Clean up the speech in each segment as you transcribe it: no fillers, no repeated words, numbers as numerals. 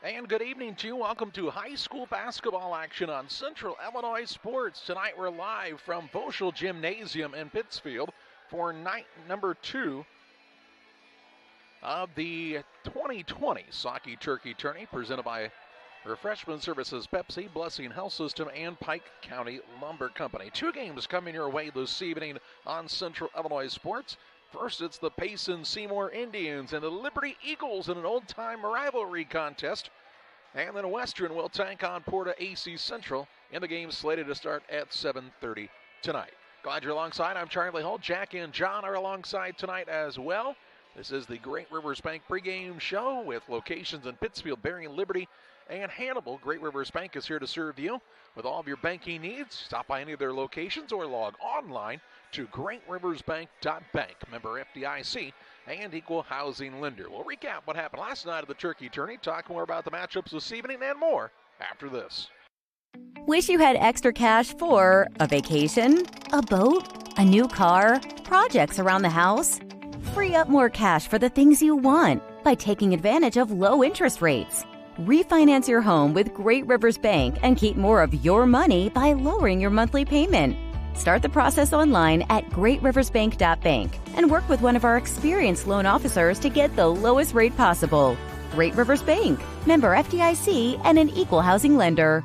And good evening to you. Welcome to high school basketball action on Central Illinois Sports. Tonight we're live from Boschel Gymnasium in Pittsfield for night number 2 of the 2020 Saukee Turkey Tourney, presented by Refreshment Services Pepsi, Blessing Health System, and Pike County Lumber Company. 2 games coming your way this evening on Central Illinois Sports. First, it's the Payson Seymour Indians and the Liberty Eagles in an old-time rivalry contest. And then Western will take on PORTA-A Central in the game slated to start at 7:30 tonight. Glad you're alongside. I'm Charlie Hull. Jack and John are alongside tonight as well. This is the Great Rivers Bank pregame show with locations in Pittsfield, Berrien, Liberty, and Hannibal. Great Rivers Bank is here to serve you with all of your banking needs. Stop by any of their locations or log online to greatriversbank.bank. Member FDIC and equal housing lender. We'll recap what happened last night at the Turkey Tourney, talk more about the matchups this evening and more after this. Wish you had extra cash for a vacation, a boat, a new car, projects around the house? Free up more cash for the things you want by taking advantage of low interest rates. Refinance your home with Great Rivers Bank and keep more of your money by lowering your monthly payment. Start the process online at greatriversbank.bank and work with one of our experienced loan officers to get the lowest rate possible. Great Rivers Bank, member FDIC, and an equal housing lender.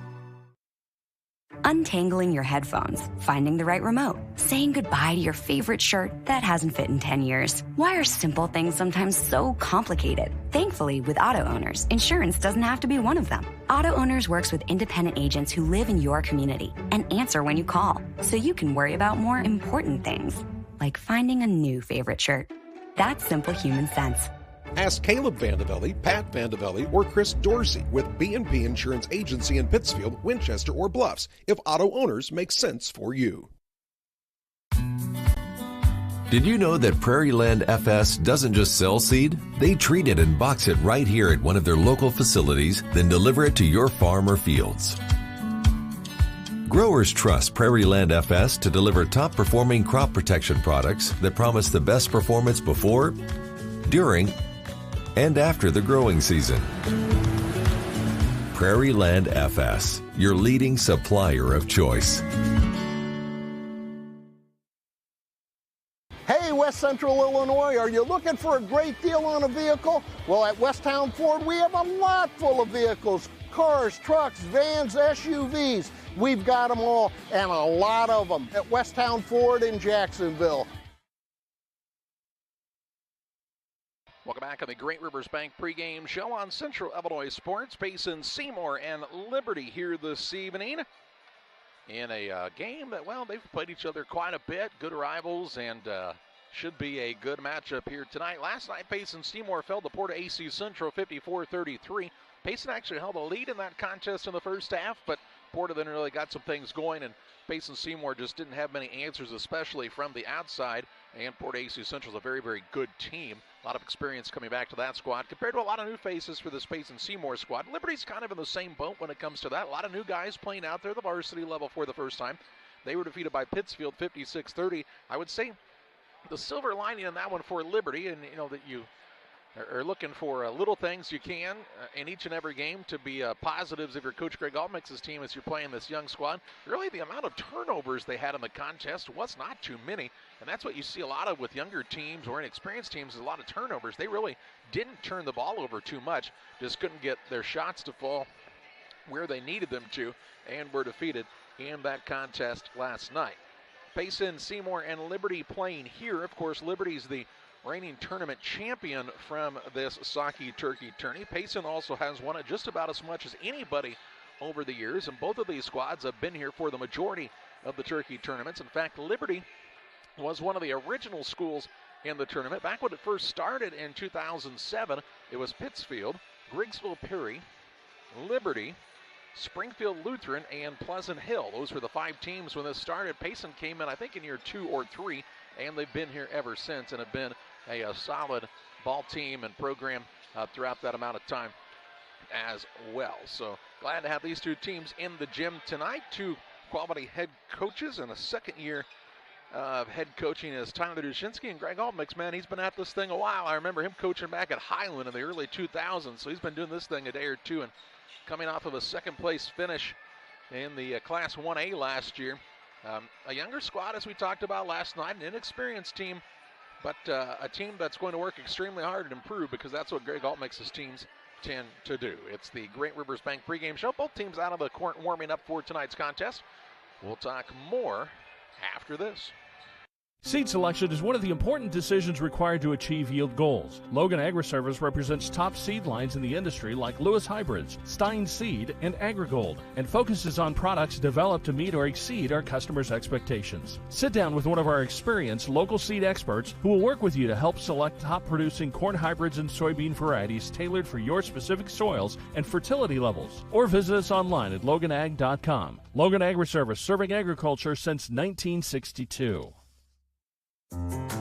Untangling your headphones, finding the right remote, saying goodbye to your favorite shirt that hasn't fit in 10 years. Why are simple things sometimes so complicated? Thankfully, with Auto Owners, insurance doesn't have to be one of them. Auto Owners works with independent agents who live in your community and answer when you call, so you can worry about more important things, like finding a new favorite shirt. That's simple human sense. Ask Caleb Vandevelli, Pat Vandevelli, or Chris Dorsey with B&P Insurance Agency in Pittsfield, Winchester, or Bluffs if Auto Owners make sense for you. Did you know that Prairie Land FS doesn't just sell seed? They treat it and box it right here at one of their local facilities, then deliver it to your farm or fields. Growers trust Prairie Land FS to deliver top-performing crop protection products that promise the best performance before, during, and after the growing season. Prairie Land FS, your leading supplier of choice. Hey, West Central Illinois, are you looking for a great deal on a vehicle? Well, at Westtown Ford, we have a lot full of vehicles. Cars, trucks, vans, SUVs. We've got them all, and a lot of them at Westtown Ford in Jacksonville. Welcome back on the Great Rivers Bank pregame show on Central Illinois Sports. Payson, Seymour, and Liberty here this evening in a game that, well, they've played each other quite a bit. Good rivals, and should be a good matchup here tonight. Last night, Payson Seymour fell to PORTA-A Central 54-33. Payson actually held a lead in that contest in the first half, but Porta then really got some things going, and Payson Seymour just didn't have many answers, especially from the outside. And PORTA-A Central is a very, very good team. A lot of experience coming back to that squad compared to a lot of new faces for this Payson Seymour squad. Liberty's kind of in the same boat when it comes to that. A lot of new guys playing out there, the varsity level for the first time. They were defeated by Pittsfield 56-30. I would say the silver lining in that one for Liberty, and you know that you are looking for little things you can in each and every game to be positives of your Coach Greg Almix's team as you're playing this young squad. Really, the amount of turnovers they had in the contest was not too many, and that's what you see a lot of with younger teams or inexperienced teams, is a lot of turnovers. They really didn't turn the ball over too much, just couldn't get their shots to fall where they needed them to, and were defeated in that contest last night. Payson, Seymour, and Liberty playing here. Of course, Liberty's the reigning tournament champion from this Saukee Turkey Tourney. Payson also has won it just about as much as anybody over the years, and both of these squads have been here for the majority of the Turkey tournaments. In fact, Liberty was one of the original schools in the tournament. Back when it first started in 2007, it was Pittsfield, Griggsville Perry, Liberty, Springfield Lutheran, and Pleasant Hill. Those were the 5 teams when this started. Payson came in, I think, in year 2 or 3, and they've been here ever since and have been a solid ball team and program throughout that amount of time as well. So glad to have these 2 teams in the gym tonight. 2 quality head coaches and a second-year head coaching is Tyler Dushinsky, and Greg Altmix, man, he's been at this thing a while. I remember him coaching back at Highland in the early 2000s, so he's been doing this thing a day or two, and coming off of a second-place finish in the Class 1A last year. A younger squad, as we talked about last night, an inexperienced team, but a team that's going to work extremely hard and improve, because that's what Greg Altmix's teams tend to do. It's the Great Rivers Bank pregame show. Both teams out of the court warming up for tonight's contest. We'll talk more after this. Seed selection is one of the important decisions required to achieve yield goals. Logan Agri-Service represents top seed lines in the industry like Lewis Hybrids, Stein Seed, and AgriGold, and focuses on products developed to meet or exceed our customers' expectations. Sit down with one of our experienced local seed experts who will work with you to help select top-producing corn hybrids and soybean varieties tailored for your specific soils and fertility levels. Or visit us online at loganag.com. Logan Agri-Service, serving agriculture since 1962.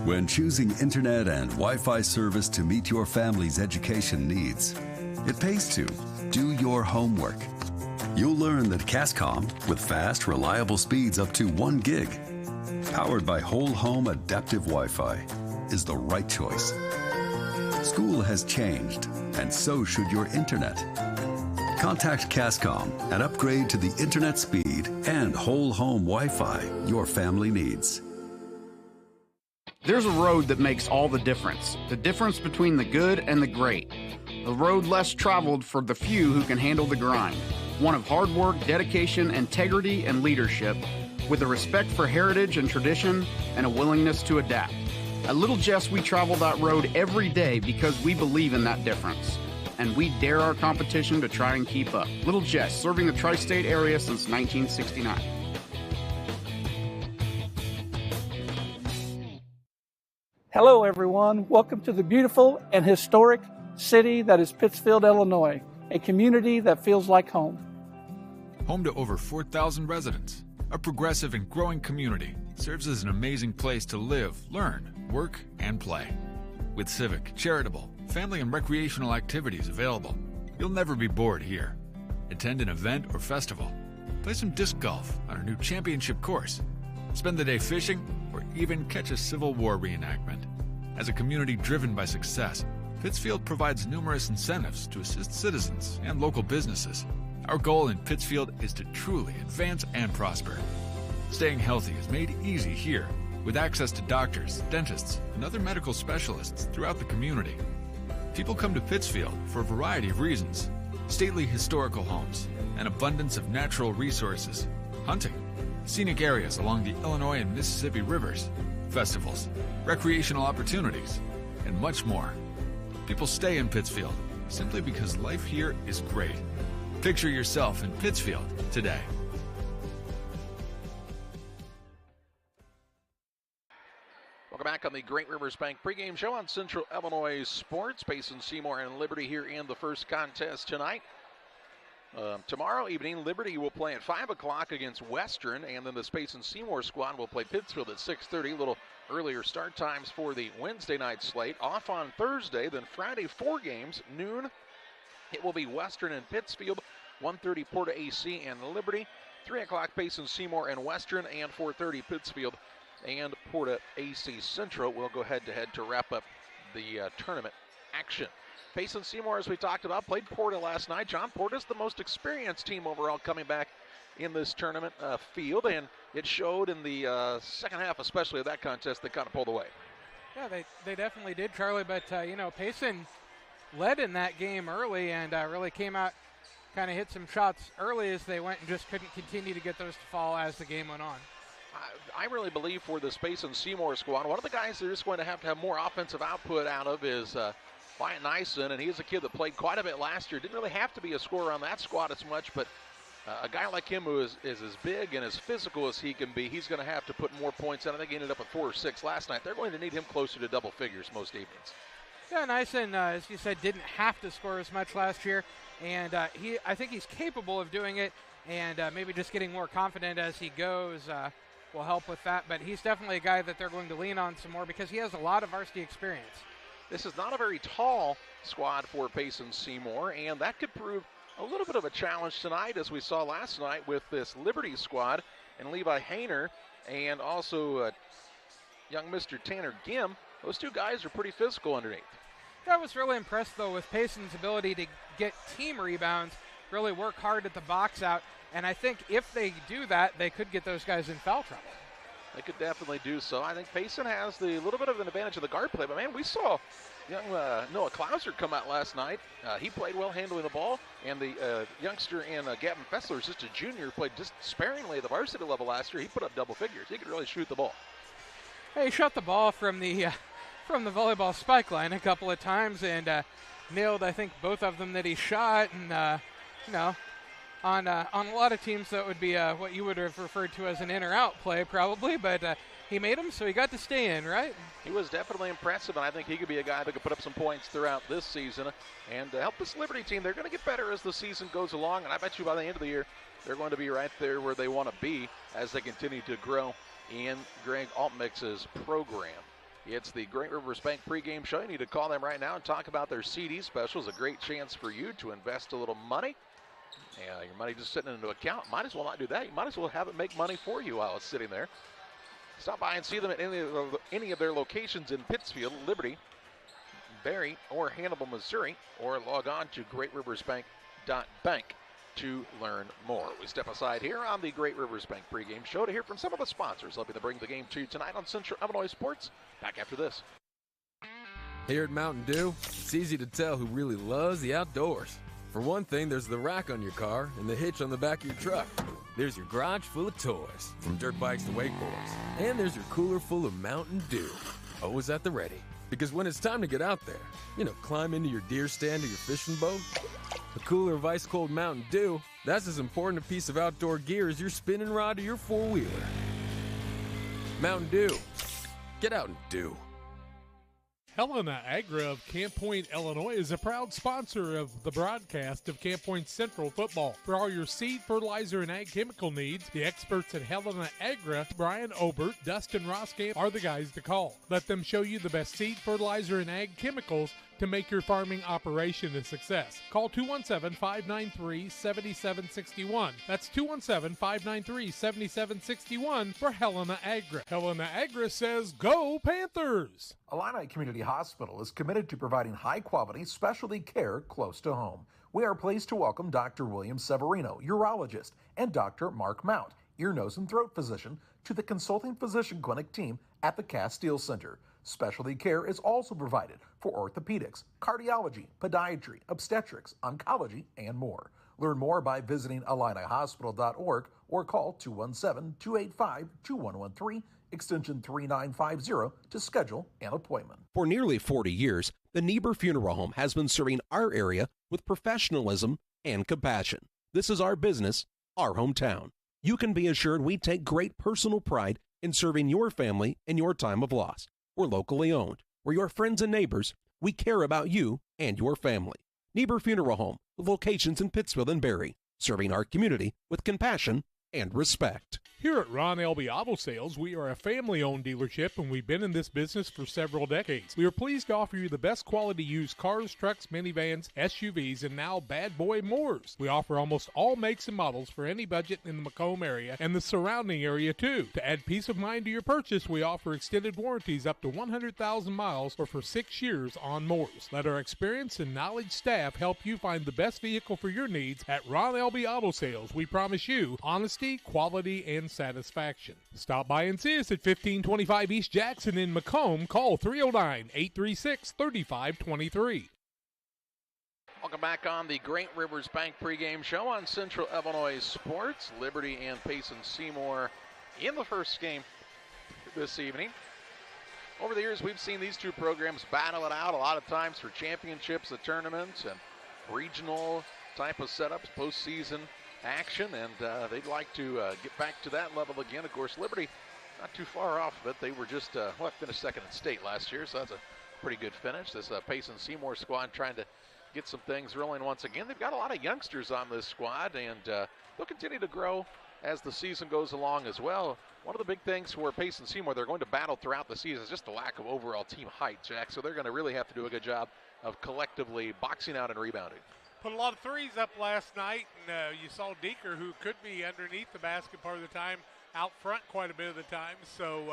When choosing internet and Wi-Fi service to meet your family's education needs, it pays to do your homework. You'll learn that Cascom, with fast, reliable speeds up to 1 gig, powered by whole home adaptive Wi-Fi, is the right choice. School has changed, and so should your internet. Contact Cascom and upgrade to the internet speed and whole home Wi-Fi your family needs. There's a road that makes all the difference between the good and the great. A road less traveled for the few who can handle the grind. One of hard work, dedication, integrity, and leadership, with a respect for heritage and tradition and a willingness to adapt. At Little Jess, we travel that road every day because we believe in that difference. And we dare our competition to try and keep up. Little Jess, serving the tri-state area since 1969. Hello, everyone. Welcome to the beautiful and historic city that is Pittsfield, Illinois, a community that feels like home. Home to over 4,000 residents, a progressive and growing community serves as an amazing place to live, learn, work, and play. With civic, charitable, family, and recreational activities available, you'll never be bored here. Attend an event or festival, play some disc golf on our new championship course, spend the day fishing, or even catch a Civil War reenactment. As a community driven by success, Pittsfield provides numerous incentives to assist citizens and local businesses. Our goal in Pittsfield is to truly advance and prosper. Staying healthy is made easy here, with access to doctors, dentists, and other medical specialists throughout the community. People come to Pittsfield for a variety of reasons: stately historical homes, an abundance of natural resources, hunting, scenic areas along the Illinois and Mississippi rivers, festivals, recreational opportunities, and much more. People stay in Pittsfield simply because life here is great. Picture yourself in Pittsfield today. Welcome back on the Great Rivers Bank pregame show on Central Illinois Sports. Payson, Seymour, and Liberty here in the first contest tonight. Tomorrow evening, Liberty will play at 5 o'clock against Western, and then the Payson Seymour squad will play Pittsfield at 6:30. A little earlier start times for the Wednesday night slate. Off on Thursday, then Friday, 4 games, noon. It will be Western and Pittsfield, 1:30 PORTA-A and Liberty, 3 o'clock Payson Seymour and Western, and 4:30 Pittsfield and PORTA-A Central will go head-to-head to wrap up the tournament action. Payson Seymour, as we talked about, played Porta last night. John, Porta's the most experienced team overall coming back in this tournament field, and it showed in the second half, especially of that contest, they kind of pulled away. Yeah, they definitely did, Charlie, but, Payson led in that game early and really came out, kind of hit some shots early as they went and just couldn't continue to get those to fall as the game went on. I really believe for this Payson Seymour squad, one of the guys they're just going to have more offensive output out of is Wyatt Nyson, and he's a kid that played quite a bit last year. Didn't really have to be a scorer on that squad as much, but a guy like him who is as big and as physical as he can be, he's going to have to put more points in. I think he ended up with 4 or 6 last night. They're going to need him closer to double figures most evenings. Yeah, Nyson, as you said, didn't have to score as much last year, and I think he's capable of doing it, and maybe just getting more confident as he goes will help with that. But he's definitely a guy that they're going to lean on some more because he has a lot of varsity experience. This is not a very tall squad for Payson Seymour, and that could prove a little bit of a challenge tonight, as we saw last night with this Liberty squad and Levi Hayner and also young Mr. Tanner Gim. Those two guys are pretty physical underneath. I was really impressed, though, with Payson's ability to get team rebounds, really work hard at the box out, and I think if they do that, they could get those guys in foul trouble. They could definitely do so. I think Payson has the little bit of an advantage of the guard play, but, man, we saw young Noah Klauser come out last night. He played well handling the ball, and the youngster in Gavin Fessler, just a junior, played just sparingly at the varsity level last year. He put up double figures. He could really shoot the ball. Hey, he shot the ball from the volleyball spike line a couple of times and nailed, I think, both of them that he shot. And, on a lot of teams that would be what you would have referred to as an in or out play probably, but he made them, so he got to stay in, right? He was definitely impressive, and I think he could be a guy that could put up some points throughout this season and help this Liberty team. They're going to get better as the season goes along, and I bet you by the end of the year they're going to be right there where they want to be as they continue to grow in Greg Altmix's program. It's the Great Rivers Bank pregame show. You need to call them right now and talk about their CD specials. A great chance for you to invest a little money. Your money just sitting into an account. Might as well not do that. You might as well have it make money for you while it's sitting there. Stop by and see them at any of their locations in Pittsfield, Liberty, Barry, or Hannibal, Missouri, or log on to greatriversbank.bank to learn more. We step aside here on the Great Rivers Bank pregame show to hear from some of the sponsors helping to bring the game to you tonight on Central Illinois Sports. Back after this. Here at Mountain Dew, it's easy to tell who really loves the outdoors. For one thing, there's the rack on your car and the hitch on the back of your truck. There's your garage full of toys, from dirt bikes to wakeboards. And there's your cooler full of Mountain Dew, always at the ready. Because when it's time to get out there, climb into your deer stand or your fishing boat, a cooler of ice-cold Mountain Dew, that's as important a piece of outdoor gear as your spinning rod or your four-wheeler. Mountain Dew. Get out and do. Helena Agra of Camp Point, Illinois is a proud sponsor of the broadcast of Camp Point Central football. For all your seed, fertilizer, and ag chemical needs, the experts at Helena Agra, Brian Obert, Dustin Roskamp, are the guys to call. Let them show you the best seed, fertilizer, and ag chemicals to make your farming operation a success. Call 217-593-7761. That's 217-593-7761 for Helena Agra. Helena Agra says, go Panthers! Illini Community Hospital is committed to providing high-quality specialty care close to home. We are pleased to welcome Dr. William Severino, urologist, and Dr. Mark Mount, ear, nose, and throat physician, to the consulting physician clinic team at the Castile Center. Specialty care is also provided for orthopedics, cardiology, podiatry, obstetrics, oncology, and more. Learn more by visiting IlliniHospital.org or call 217-285-2113, extension 3950 to schedule an appointment. For nearly 40 years, the Niebuhr Funeral Home has been serving our area with professionalism and compassion. This is our business, our hometown. You can be assured we take great personal pride in serving your family in your time of loss. We're locally owned. We're your friends and neighbors. We care about you and your family. Niebuhr Funeral Home, with locations in Pittsfield and Barry, serving our community with compassion and respect. Here at Ron Elby Auto Sales, we are a family-owned dealership, and we've been in this business for several decades. We are pleased to offer you the best quality used cars, trucks, minivans, SUVs, and now bad boy mowers. We offer almost all makes and models for any budget in the Macomb area and the surrounding area, too. To add peace of mind to your purchase, we offer extended warranties up to 100,000 miles or for 6 years on mowers. Let our experienced and knowledge staff help you find the best vehicle for your needs at Ron Elby Auto Sales. We promise you honesty, quality, and satisfaction. Stop by and see us at 1525 East Jackson in Macomb. Call 309-836-3523. Welcome back on the Great Rivers Bank pregame show on Central Illinois Sports. Liberty and Payson Seymour in the first game this evening. Over the years, we've seen these two programs battle it out a lot of times for championships, the tournaments, and regional type of setups, postseason action, and they'd like to get back to that level again. Of course, Liberty not too far off of it. They were just finished second in state last year, so that's a pretty good finish. This Payson Seymour squad trying to get some things rolling once again. They've got a lot of youngsters on this squad, and they'll continue to grow as the season goes along as well. One of the big things for Payson Seymour, they're going to battle throughout the season, is just the lack of overall team height, Jack. So they're going to really have to do a good job of collectively boxing out and rebounding. Put a lot of threes up last night, and you saw Deeker, who could be underneath the basket part of the time, out front quite a bit of the time. So,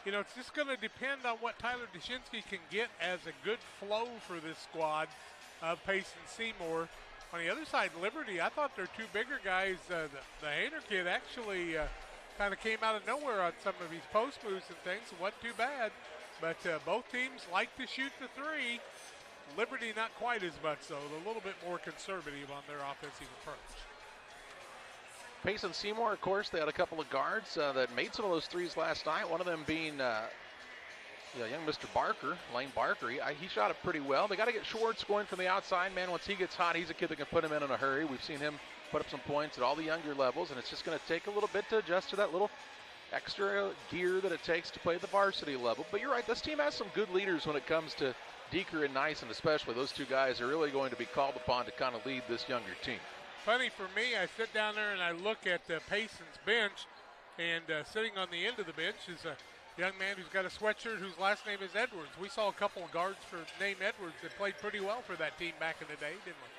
it's just going to depend on what Tyler Dushinsky can get as a good flow for this squad of Payson Seymour. On the other side, Liberty, I thought their two bigger guys, the Hayner kid actually kind of came out of nowhere on some of his post moves and things. It wasn't too bad, but both teams like to shoot the three. Liberty not quite as much, so a little bit more conservative on their offensive approach. Payson Seymour, of course, they had a couple of guards that made some of those threes last night, one of them being young Mr. Barker, Lane Barker. He shot it pretty well. They got to get Schwartz going from the outside. Man, once he gets hot, he's a kid that can put him in a hurry. We've seen him put up some points at all the younger levels, and it's just going to take a little bit to adjust to that little extra gear that it takes to play at the varsity level. But you're right, this team has some good leaders when it comes to Deeker and Nice, and especially those two guys are really going to be called upon to kind of lead this younger team. Funny for me, I sit down there and I look at Payson's bench, and sitting on the end of the bench is a young man who's got a sweatshirt whose last name is Edwards. We saw a couple of guards named Edwards that played pretty well for that team back in the day, didn't we?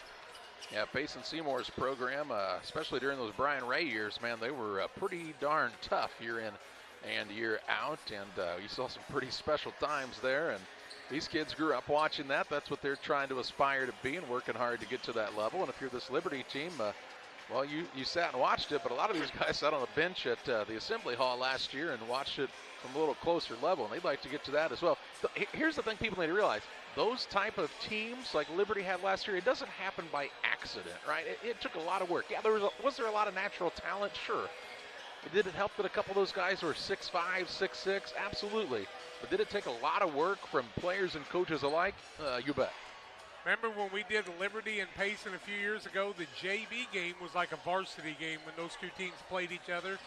Yeah, Payson Seymour's program, especially during those Brian Ray years, man, they were pretty darn tough year in and year out, and you saw some pretty special times there, and these kids grew up watching that. That's what they're trying to aspire to be and working hard to get to that level. And if you're this Liberty team, you sat and watched it, but a lot of these guys sat on the bench at the Assembly Hall last year and watched it from a little closer level, and they'd like to get to that as well. Here's the thing people need to realize. Those type of teams like Liberty had last year, it doesn't happen by accident, right? It took a lot of work. Yeah, was there a lot of natural talent? Sure. Did it help that a couple of those guys were 6'5", 6'6"? Absolutely. But did it take a lot of work from players and coaches alike? You bet. Remember when we did Liberty and Payson a few years ago, the JV game was like a varsity game when those two teams played each other.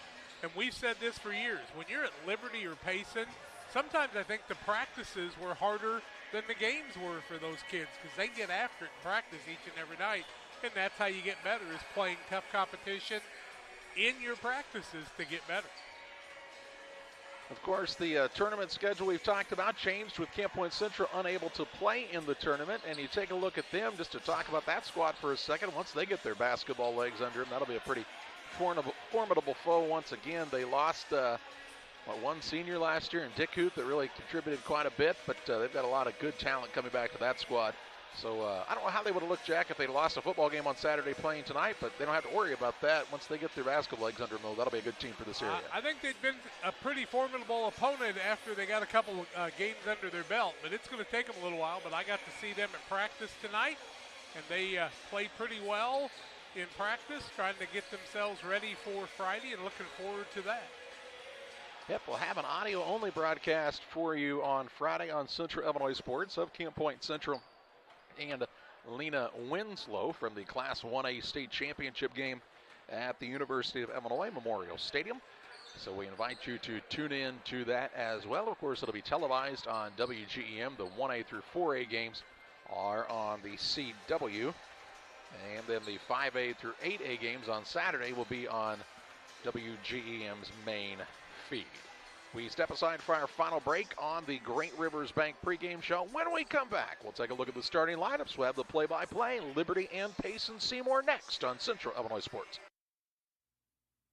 And we've said this for years. When you're at Liberty or Payson, sometimes I think the practices were harder than the games were for those kids because they get after it in practice each and every night. And that's how you get better, is playing tough competition in your practices to get better. Of course, the tournament schedule we've talked about changed with Camp Point Central unable to play in the tournament. And you take a look at them just to talk about that squad for a second. Once they get their basketball legs under them, that'll be a pretty formidable foe once again. They lost one senior last year in Dick Hoot that really contributed quite a bit, but they've got a lot of good talent coming back to that squad. So I don't know how they would have looked, Jack, if they lost a football game on Saturday playing tonight, but they don't have to worry about that. Once they get their basketball legs under them, that'll be a good team for this area. I think they've been a pretty formidable opponent after they got a couple of games under their belt, but it's going to take them a little while. But I got to see them in practice tonight, and they played pretty well in practice, trying to get themselves ready for Friday and looking forward to that. Yep, we'll have an audio-only broadcast for you on Friday on Central Illinois Sports of Camp Point Central and Lena Winslow from the Class 1A state championship game at the University of Illinois Memorial Stadium. So we invite you to tune in to that as well. Of course, it'll be televised on WGEM. The 1A through 4A games are on the CW. And then the 5A through 8A games on Saturday will be on WGEM's main feed. We step aside for our final break on the Great Rivers Bank pregame show. When we come back, we'll take a look at the starting lineups. We'll have the play-by-play, Liberty and Payson Seymour next on Central Illinois Sports.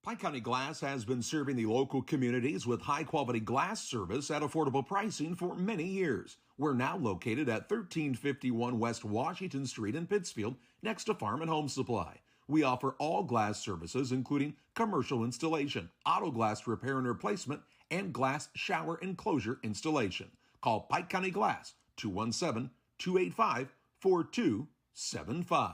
Pike County Glass has been serving the local communities with high-quality glass service at affordable pricing for many years. We're now located at 1351 West Washington Street in Pittsfield, next to Farm and Home Supply. We offer all glass services, including commercial installation, auto glass repair and replacement, and glass shower enclosure installation. Call Pike County Glass, 217-285-4275.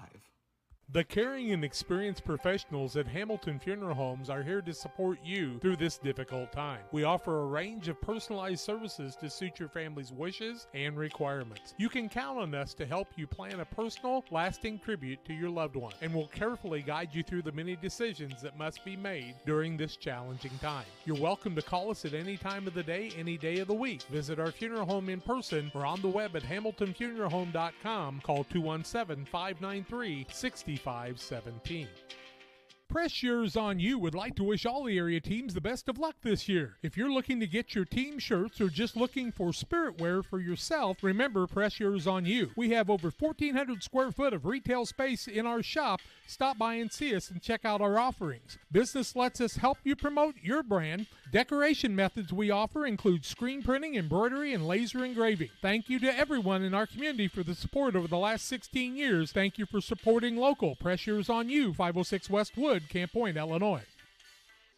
The caring and experienced professionals at Hamilton Funeral Homes are here to support you through this difficult time. We offer a range of personalized services to suit your family's wishes and requirements. You can count on us to help you plan a personal, lasting tribute to your loved one, and we'll carefully guide you through the many decisions that must be made during this challenging time. You're welcome to call us at any time of the day, any day of the week. Visit our funeral home in person or on the web at hamiltonfuneralhome.com. Call 217-593-6517. Press Yours On You would like to wish all the area teams the best of luck this year. If you're looking to get your team shirts or just looking for spirit wear for yourself, remember Press Yours On You. We have over 1,400 square foot of retail space in our shop. Stop by and see us and check out our offerings. Business lets us help you promote your brand. Decoration methods we offer include screen printing, embroidery, and laser engraving. Thank you to everyone in our community for the support over the last 16 years. Thank you for supporting local. Press Yours On You, 506 West Wood, Camp Point, Illinois.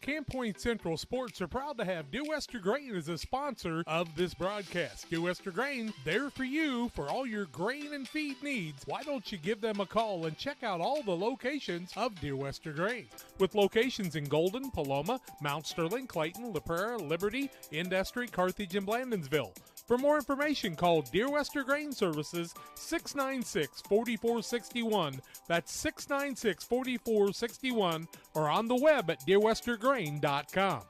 Camp Point Central Sports are proud to have Dew Wester Grain as a sponsor of this broadcast. Dew Wester Grain, there for you for all your grain and feed needs. Why don't you give them a call and check out all the locations of Dew Wester Grain? With locations in Golden, Paloma, Mount Sterling, Clayton, La Prairie, Liberty, Industry, Carthage, and Blandonsville. For more information, call Deer Wester Grain Services 696-4461. That's 696-4461, or on the web at deerwestergrain.com.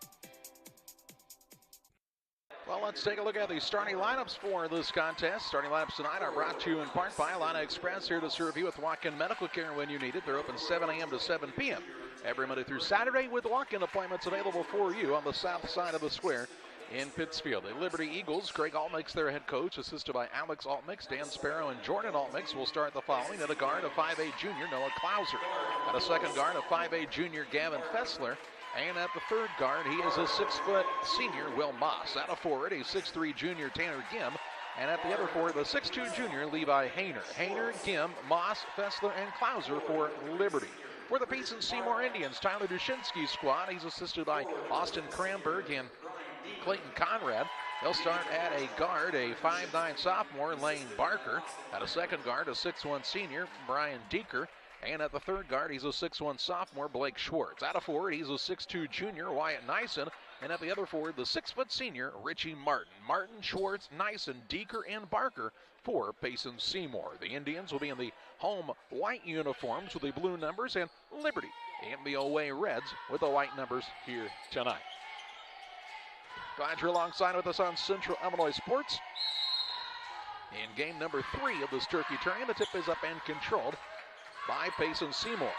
Well, let's take a look at the starting lineups for this contest. Starting lineups tonight are brought to you in part by Alana Express, here to serve you with walk-in medical care when you need it. They're open 7 a.m. to 7 p.m. every Monday through Saturday, with walk-in appointments available for you on the south side of the square in Pittsfield. The Liberty Eagles, Craig Altmix, their head coach, assisted by Alex Altmix, Dan Sparrow, and Jordan Altmix will start the following. At a guard, a 5A junior, Noah Klauser. At a second guard, a 5A junior, Gavin Fessler. And at the third guard, he is a 6-foot senior, Will Moss. At a forward, a 6'3 junior, Tanner Gim. And at the other forward, the 6'2 junior, Levi Hayner. Hayner, Gim, Moss, Fessler, and Klauser for Liberty. For the Payson Seymour Indians, Tyler Dushinsky's squad, he's assisted by Austin Kramberg and Clayton Conrad. They'll start at a guard, a 5'9 sophomore, Lane Barker. At a second guard, a 6'1 senior, Brian Deeker. And at the third guard, he's a 6'1 sophomore, Blake Schwartz. At a forward, he's a 6'2 junior, Wyatt Nyson. And at the other forward, the 6-foot senior, Richie Martin. Martin, Schwartz, Nyson, Deeker, and Barker for Payson Seymour. The Indians will be in the home white uniforms with the blue numbers, and Liberty in the away reds with the white numbers here tonight. Glad you're alongside with us on Central Illinois Sports. In game number 3 of this turkey tourney, the tip is up and controlled by Payson Seymour.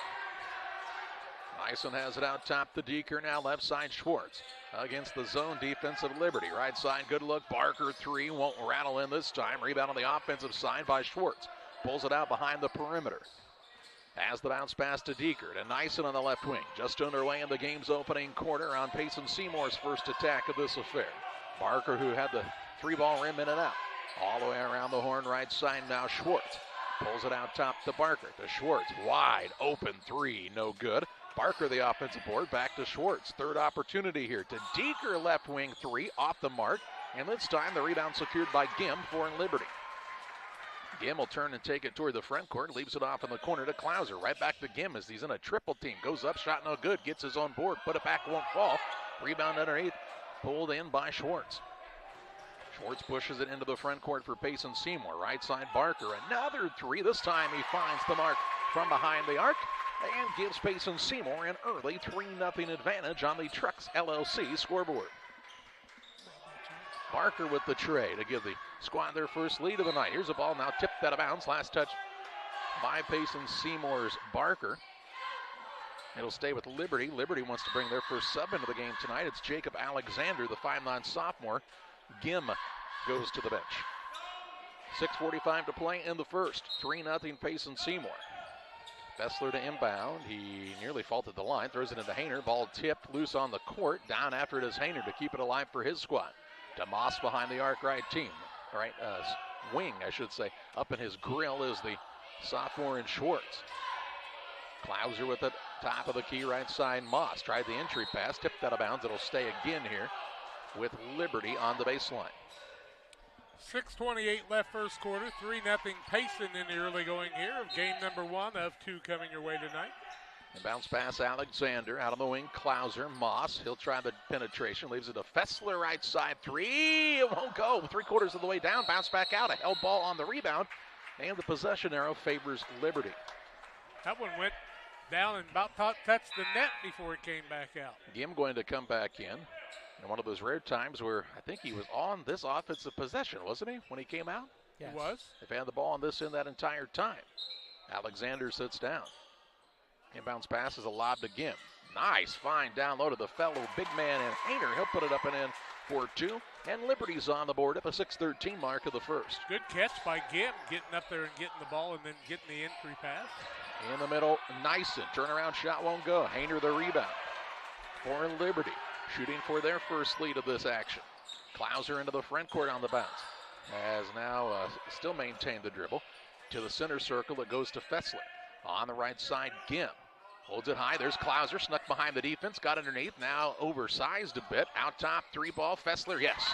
Nyson has it out top to Deeker, now left side Schwartz against the zone defense of Liberty. Right side, good look, Barker 3, won't rattle in this time. Rebound on the offensive side by Schwartz. Pulls it out behind the perimeter. Has the bounce pass to Deeker, to Nyson on the left wing. Just underway in the game's opening quarter on Payson Seymour's first attack of this affair. Barker, who had the 3-ball rim in and out. All the way around the horn right side now Schwartz. Pulls it out top to Barker, to Schwartz. Wide open 3, no good. Barker the offensive board, back to Schwartz. Third opportunity here to Deeker, left wing 3, off the mark. And this time the rebound secured by Gim for Liberty. Gim will turn and take it toward the front court, leaves it off in the corner to Klauser. Right back to Gim as he's in a triple team. Goes up, shot no good, gets his own board, put it back, won't fall. Rebound underneath, pulled in by Schwartz. Schwartz pushes it into the front court for Payson Seymour. Right side Barker, another 3. This time he finds the mark from behind the arc and gives Payson Seymour an early 3-0 advantage on the Trucks LLC scoreboard. Barker with the tray to give the squad their first lead of the night. Here's a ball now tipped out of bounds. Last touch by Payson Seymour's Barker. It'll stay with Liberty. Liberty wants to bring their first sub into the game tonight. It's Jacob Alexander, the 5'9 sophomore. Gim goes to the bench. 6:45 to play in the first. 3-0 Payson Seymour. Fessler to inbound. He nearly faulted the line. Throws it into Hayner. Ball tipped loose on the court. Down after it is Hayner to keep it alive for his squad. To Moss behind the arc right team. Wing, I should say. Up in his grill is the sophomore in Schwartz. Klauser with the top of the key right side. Moss tried the entry pass. Tipped out of bounds. It'll stay again here with Liberty on the baseline. 6:28 left first quarter. 3-0 Payson in the early going here of game number 1 of 2 coming your way tonight. And bounce pass Alexander out on the wing. Klauser, Moss. He'll try the penetration. Leaves it to Fessler right side. 3. It won't go. 3/4 of the way down. Bounce back out. A held ball on the rebound. And the possession arrow favors Liberty. That one went down and about touched the net before it came back out. Gim going to come back in. And one of those rare times where I think he was on this offensive possession, wasn't he, when he came out? Yes. He was. They've had the ball on this end that entire time. Alexander sits down. Inbounds pass is a lob to Gim. Nice find down low to the fellow big man and Hayner. He'll put it up and in for 2. And Liberty's on the board at the 6:13 mark of the first. Good catch by Gim, getting up there and getting the ball and then getting the entry pass. In the middle, Nyson. Turnaround shot won't go. Hayner the rebound for Liberty. Shooting for their first lead of this action. Klauser into the front court on the bounce. Has now still maintained the dribble. To the center circle, it goes to Fessler. On the right side, Gim. Holds it high. There's Klauser. Snuck behind the defense. Got underneath. Now oversized a bit. Out top, 3 ball. Fessler, yes.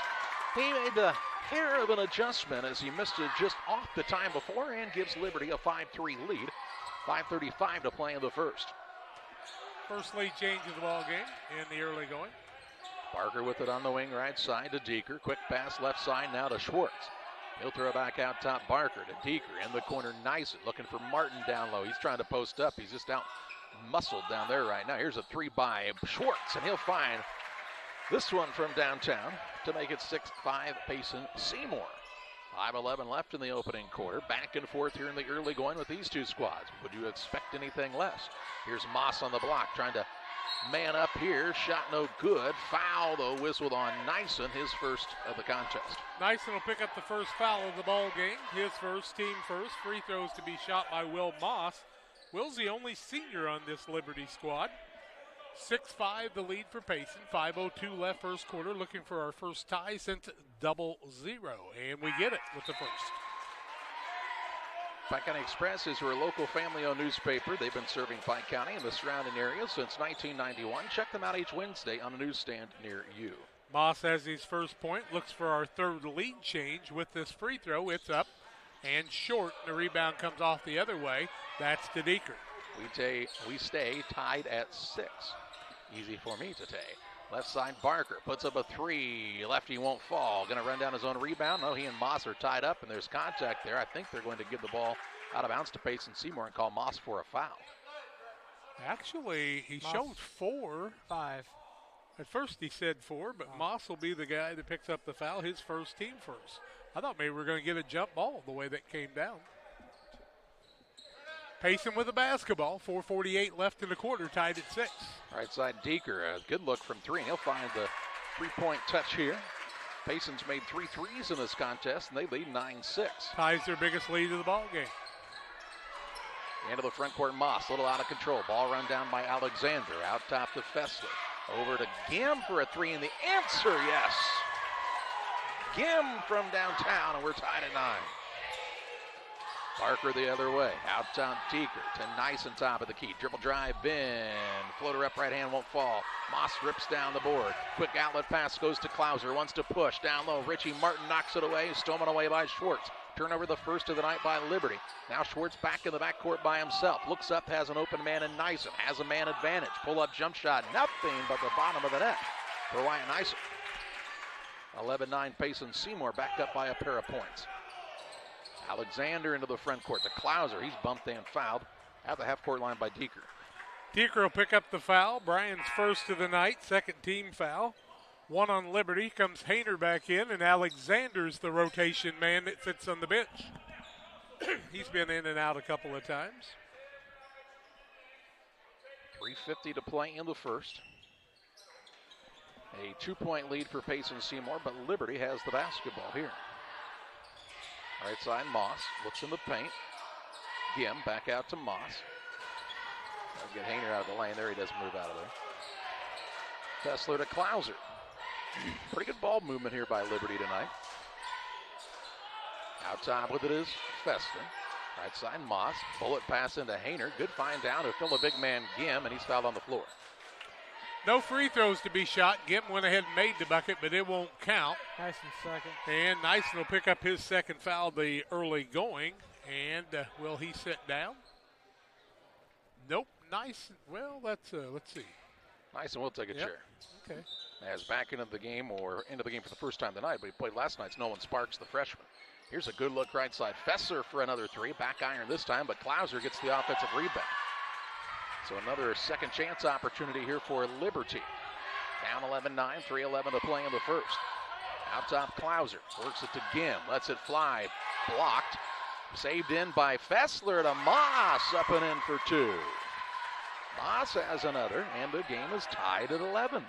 He made a hair of an adjustment as he missed it just off the time before and gives Liberty a 5-3 lead. 5:35 to play in the first. First lead change of the ball game in the early going. Barker with it on the wing right side to Deeker. Quick pass left side now to Schwartz. He'll throw it back out top. Barker to Deeker. In the corner, Nyson looking for Martin down low. He's trying to post up. He's just out muscled down there right now. Here's a 3 by Schwartz, and he'll find this one from downtown to make it 6-5 Payson Seymour. 5:11 left in the opening quarter. Back and forth here in the early going with these two squads. Would you expect anything less? Here's Moss on the block trying to man up here. Shot no good. Foul, though, whistled on Nyson, his first of the contest. Nyson will pick up the first foul of the ball game. His first, team first. Free throws to be shot by Will Moss. Will's the only senior on this Liberty squad. 6-5 the lead for Payson. 5:02 left first quarter. Looking for our first tie since 0-0. And we get it with the first. Pike County Express is your local family-owned newspaper. They've been serving Pike County and the surrounding areas since 1991. Check them out each Wednesday on a newsstand near you. Moss has his first point. Looks for our third lead change with this free throw. It's up and short. The rebound comes off the other way. That's to Deeker. We stay tied at 6. Easy for me to take. Left side, Barker puts up a 3. Lefty won't fall. Going to run down his own rebound. No, he and Moss are tied up, and there's contact there. I think they're going to give the ball out of bounds to Payson Seymour and call Moss for a foul. Actually, he showed 4. 5. At first he said 4, but Moss will be the guy that picks up the foul, his first, team first. I thought maybe we were going to get a jump ball the way that came down. Payson with a basketball. 4:48 left in the quarter, tied at 6. Right side, Deeker, a good look from 3, and he'll find the 3-point touch here. Payson's made 3 threes in this contest, and they lead 9-6. Ties their biggest lead of the ball game. Into the front court, Moss, a little out of control. Ball run down by Alexander, out top to Fessler. Over to Gim for a 3, and the answer, yes. Gim from downtown, and we're tied at 9. Barker the other way. Out top, Deeker to Nyson, top of the key. Dribble drive in. Floater up, right hand won't fall. Moss rips down the board. Quick outlet pass goes to Klauser. Wants to push down low. Richie Martin knocks it away. Stolen away by Schwartz. Turnover the first of the night by Liberty. Now Schwartz back in the backcourt by himself. Looks up, has an open man in Nyson. Has a man advantage. Pull up jump shot. Nothing but the bottom of the net for Wyatt Nyson. 11-9 Payson Seymour back up by a pair of points. Alexander into the front court. The Klauser, he's bumped and fouled at the half-court line by Deeker. Deeker will pick up the foul. Brian's first of the night, second team foul. 1 on Liberty. Comes Hayner back in, and Alexander's the rotation man that sits on the bench. He's been in and out a couple of times. 3:50 to play in the first. A 2-point lead for Payson Seymour, but Liberty has the basketball here. Right side, Moss looks in the paint. Gim back out to Moss. Trying to get Hayner out of the lane. There he doesn't move out of there. Fessler to Klauser. Pretty good ball movement here by Liberty tonight. Out top with it is Fessler. Right side, Moss. Bullet pass into Hayner. Good find down to fill a big man, Gim, and he's fouled on the floor. No free throws to be shot. Gim went ahead and made the bucket, but it won't count. Nyson second. And Nyson will pick up his second foul the early going. And will he sit down? Nope. Nyson. Well, let's see. Nyson will take a chair. Okay. As back into the game, or into the game for the first time tonight, but he played last night's Nolan Sparks, the freshman. Here's a good look right side. Fessler for another 3. Back iron this time, but Klauser gets the offensive rebound. So another second chance opportunity here for Liberty. Down 11-9, 3:11 to play in the first. Out top, Klauser works it to Gim, lets it fly, blocked. Saved in by Fessler to Moss, up and in for 2. Moss has another, and the game is tied at 11.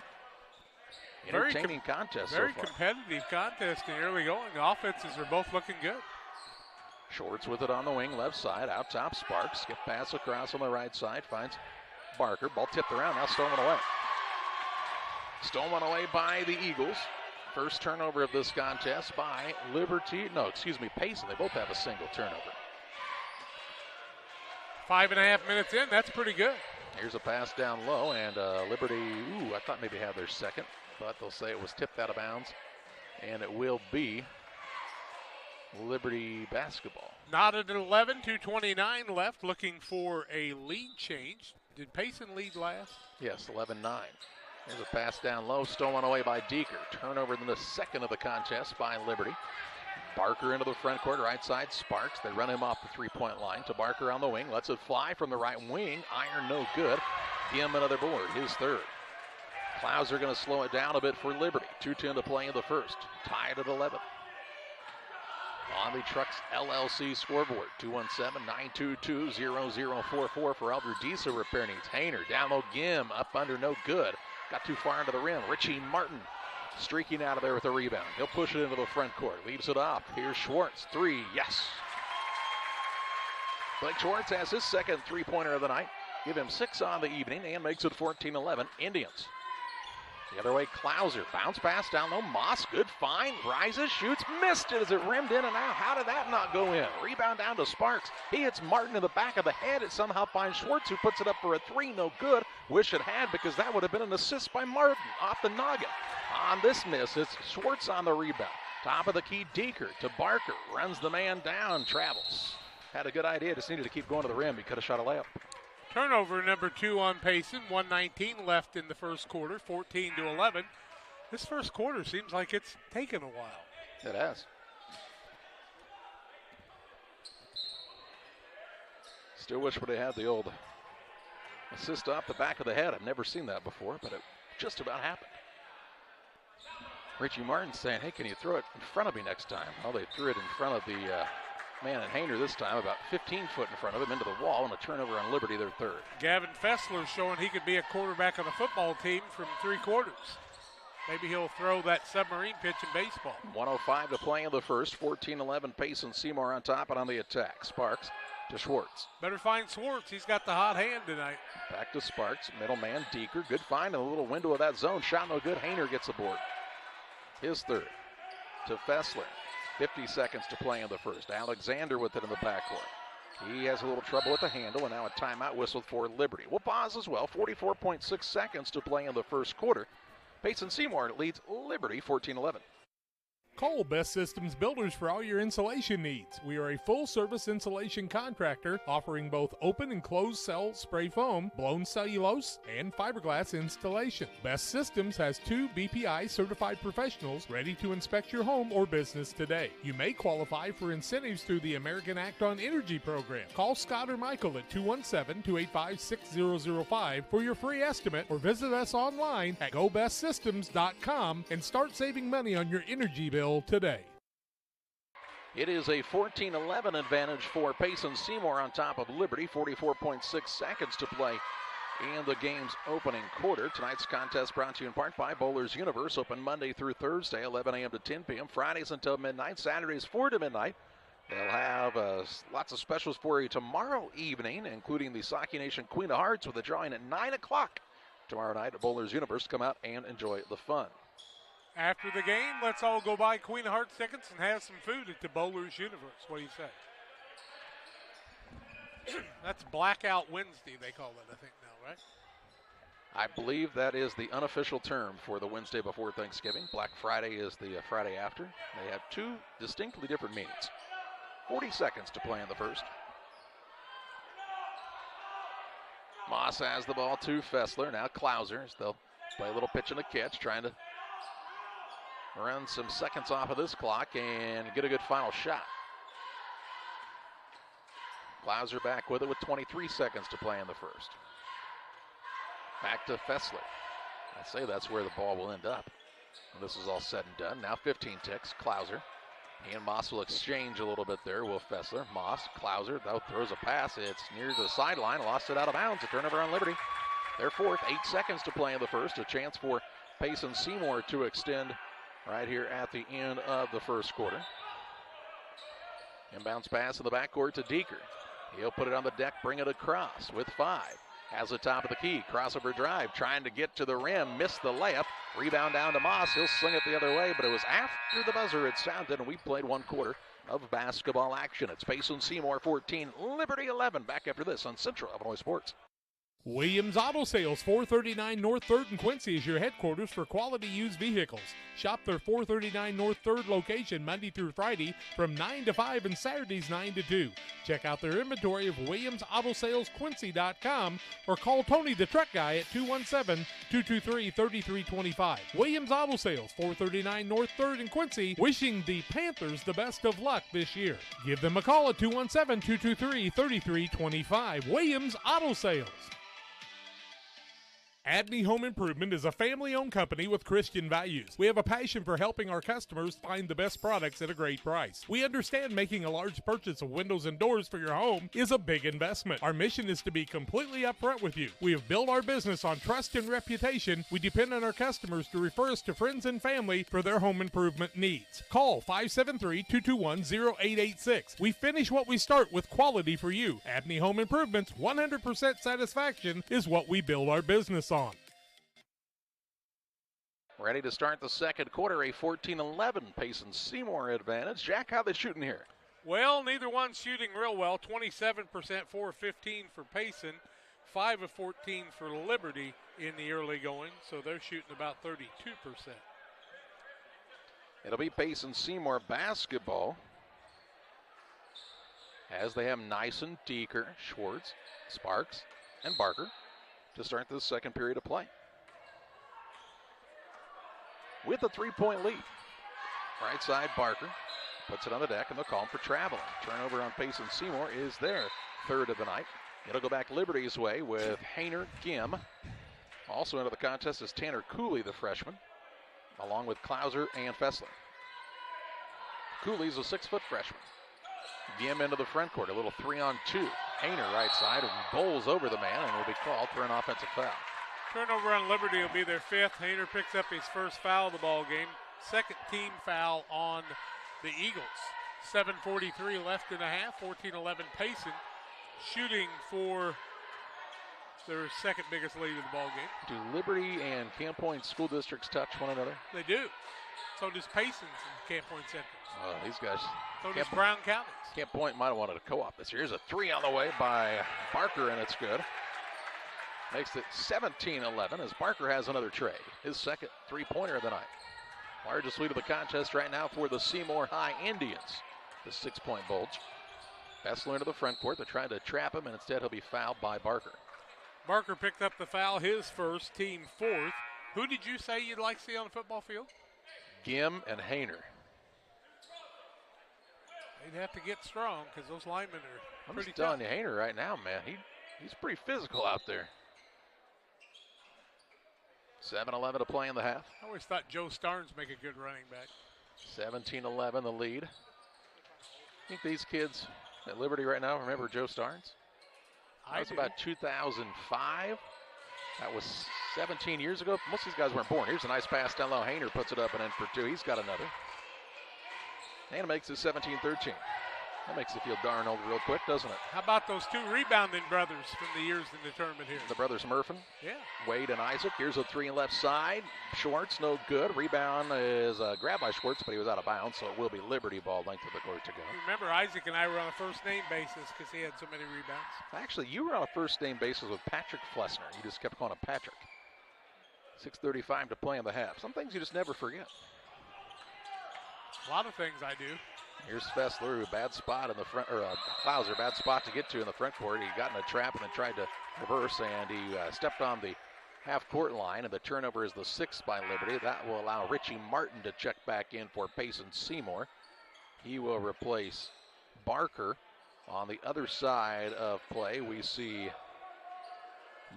Entertaining contest so far. Very competitive contest in the early going. The offenses are both looking good. Schwartz with it on the wing, left side, out top Sparks. Skip pass across on the right side, finds Barker. Ball tipped around, now stolen away. Stolen away by the Eagles. First turnover of this contest by Payson. They both have a single turnover. 5.5 minutes in, that's pretty good. Here's a pass down low, and Liberty, I thought maybe had their second, but they'll say it was tipped out of bounds, and it will be Liberty basketball. Not at 11, 2:29 left, looking for a lead change. Did Payson lead last? Yes, 11-9. There's a pass down low, stolen away by Deeker. Turnover in the second of the contest by Liberty. Barker into the front court, right side, Sparks. They run him off the three-point line to Barker on the wing. Lets it fly from the right wing. Iron no good. Give him another board, his third. Clouds are going to slow it down a bit for Liberty. 2:10 to play in the first. Tied at 11. On the Trucks LLC scoreboard, 217-922-0044 for Elder Deesa repair needs. Hayner down low, Gim up under, no good. Got too far into the rim. Richie Martin streaking out of there with a rebound. He'll push it into the front court. Leaves it up. Here's Schwartz. Three. Yes. Blake Schwartz has his second three-pointer of the night. Give him 6 on the evening and makes it 14-11 Indians. The other way, Clouser. Bounce pass down low. Moss, good find. Rises, shoots, missed it as it rimmed in and out. How did that not go in? Rebound down to Sparks. He hits Martin in the back of the head. It somehow finds Schwartz, who puts it up for a three. No good. Wish it had, because that would have been an assist by Martin off the noggin. On this miss, it's Schwartz on the rebound. Top of the key, Deeker to Barker. Runs the man down, travels. Had a good idea, just needed to keep going to the rim. He could have shot a layup. Turnover number 2 on Payson. 1:19 left in the first quarter, 14-11. This first quarter seems like it's taken a while. It has. Still wish we had the old assist off the back of the head. I've never seen that before, but it just about happened. Richie Martin saying, hey, can you throw it in front of me next time? Well, they threw it in front of the man at Hayner this time, about 15 foot in front of him, into the wall, and a turnover on Liberty, their third. Gavin Fessler showing he could be a quarterback on the football team from 3 quarters. Maybe he'll throw that submarine pitch in baseball. 1:05 to play in the first. 14-11 Payson. Seymour on top and on the attack. Sparks to Schwartz. Better find Schwartz. He's got the hot hand tonight. Back to Sparks. Middle man, Deeker. Good find in a little window of that zone. Shot no good. Hayner gets the board. His third. To Fessler. 50 seconds to play in the first. Alexander with it in the backcourt. He has a little trouble with the handle, and now a timeout whistled for Liberty. We'll pause as well. 44.6 seconds to play in the first quarter. Payson Seymour leads Liberty 14-11. Call Best Systems Builders for all your insulation needs. We are a full-service insulation contractor offering both open and closed cell spray foam, blown cellulose, and fiberglass installation. Best Systems has 2 BPI certified professionals ready to inspect your home or business today. You may qualify for incentives through the American Act on Energy program. Call Scott or Michael at 217-285-6005 for your free estimate, or visit us online at gobestsystems.com and start saving money on your energy bill today. It is a 14-11 advantage for Payson Seymour on top of Liberty. 44.6 seconds to play in the game's opening quarter. Tonight's contest brought to you in part by Bowlers Universe. Open Monday through Thursday, 11 a.m. to 10 p.m. Fridays until midnight. Saturdays 4 to midnight. They'll have lots of specials for you tomorrow evening, including the Saukee Nation Queen of Hearts with a drawing at 9 o'clock tomorrow night at Bowlers Universe. Come out and enjoy the fun. After the game, let's all go buy Queen of Hearts tickets and have some food at the Bowlers Universe. What do you say? That's Blackout Wednesday, they call it, I think, now, right? I believe that is the unofficial term for the Wednesday before Thanksgiving. Black Friday is the Friday after. They have 2 distinctly different meanings. 40 seconds to play in the first. Moss has the ball to Fessler. Now Clouser. They'll play a little pitch and a catch, trying to run some seconds off of this clock and get a good final shot. Clouser back with it with 23 seconds to play in the first. Back to Fessler. I say that's where the ball will end up when this is all said and done. Now 15 ticks. Clouser He and Moss will exchange a little bit there. Will Fessler, Moss, Klauser, though, throws a pass. It's near the sideline, lost it out of bounds. A turnover on Liberty. They're fourth, 8 seconds to play in the first. A chance for Payson Seymour to extend right here at the end of the first quarter. Inbounds pass in the backcourt to Deeker. He'll put it on the deck, bring it across with 5. Has the top of the key, crossover drive, trying to get to the rim, missed the layup. Rebound down to Moss, he'll sling it the other way, but it was after the buzzer it sounded, and we played 1 quarter of basketball action. It's Payson Seymour 14, Liberty 11. Back after this on Central Illinois Sports. Williams Auto Sales, 439 North 3rd in Quincy is your headquarters for quality used vehicles. Shop their 439 North 3rd location Monday through Friday from 9 to 5 and Saturdays 9 to 2. Check out their inventory of WilliamsAutoSalesQuincy.com or call Tony the truck guy at 217-223-3325. Williams Auto Sales, 439 North 3rd in Quincy, wishing the Panthers the best of luck this year. Give them a call at 217-223-3325. Williams Auto Sales. Abney Home Improvement is a family-owned company with Christian values. We have a passion for helping our customers find the best products at a great price. We understand making a large purchase of windows and doors for your home is a big investment. Our mission is to be completely upfront with you. We have built our business on trust and reputation. We depend on our customers to refer us to friends and family for their home improvement needs. Call 573-221-0886. We finish what we start with quality for you. Abney Home Improvements, 100% satisfaction is what we build our business on. Ready to start the second quarter, a 14-11 Payson Seymour advantage. Jack, how they shooting here? Well, neither one's shooting real well. 27%, 4 of 15 for Payson, 5 of 14 for Liberty in the early going, so they're shooting about 32%. It'll be Payson Seymour basketball as they have Nyson, Deeker, Schwartz, Sparks, and Barker to start this second period of play. With a 3-point lead. Right side, Barker puts it on the deck, and they'll call him for traveling. Turnover on Payson Seymour is their third of the night. It'll go back Liberty's way with Hayner, Gim. Also into the contest is Tanner Cooley, the freshman, along with Klauser and Fessler. Cooley's a 6-foot freshman. Gim into the front court, a little 3-on-2. Hayner right side and bowls over the man and will be called for an offensive foul. Turnover on Liberty will be their 5th. Hayner picks up his first foul of the ball game. Second team foul on the Eagles. 7:43 left in the half. 14-11 Payson shooting for their second biggest lead of the ball game. Do Liberty and Camp Point school districts touch one another? They do. So does Payson's and Camp Point Central. These guys. So does Brown County. Camp Point might have wanted a co-op this year. Here's a 3 on the way by Barker, and it's good. Makes it 17-11 as Barker has another tray. His second three-pointer of the night. Largest lead of the contest right now for the Seymour High Indians. The 6-point bulge. Fessler into the front court. They're trying to trap him, and instead he'll be fouled by Barker. Barker picked up the foul, his first, team 4th. Who did you say you'd like to see on the football field? Gim and Hayner. They'd have to get strong because those linemen are pretty I'm just telling tough. you, Hayner right now, man, he's pretty physical out there. 7-11 to play in the half. I always thought Joe Starnes make a good running back. 17-11 the lead. I think these kids at Liberty right now remember Joe Starnes. That was about 2005. That was 17 years ago. Most of these guys weren't born. Here's a nice pass down low. Hayner puts it up and in for 2. He's got another. And it makes it 17-13. That makes it feel darn old real quick, doesn't it? How about those 2 rebounding brothers from the years in the tournament here? The brothers Murphin. Yeah. Wade and Isaac. Here's a 3 left side. Schwartz, no good. Rebound is grabbed by Schwartz, but he was out of bounds, so it will be Liberty ball length of the court to go. Remember, Isaac and I were on a first-name basis because he had so many rebounds. Actually, you were on a first-name basis with Patrick Flessner. You just kept calling him Patrick. 6:35 to play in the half. Some things you just never forget. A lot of things I do. Here's Fessler, a bad spot in the front, or Klauser, bad spot to get to in the front court. He got in a trap and then tried to reverse, and he stepped on the half-court line, and the turnover is the 6th by Liberty. That will allow Richie Martin to check back in for Payson Seymour. He will replace Barker. On the other side of play, we see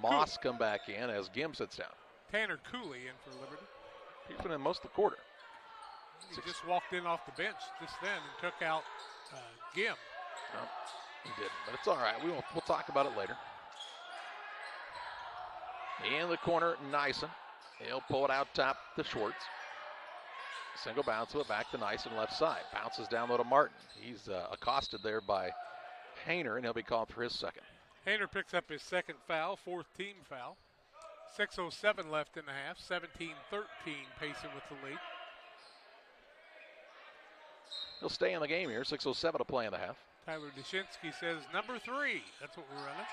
Moss come back in as Gim sits down. Tanner Cooley in for Liberty. He's been in most of the quarter. He just walked in off the bench just then and took out Gim. No, he didn't, but it's all right. We'll talk about it later. In the corner, Nyson. He'll pull it out top to Schwartz. Single bounce with it back to Nyson left side. Bounces down low to Martin. He's accosted there by Hayner, and he'll be called for his second. Hayner picks up his second foul, fourth team foul. 6:07 left in the half, 17-13 Payson with the lead. He'll stay in the game here, 6:07 to play in the half. Tyler Dushinsky says number 3. That's what we're running.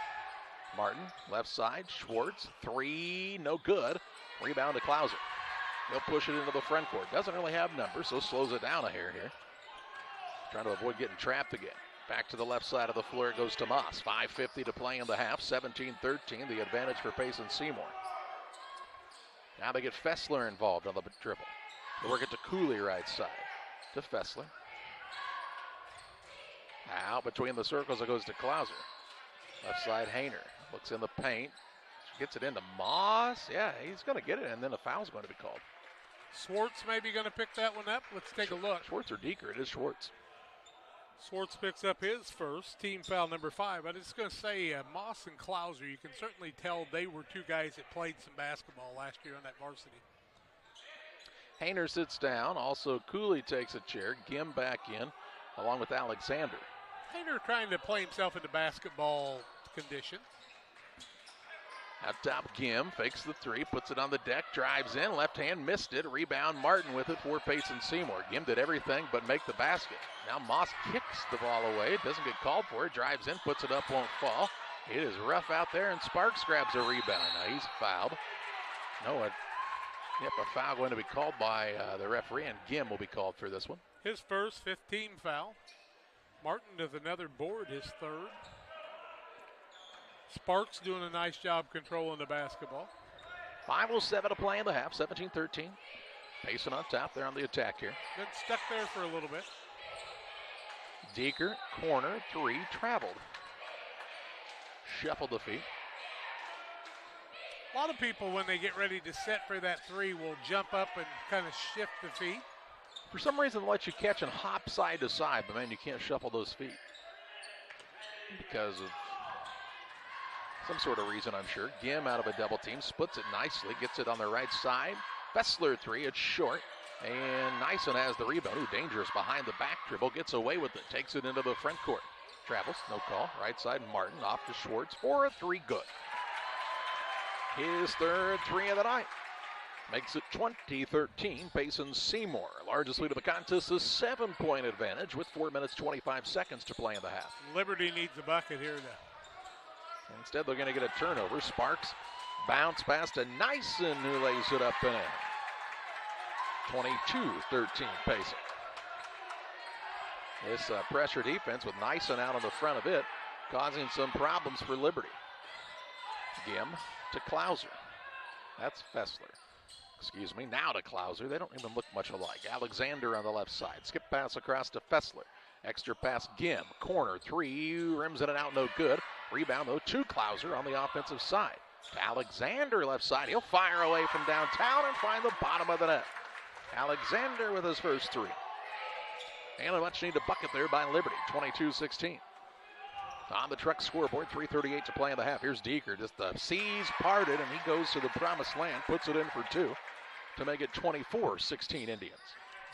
Martin, left side, Schwartz, 3, no good. Rebound to Klauser. He'll push it into the front court. Doesn't really have numbers, so slows it down a hair here. Trying to avoid getting trapped again. Back to the left side of the floor it goes to Moss. 5:50 to play in the half, 17-13, the advantage for Payson Seymour. Now they get Fessler involved on the dribble. They work it to Cooley right side. To Fessler. Out between the circles it goes to Klauser. Left side Hayner. Looks in the paint. Gets it into Moss. Yeah, he's going to get it, and then a foul's going to be called. Schwartz maybe going to pick that one up. Let's take a look. Schwartz or Deeker? It is Schwartz. Schwartz picks up his first, team foul number 5. I was going to say Moss and Klauser, you can certainly tell they were two guys that played some basketball last year on that varsity. Hayner sits down. Also, Cooley takes a chair. Gim back in, along with Alexander. Hayner trying to play himself into basketball condition. Out top, Gim fakes the 3, puts it on the deck, drives in, left hand missed it. Rebound, Martin with it for Payson Seymour. Gim did everything but make the basket. Now Moss kicks the ball away, doesn't get called for it, drives in, puts it up, won't fall. It is rough out there, and Sparks grabs a rebound. Now he's fouled. A foul going to be called by the referee, and Gim will be called for this one. His first, 15 foul. Martin does another board, his third. Sparks doing a nice job controlling the basketball. 5:07 to play in the half, 17-13. Payson on top there on the attack here. Been stuck there for a little bit. Deeker, corner, 3, traveled. Shuffled the feet. A lot of people, when they get ready to set for that 3, will jump up and kind of shift the feet. For some reason, they let you catch and hop side to side, but man, you can't shuffle those feet. Because of some sort of reason, I'm sure. Gim out of a double team, splits it nicely, gets it on the right side. Fessler 3, it's short. And Nyson has the rebound. Ooh, dangerous behind the back dribble, gets away with it, takes it into the front court. Travels, no call. Right side, Martin off to Schwartz for a 3, good. His third 3 of the night. Makes it 20-13, Payson Seymour. Largest lead of the contest, a 7-point advantage with 4 minutes, 25 seconds to play in the half. Liberty needs a bucket here. Instead, they're going to get a turnover. Sparks bounce pass to Nyson, who lays it up and in. 22-13, Payson. This pressure defense with Nyson out on the front of it, causing some problems for Liberty. Gim to Klauser. That's Fessler. Excuse me, now to Klauser. They don't even look much alike. Alexander on the left side. Skip pass across to Fessler. Extra pass, Gim. Corner, 3, rims it out, no good. Rebound, though, to Klauser on the offensive side. To Alexander, left side. He'll fire away from downtown and find the bottom of the net. Alexander with his first 3. And a much-needed bucket there by Liberty, 22-16. On the Truck scoreboard, 3:38 to play in the half. Here's Deeker, just the seas parted, and he goes to the promised land, puts it in for 2 to make it 24-16 Indians.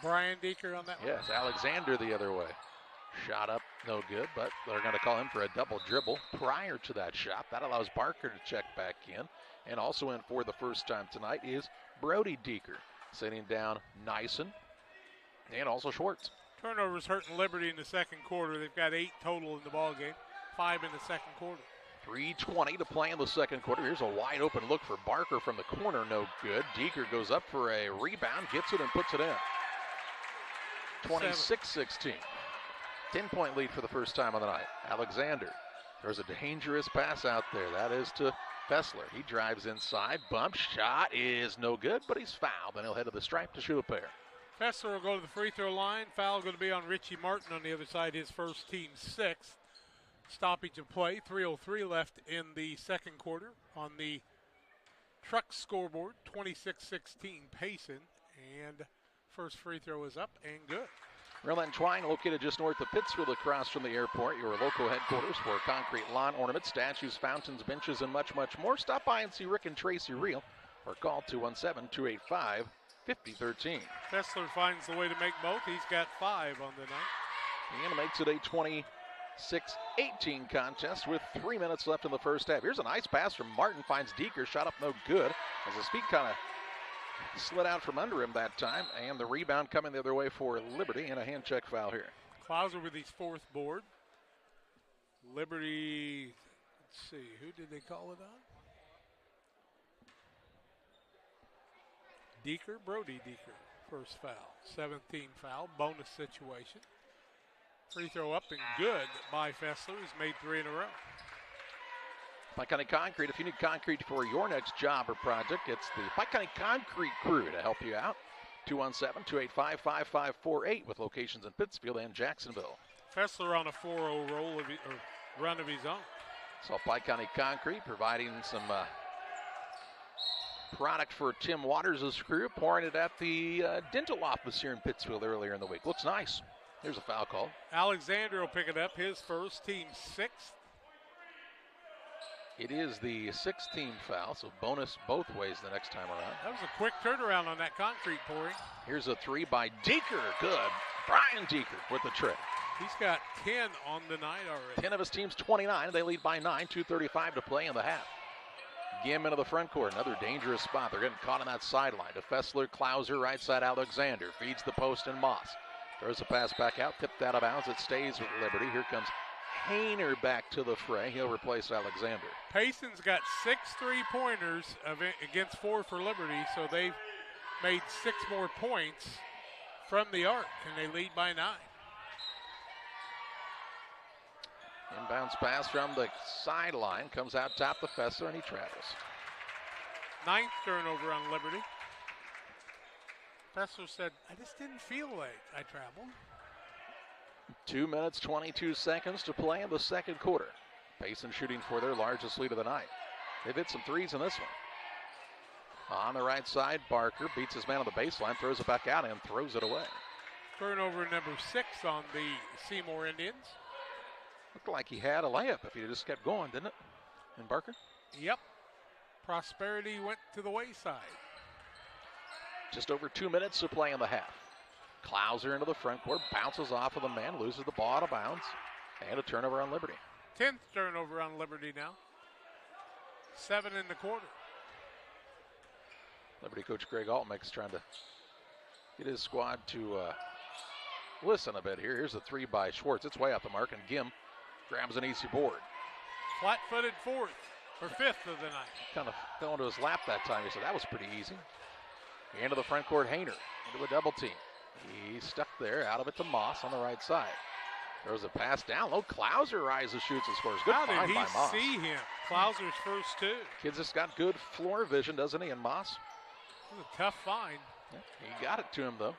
Brian Deeker on that one? Yes, Alexander the other way. Shot up, no good, but they're going to call him for a double dribble prior to that shot. That allows Barker to check back in. And also in for the first time tonight is Brody Deeker, sitting down Nyson and also Schwartz. Turnovers hurting Liberty in the second quarter. They've got 8 total in the ball game. 5 in the second quarter. 3:20 to play in the second quarter. Here's a wide open look for Barker from the corner, no good. Deeker goes up for a rebound, gets it and puts it in. 26-16. 10-point lead for the first time of the night. Alexander. There's a dangerous pass out there. That is to Fessler. He drives inside. Bump shot is no good, but he's fouled, and he'll head to the stripe to shoot a pair. Fessler will go to the free throw line. Foul going to be on Richie Martin on the other side, his first, team 6th. Stoppage of play, 3:03 left in the second quarter on the Truck scoreboard, 26-16 Payson. And First free throw is up and good. Rail and Twine, located just north of Pittsfield across from the airport, your local headquarters for concrete lawn ornaments, statues, fountains, benches, and much, much more. Stop by and see Rick and Tracy Reel or call 217-285-5013. Fessler finds the way to make both. He's got 5 on the night. And makes it a 26-18 contest with 3 minutes left in the first half. Here's a nice pass from Martin, finds Deeker, shot up no good as his feet kind of slid out from under him that time, and the rebound coming the other way for Liberty, and a hand check foul here. Klauser with his 4th board. Liberty, let's see, who did they call it on? Deeker, Brody Deeker, first foul. 7th team foul, bonus situation. Free throw up and good by Fessler, who's made 3 in a row. Pike County Concrete, if you need concrete for your next job or project, it's the Pike County Concrete crew to help you out. 217-285-5548 with locations in Pittsfield and Jacksonville. Fessler on a 4-0 run of his own. So Pike County Concrete providing some product for Tim Waters' crew, pouring it at the dental office here in Pittsfield earlier in the week. Looks nice. Here's a foul call. Alexander will pick it up, his first, team 6th. It is the 6th team foul, so bonus both ways the next time around. That was a quick turnaround on that concrete pouring. Here's a 3 by Deeker. Good. Brian Deeker with the trick. He's got 10 on the night already. 10 of his team's 29. They lead by 9, 2:35 to play in the half. Gim into the front court. Another dangerous spot. They're getting caught on that sideline. To Fessler, Klauser, right side Alexander. Feeds the post and Moss. Throws a pass back out, tipped out of bounds. It stays with Liberty. Here comes Hayner back to the fray. He'll replace Alexander. Payson's got 6 3-pointers against 4 for Liberty, so they've made 6 more points from the arc, and they lead by 9. Inbounds pass from the sideline. Comes out top to Fessler, and he travels. 9th turnover on Liberty. Fessler said, I just didn't feel like I traveled. 2 minutes, 22 seconds to play in the second quarter. Payson shooting for their largest lead of the night. They've hit some threes in this one. On the right side, Barker beats his man on the baseline, throws it back out, and throws it away. Turnover number 6 on the Seymour Indians. Looked like he had a layup if he just kept going, didn't it? And Barker? Yep. Prosperity went to the wayside. Just over 2 minutes to play in the half. Klauser into the front court, bounces off of the man, loses the ball out of bounds, and a turnover on Liberty. 10th turnover on Liberty now. 7 in the quarter. Liberty coach Greg Altmix trying to get his squad to listen a bit here. Here's a 3 by Schwartz. It's way out the mark, and Gim grabs an easy board. Flat-footed 4th, or 5th of the night. Kind of fell into his lap that time. He said that was pretty easy. Into the front court, Hayner into a double team. He's stuck there, out of it to Moss on the right side. Throws a pass down low. Klauser rises, shoots, and scores. Good find by Moss. How did he see him? Klauser's first 2. Kid's just got good floor vision, doesn't he? And Moss? It was a tough find. Yeah, he got it to him, though.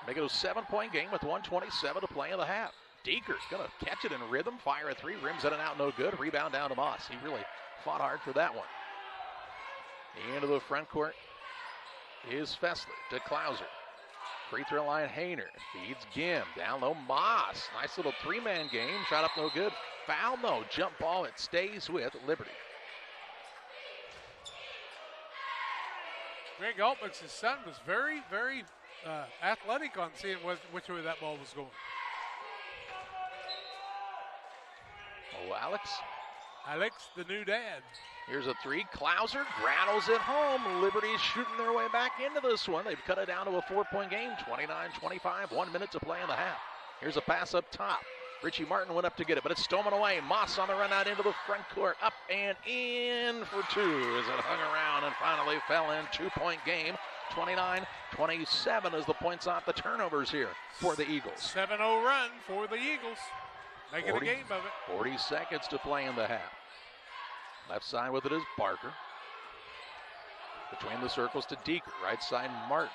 Make it a 7-point game with 1:27 to play in the half. Deeker's going to catch it in rhythm, fire a 3, rims in and out, no good. Rebound down to Moss. He really fought hard for that one. Into the front court is Fessler to Klauser. Free throw line, Hayner feeds Gim. Down low, Moss. Nice little 3-man game. Shot up no good. Foul, no. Jump ball. It stays with Liberty. Greg Altmix's son was very, very athletic on seeing which way that ball was going. Oh, Alex, the new dad. Here's a 3. Klauser rattles it home. Liberty's shooting their way back into this one. They've cut it down to a 4-point game, 29-25, 1 minute to play in the half. Here's a pass up top. Richie Martin went up to get it, but it's stolen away. Moss on the run out into the front court. Up and in for 2 as it hung around and finally fell in. 2-point game, 29-27 as the points off the turnovers here for the Eagles. 7-0 run for the Eagles. Making a game of it. 40 seconds to play in the half. Left side with it is Barker. Between the circles to Deeker. Right side, Martin.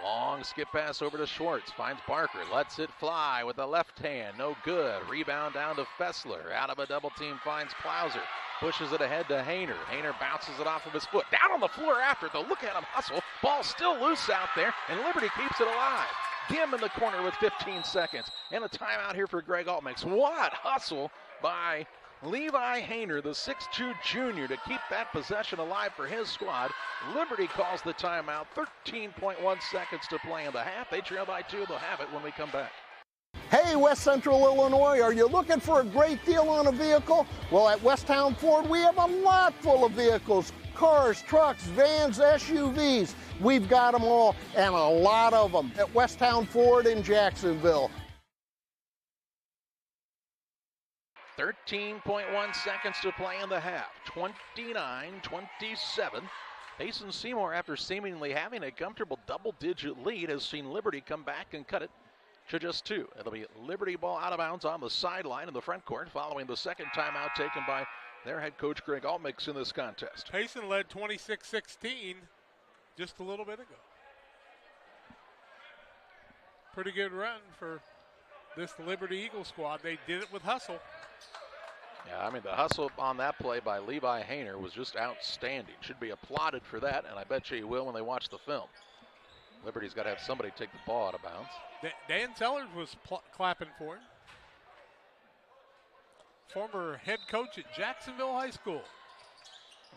Long skip pass over to Schwartz. Finds Barker. Lets it fly with the left hand. No good. Rebound down to Fessler. Out of a double team finds Plauser. Pushes it ahead to Hayner. Hayner bounces it off of his foot. Down on the floor after, though. Look at him hustle. Ball still loose out there, and Liberty keeps it alive. Gim in the corner with 15 seconds. And a timeout here for Greg Altmix. What hustle by Levi Hayner, the 6'2 junior, to keep that possession alive for his squad. Liberty calls the timeout. 13.1 seconds to play in the half. They trail by 2. They'll have it when we come back. Hey, West Central Illinois, are you looking for a great deal on a vehicle? Well, at Westtown Ford, we have a lot full of vehicles. Cars, trucks, vans, SUVs. We've got them all, and a lot of them at Westtown Ford in Jacksonville. 13.1 seconds to play in the half. 29-27. Payson Seymour, after seemingly having a comfortable double-digit lead, has seen Liberty come back and cut it to just 2. It'll be Liberty ball out of bounds on the sideline in the front court following the second timeout taken by their head coach Greg Altmix in this contest. Payson led 26-16 just a little bit ago. Pretty good run for this Liberty Eagle squad. They did it with hustle. Yeah, I mean, the hustle on that play by Levi Hayner was just outstanding. Should be applauded for that, and I bet you he will when they watch the film. Liberty's got to have somebody take the ball out of bounds. Dan Sellers was clapping for him. Former head coach at Jacksonville High School.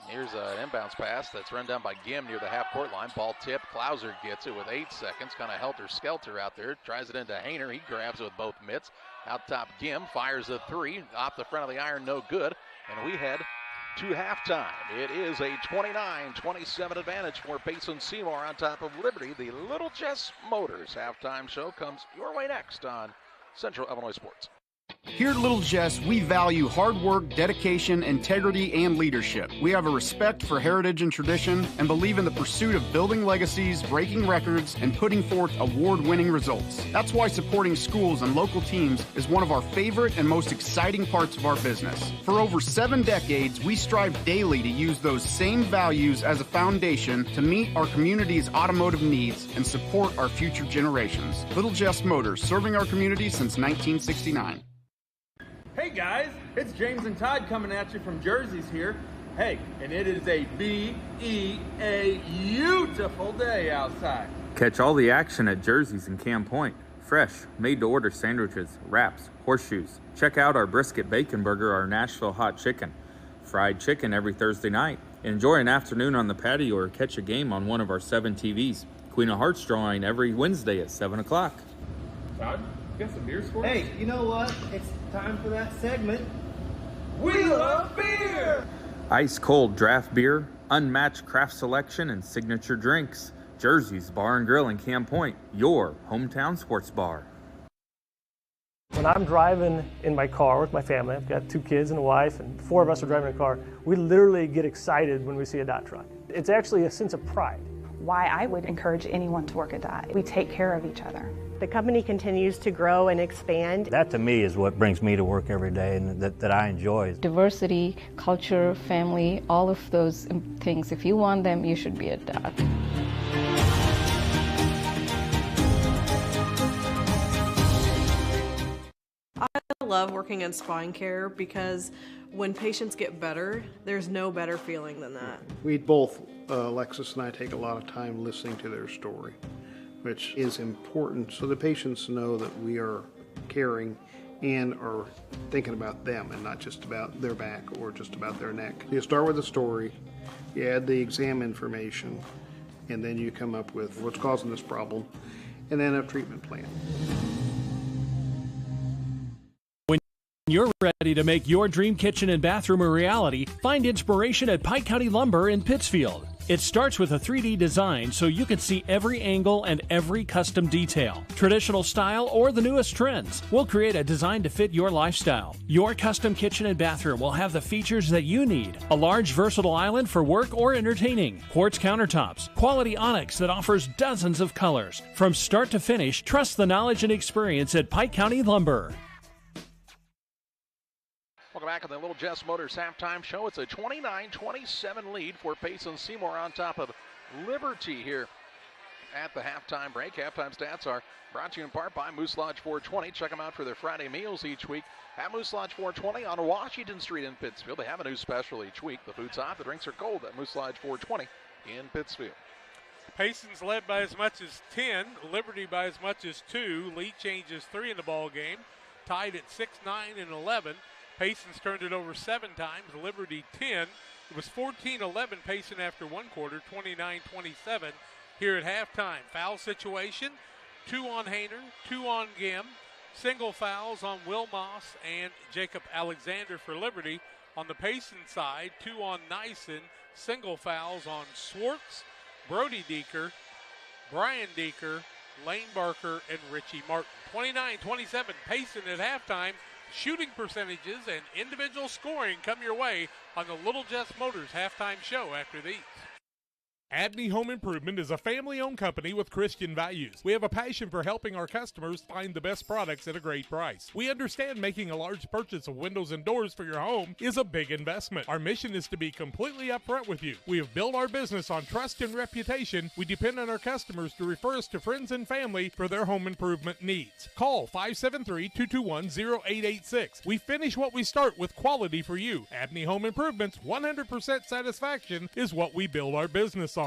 Here's an inbounds pass that's run down by Gim near the half-court line. Ball tipped. Plauser gets it with 8 seconds. Kind of helter-skelter out there. Tries it into Hayner. He grabs it with both mitts. Out top, Gim fires a 3. Off the front of the iron, no good. And we head to halftime. It is a 29-27 advantage for Payson Seymour on top of Liberty. The Little Jess Motors halftime show comes your way next on Central Illinois Sports. Here at Little Jess, we value hard work, dedication, integrity, and leadership. We have a respect for heritage and tradition and believe in the pursuit of building legacies, breaking records, and putting forth award-winning results. That's why supporting schools and local teams is one of our favorite and most exciting parts of our business. For over 7 decades, we strive daily to use those same values as a foundation to meet our community's automotive needs and support our future generations. Little Jess Motors, serving our community since 1969. Hey guys, it's James and Todd coming at you from Jersey's here. Hey, and it is a beautiful day outside. Catch all the action at Jersey's in Camp Point. Fresh, made-to-order sandwiches, wraps, horseshoes. Check out our brisket bacon burger, our Nashville hot chicken. Fried chicken every Thursday night. Enjoy an afternoon on the patio or catch a game on one of our 7 TVs. Queen of Hearts drawing every Wednesday at 7 o'clock. Todd, you got some beers for us? Hey, you know what? It's time for that segment. We love beer! Ice cold draft beer, unmatched craft selection, and signature drinks. Jersey's Bar and Grill in Camp Point, your hometown sports bar. When I'm driving in my car with my family, I've got 2 kids and a wife, and 4 of us are driving a car, we literally get excited when we see a Dot truck. It's actually a sense of pride. Why I would encourage anyone to work at Dot. We take care of each other. The company continues to grow and expand. That to me is what brings me to work every day and that I enjoy. Diversity, culture, family, all of those things. If you want them, you should be at Dot. I love working in spine care because when patients get better, there's no better feeling than that. We both, Alexis and I, take a lot of time listening to their story, which is important so the patients know that we are caring and are thinking about them and not just about their back or just about their neck. You start with the story, you add the exam information, and then you come up with what's causing this problem, and then a treatment plan. When you're ready to make your dream kitchen and bathroom a reality, find inspiration at Pike County Lumber in Pittsfield. It starts with a 3D design so you can see every angle and every custom detail. Traditional style or the newest trends. We'll create a design to fit your lifestyle. Your custom kitchen and bathroom will have the features that you need. A large versatile island for work or entertaining. Quartz countertops. Quality onyx that offers dozens of colors. From start to finish, trust the knowledge and experience at Pike County Lumber. Welcome back on the Little Jess Motors halftime show. It's a 29-27 lead for Payson Seymour on top of Liberty here at the halftime break. Halftime stats are brought to you in part by Moose Lodge 420. Check them out for their Friday meals each week at Moose Lodge 420 on Washington Street in Pittsfield. They have a new special each week. The food's hot, the drinks are cold at Moose Lodge 420 in Pittsfield. Payson's led by as much as 10, Liberty by as much as 2. Lead changes 3 in the ball game, tied at 6, 9, and 11. Payson's turned it over 7 times, Liberty 10. It was 14-11 Payson after one quarter, 29-27 here at halftime. Foul situation, 2 on Hayner, 2 on Gim. Single fouls on Will Moss and Jacob Alexander for Liberty. On the Payson side, 2 on Nyson. Single fouls on Swartz, Brody Deeker, Brian Deeker, Lane Barker, and Richie Martin. 29-27 Payson at halftime. Shooting percentages and individual scoring come your way on the Little Jess Motors halftime show after these. Abney Home Improvement is a family-owned company with Christian values. We have a passion for helping our customers find the best products at a great price. We understand making a large purchase of windows and doors for your home is a big investment. Our mission is to be completely upfront with you. We have built our business on trust and reputation. We depend on our customers to refer us to friends and family for their home improvement needs. Call 573-221-0886. We finish what we start with quality for you. Abney Home Improvement's 100% satisfaction is what we build our business on.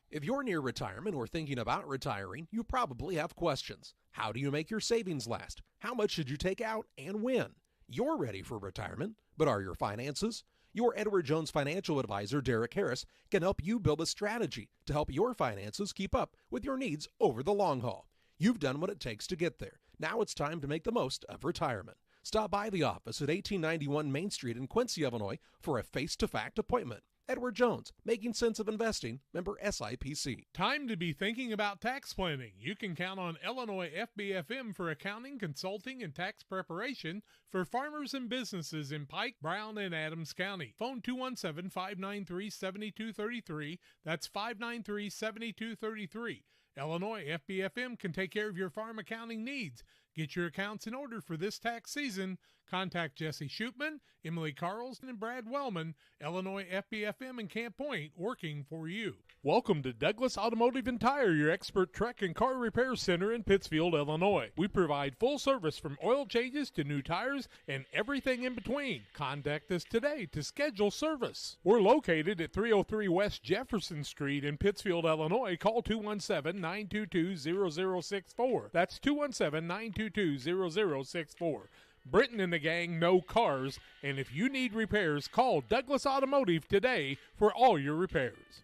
If you're near retirement or thinking about retiring, you probably have questions. How do you make your savings last? How much should you take out and when? You're ready for retirement, but are your finances? Your Edward Jones financial advisor, Derek Harris, can help you build a strategy to help your finances keep up with your needs over the long haul. You've done what it takes to get there. Now it's time to make the most of retirement. Stop by the office at 1891 Main Street in Quincy, Illinois for a face-to-fact appointment. Edward Jones, Making Sense of Investing, member SIPC. Time to be thinking about tax planning. You can count on Illinois FBFM for accounting, consulting, and tax preparation for farmers and businesses in Pike, Brown, and Adams County. Phone 217-593-7233. That's 593-7233. Illinois FBFM can take care of your farm accounting needs. Get your accounts in order for this tax season. Contact Jesse Shootman, Emily Carlson, and Brad Wellman, Illinois FBFM in Camp Point, working for you. Welcome to Douglas Automotive and Tire, your expert truck and car repair center in Pittsfield, Illinois. We provide full service from oil changes to new tires and everything in between. Contact us today to schedule service. We're located at 303 West Jefferson Street in Pittsfield, Illinois. Call 217-922-0064. That's 217-922-0064. Britton and the gang know cars, and if you need repairs, call Douglas Automotive today for all your repairs.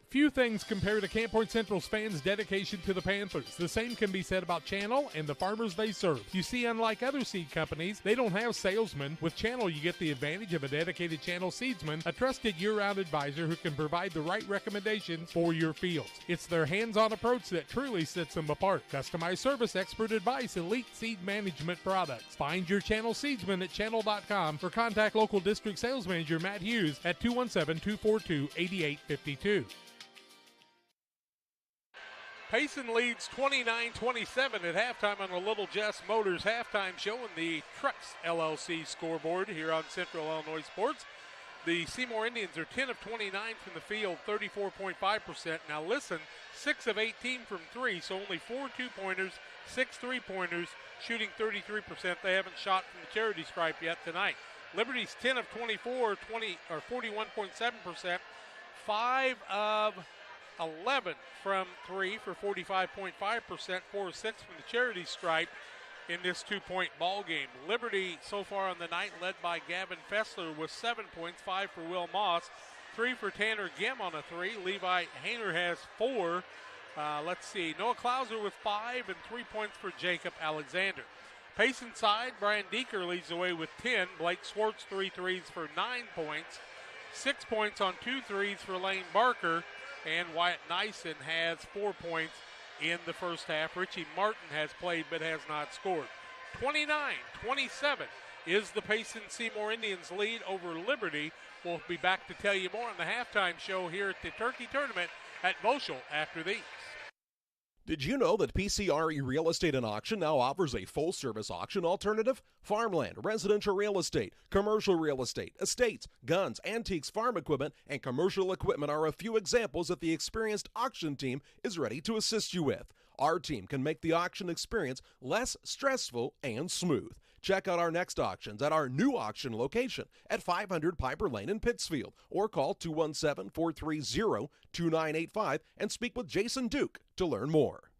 Few things compare to Camp Point Central's fans' dedication to the Panthers. The same can be said about Channel and the farmers they serve. You see, unlike other seed companies, they don't have salesmen. With Channel, you get the advantage of a dedicated Channel seedsman, a trusted year-round advisor who can provide the right recommendations for your fields. It's their hands-on approach that truly sets them apart. Customized service, expert advice, elite seed management products. Find your Channel seedsman at channel.com or contact local district sales manager Matt Hughes at 217-242-8852. Payson leads 29-27 at halftime on the Little Jess Motors halftime show in the Trucks LLC scoreboard here on Central Illinois Sports. The Seymour Indians are 10 of 29 from the field, 34.5%. Now listen, 6 of 18 from 3, so only 4 two-pointers, 6 three-pointers, shooting 33%. They haven't shot from the charity stripe yet tonight. Liberty's 10 of 24, 41.7%, 5 of 11 from 3 for 45.5%, 4 of 6 from the charity stripe in this two-point ball game. Liberty so far on the night led by Gavin Fessler with 7 points, 5 for Will Moss, 3 for Tanner Gim on a 3. Levi Hayner has 4. Let's see, Noah Klauser with 5 and 3 points for Jacob Alexander. Payson side, Brian Deeker leads the way with 10. Blake Swartz 3 threes for 9 points. 6 points on 2 threes for Lane Barker. And Wyatt Nyson has 4 points in the first half. Richie Martin has played but has not scored. 29-27 is the Payson Seymour Indians lead over Liberty. We'll be back to tell you more on the halftime show here at the Turkey Tournament at Moschel after these. Did you know that PCRE Real Estate and Auction now offers a full-service auction alternative? Farmland, residential real estate, commercial real estate, estates, guns, antiques, farm equipment, and commercial equipment are a few examples that the experienced auction team is ready to assist you with. Our team can make the auction experience less stressful and smooth. Check out our next auctions at our new auction location at 500 Piper Lane in Pittsfield, or call 217-430-2985 and speak with Jason Duke to learn more.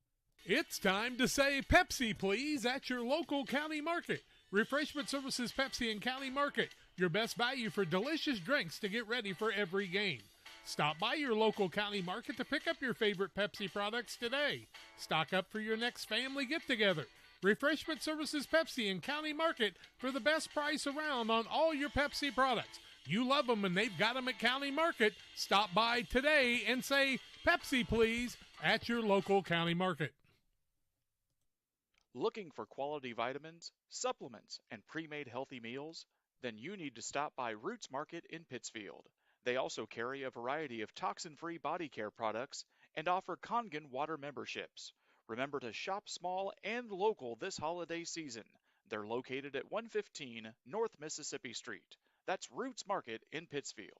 It's time to say Pepsi, please, at your local county market. Refreshment Services Pepsi and County Market, your best value for delicious drinks to get ready for every game. Stop by your local county market to pick up your favorite Pepsi products today. Stock up for your next family get-together. Refreshment Services Pepsi and County Market for the best price around on all your Pepsi products. You love them and they've got them at County Market. Stop by today and say, Pepsi, please, at your local county market. Looking for quality vitamins, supplements, and pre-made healthy meals? Then you need to stop by Roots Market in Pittsfield. They also carry a variety of toxin-free body care products and offer Kangen water memberships. Remember to shop small and local this holiday season. They're located at 115 North Mississippi Street. That's Roots Market in Pittsfield.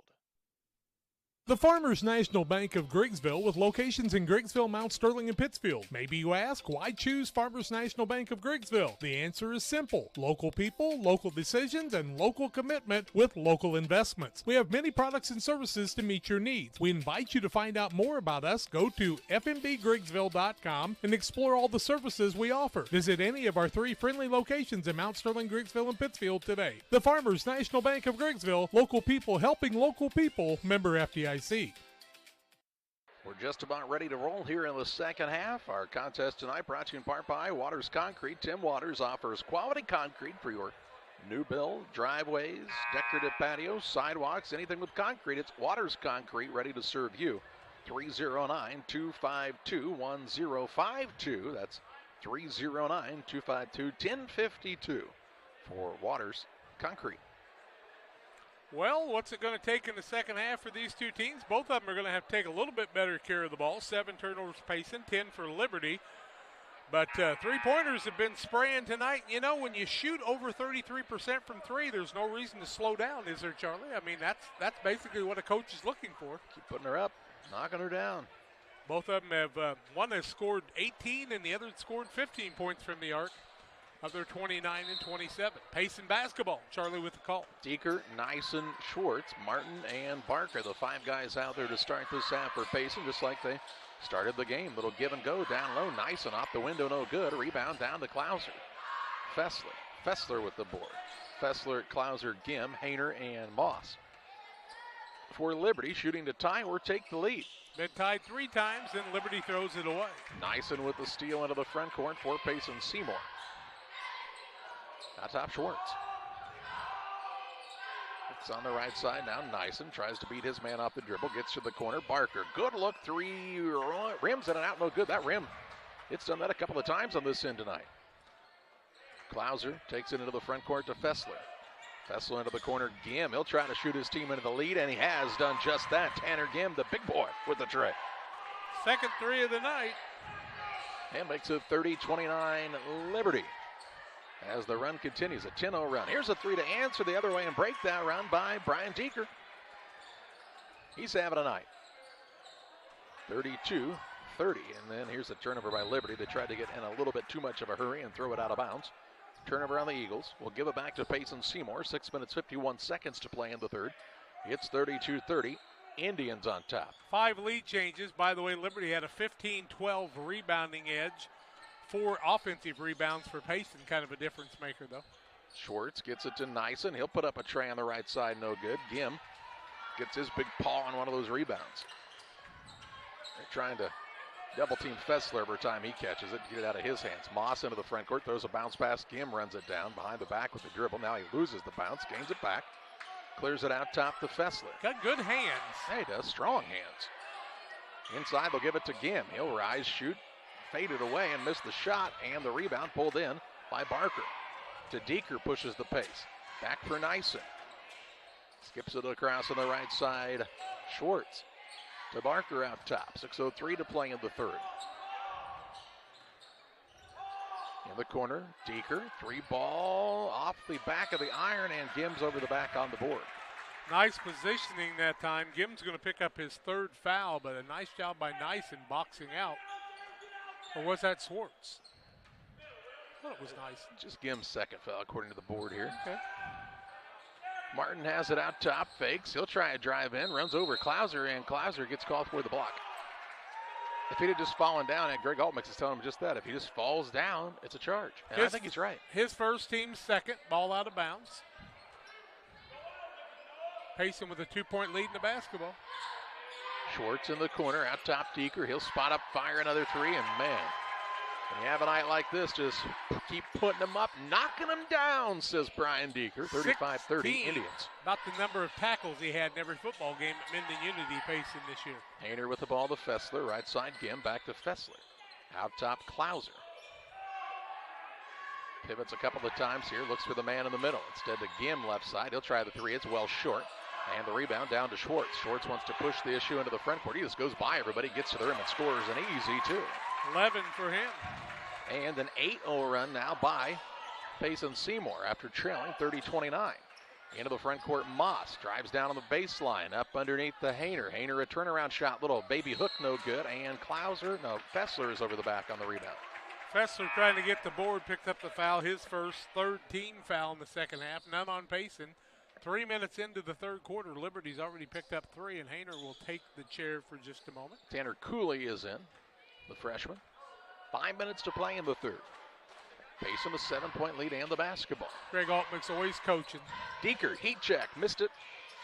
The Farmers National Bank of Griggsville with locations in Griggsville, Mount Sterling, and Pittsfield. Maybe you ask, why choose Farmers National Bank of Griggsville? The answer is simple. Local people, local decisions, and local commitment with local investments. We have many products and services to meet your needs. We invite you to find out more about us. Go to fmbgriggsville.com and explore all the services we offer. Visit any of our 3 friendly locations in Mount Sterling, Griggsville, and Pittsfield today. The Farmers National Bank of Griggsville, local people helping local people, member FDIC. We're just about ready to roll here in the second half. Our contest tonight brought to you in part by Waters Concrete. Tim Waters offers quality concrete for your new build, driveways, decorative patios, sidewalks, anything with concrete. It's Waters Concrete, ready to serve you. 309-252-1052. That's 309-252-1052 for Waters Concrete. Well, what's it going to take in the second half for these two teams? Both of them are going to have to take a little bit better care of the ball. 7 turnovers for Payson, 10 for Liberty. But three-pointers have been spraying tonight. You know, when you shoot over 33% from three, there's no reason to slow down, is there, Charlie? I mean, that's basically what a coach is looking for. Keep putting her up, knocking her down. Both of them have, one has scored 18 and the other scored 15 points from the arc. Of their 29 and 27. Payson basketball. Charlie with the call. Deeker, Nyson, Schwartz, Martin, and Barker. The 5 guys out there to start this half for Payson, just like they started the game. Little give and go down low. Nyson off the window, no good. Rebound down to Klauser. Fessler with the board. Fessler, Klauser, Gim, Hayner, and Moss. For Liberty, shooting to tie or take the lead. Been tied 3 times, then Liberty throws it away. Nyson with the steal into the front court for Payson Seymour. Now top Schwartz. It's on the right side now. Nyson tries to beat his man off the dribble. Gets to the corner. Barker. Good look. 3 rims in and out. No good. That rim. It's done that a couple of times on this end tonight. Klauser takes it into the front court to Fessler. Fessler into the corner. Gim. He'll try to shoot his team into the lead, and he has done just that. Tanner Gim, the big boy, with the tray. Second 3 of the night. And makes it 30-29 Liberty. As the run continues, a 10-0 run. Here's a 3 to answer the other way and break that run by Brian Deeker. He's having a night. 32-30, and then here's a turnover by Liberty. They tried to get in a little bit too much of a hurry and throw it out of bounds. Turnover on the Eagles. We'll give it back to Payson Seymour. 6 minutes, 51 seconds to play in the third. It's 32-30. Indians on top. 5 lead changes. By the way, Liberty had a 15-12 rebounding edge. 4 offensive rebounds for Payson, kind of a difference maker, though. Schwartz gets it to Nyson. He'll put up a tray on the right side, no good. Gim gets his big paw on one of those rebounds. They're trying to double-team Fessler every time he catches it, get it out of his hands. Moss into the front court, throws a bounce pass. Gim runs it down behind the back with the dribble. Now he loses the bounce, gains it back, clears it out top to Fessler. Got good hands. Yeah, he does, strong hands. Inside, they'll give it to Gim. He'll rise, shoot, faded away and missed the shot, and the rebound pulled in by Barker. To Deeker, pushes the pace. Back for Nyson. Skips it across on the right side. Schwartz to Barker out top. 6:03 to play in the third. the corner. Deeker, 3-ball off the back of the iron, and Gims over the back on the board. Nice positioning that time. Gims going to pick up his 3rd foul, but a nice job by Nice in boxing out. Or was that Swartz? I thought it was Nice. Just Gims' 2nd foul according to the board here. Okay. Martin has it out top, fakes. He'll try a drive in, runs over Klauser, and Klauser gets called for the block. If he'd have just fallen down, and Greg Altmix is telling him just that, if he just falls down, it's a charge. And I think he's right. His first, team's 2nd, ball out of bounds. Payson with a 2-point lead in the basketball. Schwartz in the corner, out top Deeker. He'll spot up, fire another 3, and man, when you have a night like this, just keep putting them up, knocking them down, says Brian Deeker. 35-30 Indians. About the number of tackles he had in every football game at Minden Unity Payson this year. Hayner with the ball to Fessler, right side Gim, back to Fessler. Out top Klauser. Pivots a couple of times here, looks for the man in the middle. Instead to Gim left side, he'll try the 3, it's well short. And the rebound down to Schwartz. Schwartz wants to push the issue into the front court. He just goes by everybody, gets to the rim and scores an easy 2. 11 for him. And an 8-0 run now by Payson Seymour after trailing 30-29. Into the front court, Moss drives down on the baseline, up underneath the Hayner. Hayner a turnaround shot, little baby hook, no good. And Fessler is over the back on the rebound. Fessler trying to get the board, picked up the foul, his first 3rd team foul in the second half, none on Payson. 3 minutes into the 3rd quarter, Liberty's already picked up 3, and Hayner will take the chair for just a moment. Tanner Cooley is in, the freshman. 5 minutes to play in the 3rd. Payson a 7-point lead and the basketball. Greg Altman's always coaching. Deeker, heat check, missed it.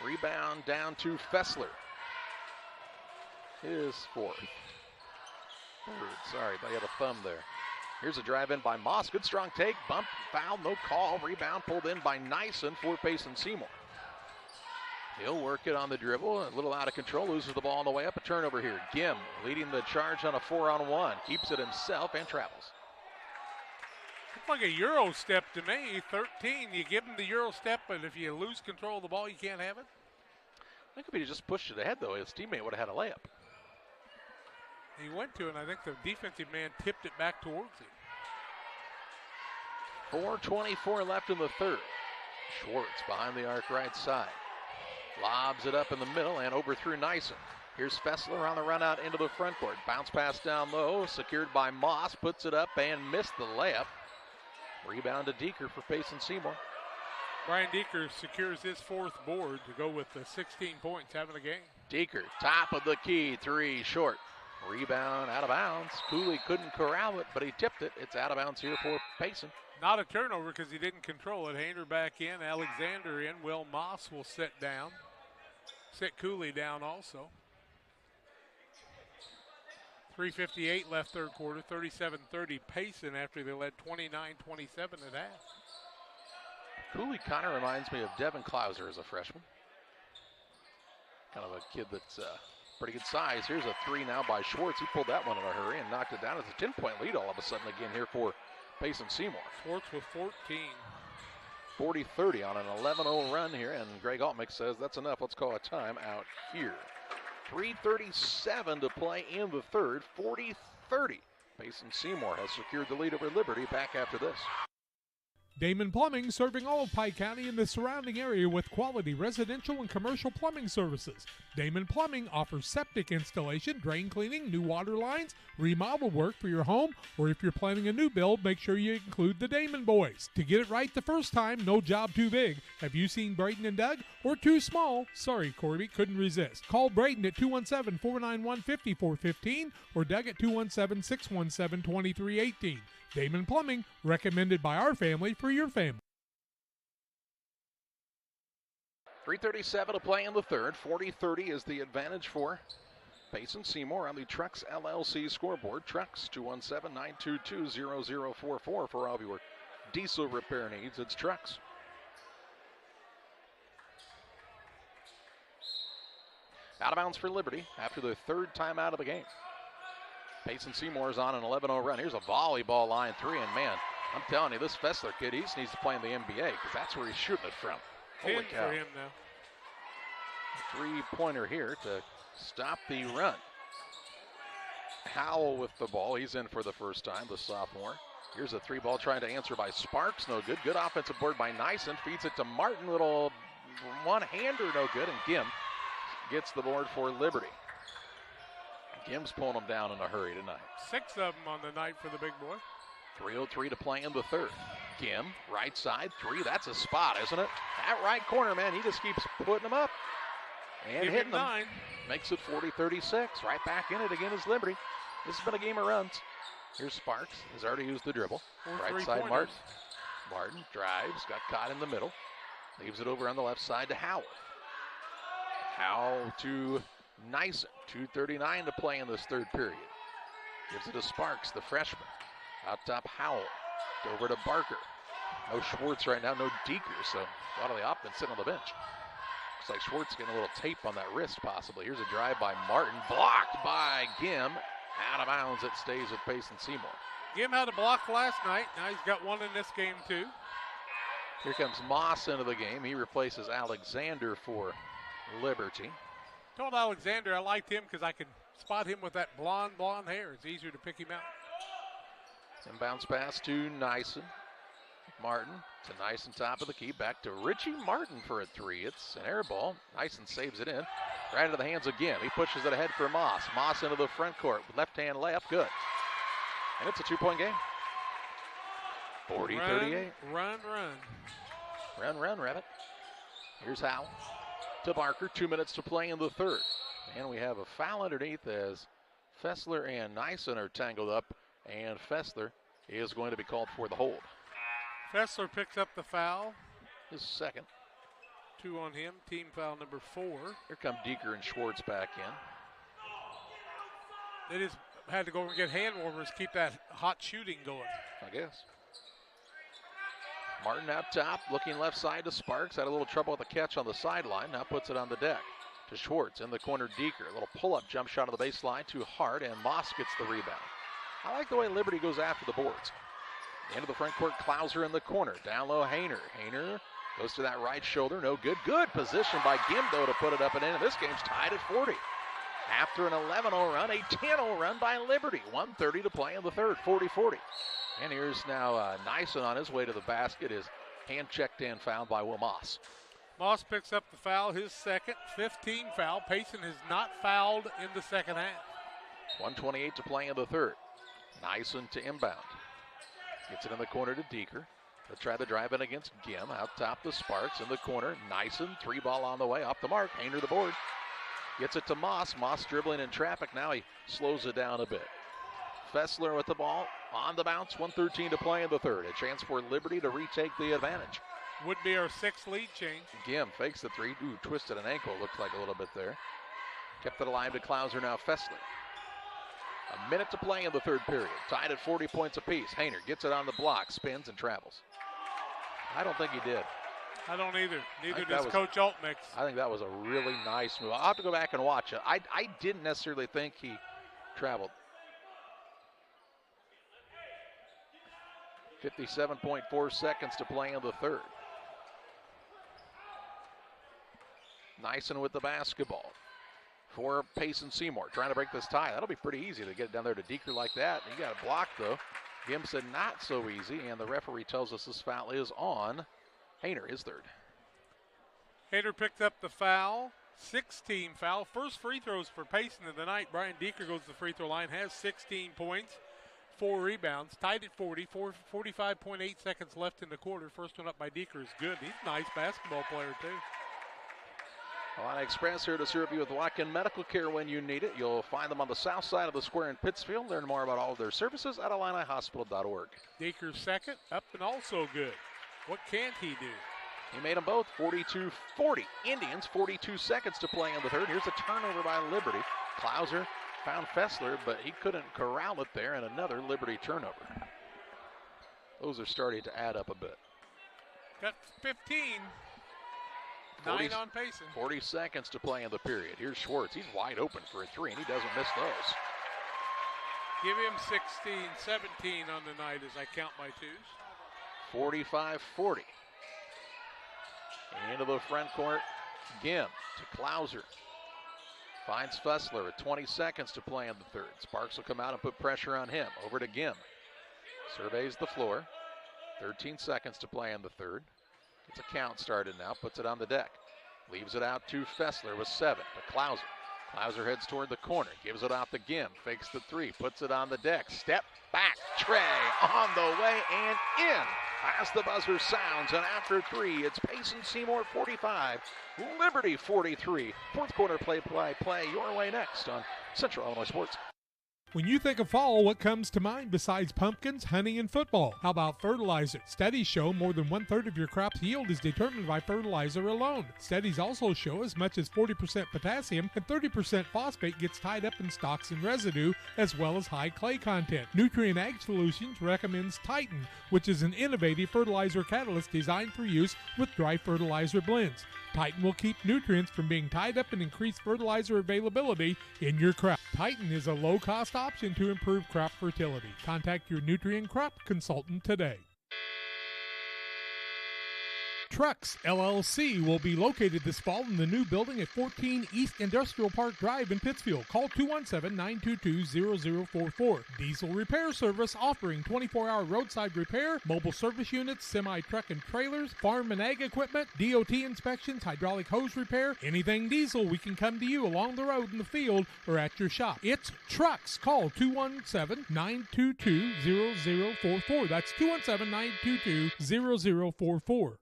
Rebound down to Fessler. His 4th. 3rd, sorry, I had a thumb there. Here's a drive in by Moss. Good strong take. Bump, foul, no call. Rebound pulled in by Nyson for Payson Seymour. He'll work it on the dribble. A little out of control. Loses the ball on the way up. A turnover here. Gim leading the charge on a 4-on-1. Keeps it himself and travels. Looks like a Euro step to me. 13. You give him the Euro step, but if you lose control of the ball, you can't have it. I think if he just pushed it ahead, though, his teammate would have had a layup. He went to it, and I think the defensive man tipped it back towards him. 4:24 left in the 3rd. Schwartz behind the arc right side. Lobs it up in the middle and overthrew Nyson. Here's Fessler on the run out into the front court. Bounce pass down low, secured by Moss. Puts it up and missed the layup. Rebound to Deeker for Payson Seymour. Brian Deeker secures his 4th board to go with the 16 points having a game. Deeker, top of the key, 3 short. Rebound out of bounds. Cooley couldn't corral it, but he tipped it. It's out of bounds here for Payson. Not a turnover because he didn't control it. Hayner back in, Alexander in. Will Moss will sit down. Sit Cooley down also. 3:58 left 3rd quarter. 37-30 Payson after they led 29-27 at half. Cooley kind of reminds me of Devin Klauser as a freshman. Kind of a kid that's pretty good size. Here's a 3 now by Schwartz. He pulled that one in a hurry and knocked it down. It's a 10-point lead all of a sudden again here for Payson Seymour. Schwartz with 14. 40-30 on an 11-0 run here, and Greg Altmix says that's enough. Let's call a time out here. 3:37 to play in the 3rd. 40-30. Payson Seymour has secured the lead over Liberty. Back after this. Damon Plumbing, serving all of Pike County and the surrounding area with quality residential and commercial plumbing services. Damon Plumbing offers septic installation, drain cleaning, new water lines, remodel work for your home, or if you're planning a new build, make sure you include the Damon boys. To get it right the first time, no job too big. Have you seen Braden and Doug? Or too small? Sorry, Corby, couldn't resist. Call Braden at 217-491-5415 or Doug at 217-617-2318. Damon Plumbing, recommended by our family for your family. 3:37 to play in the 3rd. 40-30 is the advantage for Payson Seymour on the Trucks LLC scoreboard. Trucks 217-922-0044 for all of your diesel repair needs. It's Trucks. Out of bounds for Liberty after the 3rd timeout of the game. Payson Seymour is on an 11-0 run. Here's a volleyball line 3, and man, I'm telling you, this Fessler kid, he just needs to play in the NBA because that's where he's shooting it from. Holy cow. For him now. 3-pointer here to stop the run. Howell with the ball. He's in for the first time, the sophomore. Here's a 3-ball trying to answer by Sparks. No good. Good offensive board by Nyson. Feeds it to Martin. Little one-hander, no good. And Gim gets the board for Liberty. Gim's pulling them down in a hurry tonight. 6 of them on the night for the big boy. 3:03 to play in the third. Gim, right side, 3. That's a spot, isn't it? That right corner, man, he just keeps putting them up and hitting them. 9. Makes it 40-36. Right back in it again is Liberty. This has been a game of runs. Here's Sparks. Has already used the dribble. Right side, Martin. Martin drives, got caught in the middle. Leaves it over on the left side to Howell. Howell to Nyson. 2:39 to play in this third period. Gives it to Sparks, the freshman. Out top, Howell. Over to Barker. No Schwartz right now, no Deeker, so a lot of the offense sitting on the bench. Looks like Schwartz getting a little tape on that wrist, possibly. Here's a drive by Martin. Blocked by Gim. Out of bounds, it stays with Payson Seymour. Gim had a block last night. Now he's got one in this game, too. Here comes Moss into the game. He replaces Alexander for Liberty. Told Alexander I liked him because I could spot him with that blonde hair. It's easier to pick him out. Inbounds pass to Nyson. Martin to Nyson, top of the key. Back to Richie Martin for a 3. It's an air ball. Nyson saves it in. Right into the hands again. He pushes it ahead for Moss. Moss into the front court. Left hand layup. Good. And it's a 2-point game. 40-38. Run, Rabbit. Here's Howell to Barker. 2 minutes to play in the third. And we have a foul underneath as Fessler and Nyson are tangled up. And Fessler is going to be called for the hold. Fessler picks up the foul. His second. 2 on him. Team foul number 4. Here come Deeker and Schwartz back in. They just had to go and get hand warmers, keep that hot shooting going. I guess. Martin out top, looking left side to Sparks. Had a little trouble with the catch on the sideline. Now puts it on the deck to Schwartz. In the corner, Deeker. A little pull-up jump shot on the baseline to Hart, and Moss gets the rebound. I like the way Liberty goes after the boards. Into the front court, Klauser in the corner. Down low, Hayner. Hayner goes to that right shoulder. No good. Good position by Gimdo to put it up and in. And this game's tied at 40. After an 11-0 run, a 10-0 run by Liberty. 1:30 to play in the third, 40-40. And here's now Nyson on his way to the basket. Is hand checked and fouled by Will Moss. Moss picks up the foul, his second, 15 foul. Payson has not fouled in the second half. 1:28 to play in the third. Nyson to inbound. Gets it in the corner to Deeker. They'll try the drive in against Gim. Out top to Sparks in the corner. Nyson, 3-ball on the way. Off the mark. Hayner the board. Gets it to Moss. Moss dribbling in traffic. Now he slows it down a bit. Fessler with the ball on the bounce. 1:13 to play in the third. A chance for Liberty to retake the advantage. Would be our 6th lead change. Gim fakes the 3. Ooh, twisted an ankle. Looked like a little bit there. Kept it alive to Klauser. Now Fessler. A minute to play in the third period. Tied at 40 points apiece. Hayner gets it on the block, spins and travels. I don't think he did. I don't either. Neither does Coach Altmix. I think that was a really nice move. I'll have to go back and watch it. I didn't necessarily think he traveled. 57.4 seconds to play in the third. Nyson with the basketball. For Payson Seymour, trying to break this tie. That'll be pretty easy to get down there to Deeker like that. He got a block, though. Gim said not so easy, and the referee tells us this foul is on Hayner, his third. Hayner picked up the foul, 16 foul. First free throws for Payson of the night. Brian Deeker goes to the free throw line, has 16 points, 4 rebounds. Tied at 40, 45.8 seconds left in the quarter. First one up by Deeker is good. He's a nice basketball player, too. Illini Express here to serve you with walk-in medical care when you need it. You'll find them on the south side of the square in Pittsfield. Learn more about all of their services at IlliniHospital.org. Deeker's second, up and also good. What can't he do? He made them both 42-40. Indians, 42 seconds to play in the third. Here's a turnover by Liberty. Klauser found Fessler, but he couldn't corral it there, and another Liberty turnover. Those are starting to add up a bit. Got 15. 9 on Payson. 40 seconds to play in the period. Here's Schwartz. He's wide open for a 3, and he doesn't miss those. Give him 16, 17 on the night as I count my twos. 45-40. Into the front court. Gim to Klauser. Finds Fessler at 20 seconds to play in the third. Sparks will come out and put pressure on him. Over to Gim. Surveys the floor. 13 seconds to play in the third. Gets a count started now, puts it on the deck. Leaves it out to Fessler with 7 to Klauser. Klauser heads toward the corner, gives it out to Gim, fakes the 3, puts it on the deck. Step back, Trey on the way and in. As the buzzer sounds, and after 3, it's Payson Seymour 45, Liberty 43. Fourth quarter play your way next on Central Illinois Sports. When you think of fall, what comes to mind besides pumpkins, honey, and football? How about fertilizer? Studies show more than 1/3 of your crop's yield is determined by fertilizer alone. Studies also show as much as 40% potassium and 30% phosphate gets tied up in stalks and residue, as well as high clay content. Nutrient Ag Solutions recommends Titan, which is an innovative fertilizer catalyst designed for use with dry fertilizer blends. Titan will keep nutrients from being tied up and increase fertilizer availability in your crop. Titan is a low-cost option to improve crop fertility. Contact your Nutrient Crop Consultant today. Trucks LLC will be located this fall in the new building at 14 East Industrial Park Drive in Pittsfield. Call 217-922-0044. Diesel repair service offering 24-hour roadside repair, mobile service units, semi-truck and trailers, farm and ag equipment, DOT inspections, hydraulic hose repair, anything diesel, we can come to you along the road in the field or at your shop. It's Trucks. Call 217-922-0044. That's 217-922-0044.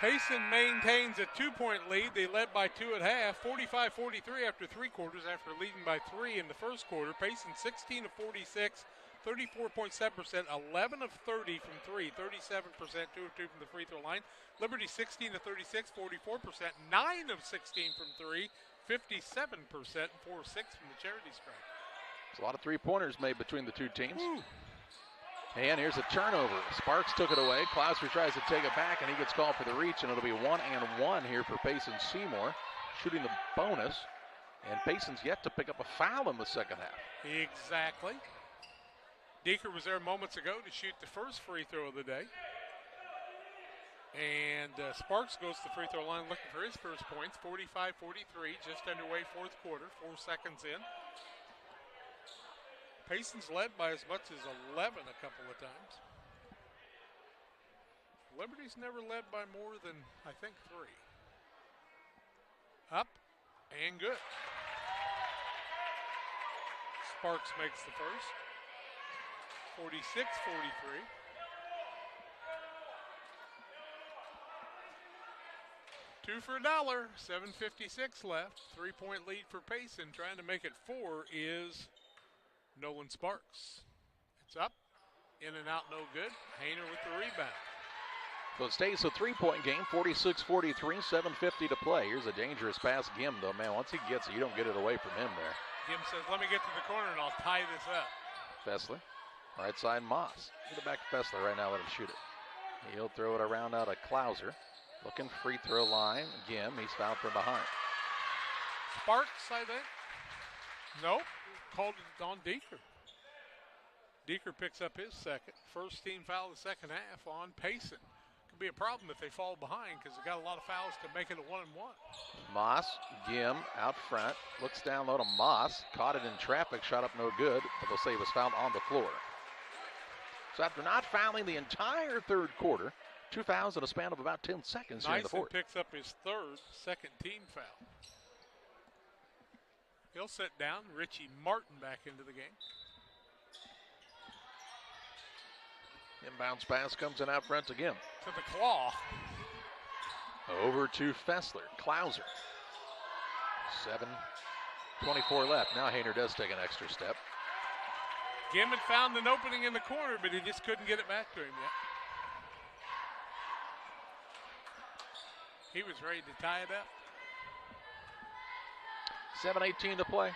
Payson maintains a 2-point lead. They led by 2 at half, 45-43 after 3 quarters, after leading by 3 in the first quarter. Payson 16 of 46, 34.7%, 11 of 30 from 3, 37%, 2 of 2 from the free throw line. Liberty 16 of 36, 44%, 9 of 16 from 3, 57%, 4 of 6 from the charity stripe. There's a lot of three-pointers made between the two teams. Ooh. And here's a turnover. Sparks took it away. Klauser tries to take it back, and he gets called for the reach, and it'll be 1-and-1 here for Payson Seymour, shooting the bonus. And Payson's yet to pick up a foul in the second half. Exactly. Deeker was there moments ago to shoot the first free throw of the day. And Sparks goes to the free throw line looking for his first points, 45-43, just underway fourth quarter, 4 seconds in. Payson's led by as much as 11 a couple of times. Liberty's never led by more than, I think, 3. Up and good. Sparks makes the first. 46-43. Two for $1, 7:56 left. 3-point lead for Payson. Trying to make it 4 is Nolan Sparks. It's up, in and out, no good. Hayner with the rebound. So it stays a 3-point game, 46-43, 7:50 to play. Here's a dangerous pass, Gim, though. Man, once he gets it, you don't get it away from him there. Gim says, let me get to the corner and I'll tie this up. Fessler, right side Moss. Get it back to Fessler right now, let him shoot it. He'll throw it around out of Klauser. Looking free throw line. Gim, he's fouled from behind. Sparks, I think. Nope. Called it on Deeker. Deeker picks up his second. First team foul of the second half on Payson. Could be a problem if they fall behind because they got a lot of fouls to make it a 1-and-1. Moss, Gim out front. Looks down low to Moss. Caught it in traffic. Shot up no good. But they'll say he was fouled on the floor. So after not fouling the entire third quarter, 2 fouls in a span of about 10 seconds here in the fourth. Picks up his second team foul. He'll sit down. Richie Martin back into the game. Inbounds pass comes in out front to Gim. To the claw. Over to Fessler. Klauser. 7:24 left. Now Hayner does take an extra step. Gim had found an opening in the corner, but he just couldn't get it back to him yet. He was ready to tie it up. 7:18 to play.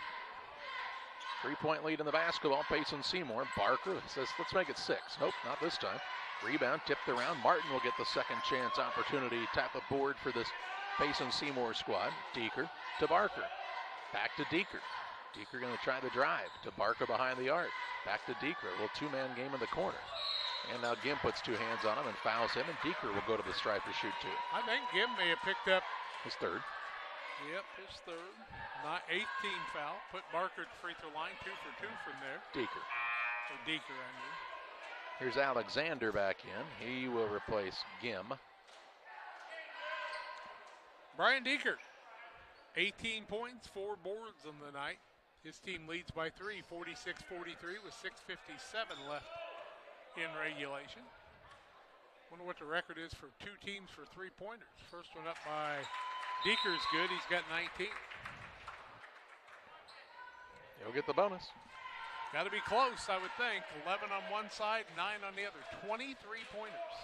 3-point lead in the basketball. Payson Seymour. Barker says, let's make it 6. Nope, not this time. Rebound tipped around. Martin will get the second chance opportunity. Tap a board for this Payson Seymour squad. Deeker to Barker. Back to Deeker. Deeker going to try the drive to Barker behind the arc. Back to Deeker. A little 2-man game in the corner. And now Gim puts 2 hands on him and fouls him, and Deeker will go to the stripe to shoot 2. I think Gim may have picked up his third. Yep, his third. 8th team foul. Put Barker at the free throw line. 2 for 2 from there. Deeker. Or Deeker, I mean. Here's Alexander back in. He will replace Gim. Brian Deeker, 18 points, 4 boards on the night. His team leads by 3, 46-43 with 6:57 left in regulation. Wonder what the record is for two teams for three-pointers. First one up by Deeker's good. He's got 19. He'll get the bonus. Got to be close, I would think. 11 on one side, 9 on the other. 23 pointers.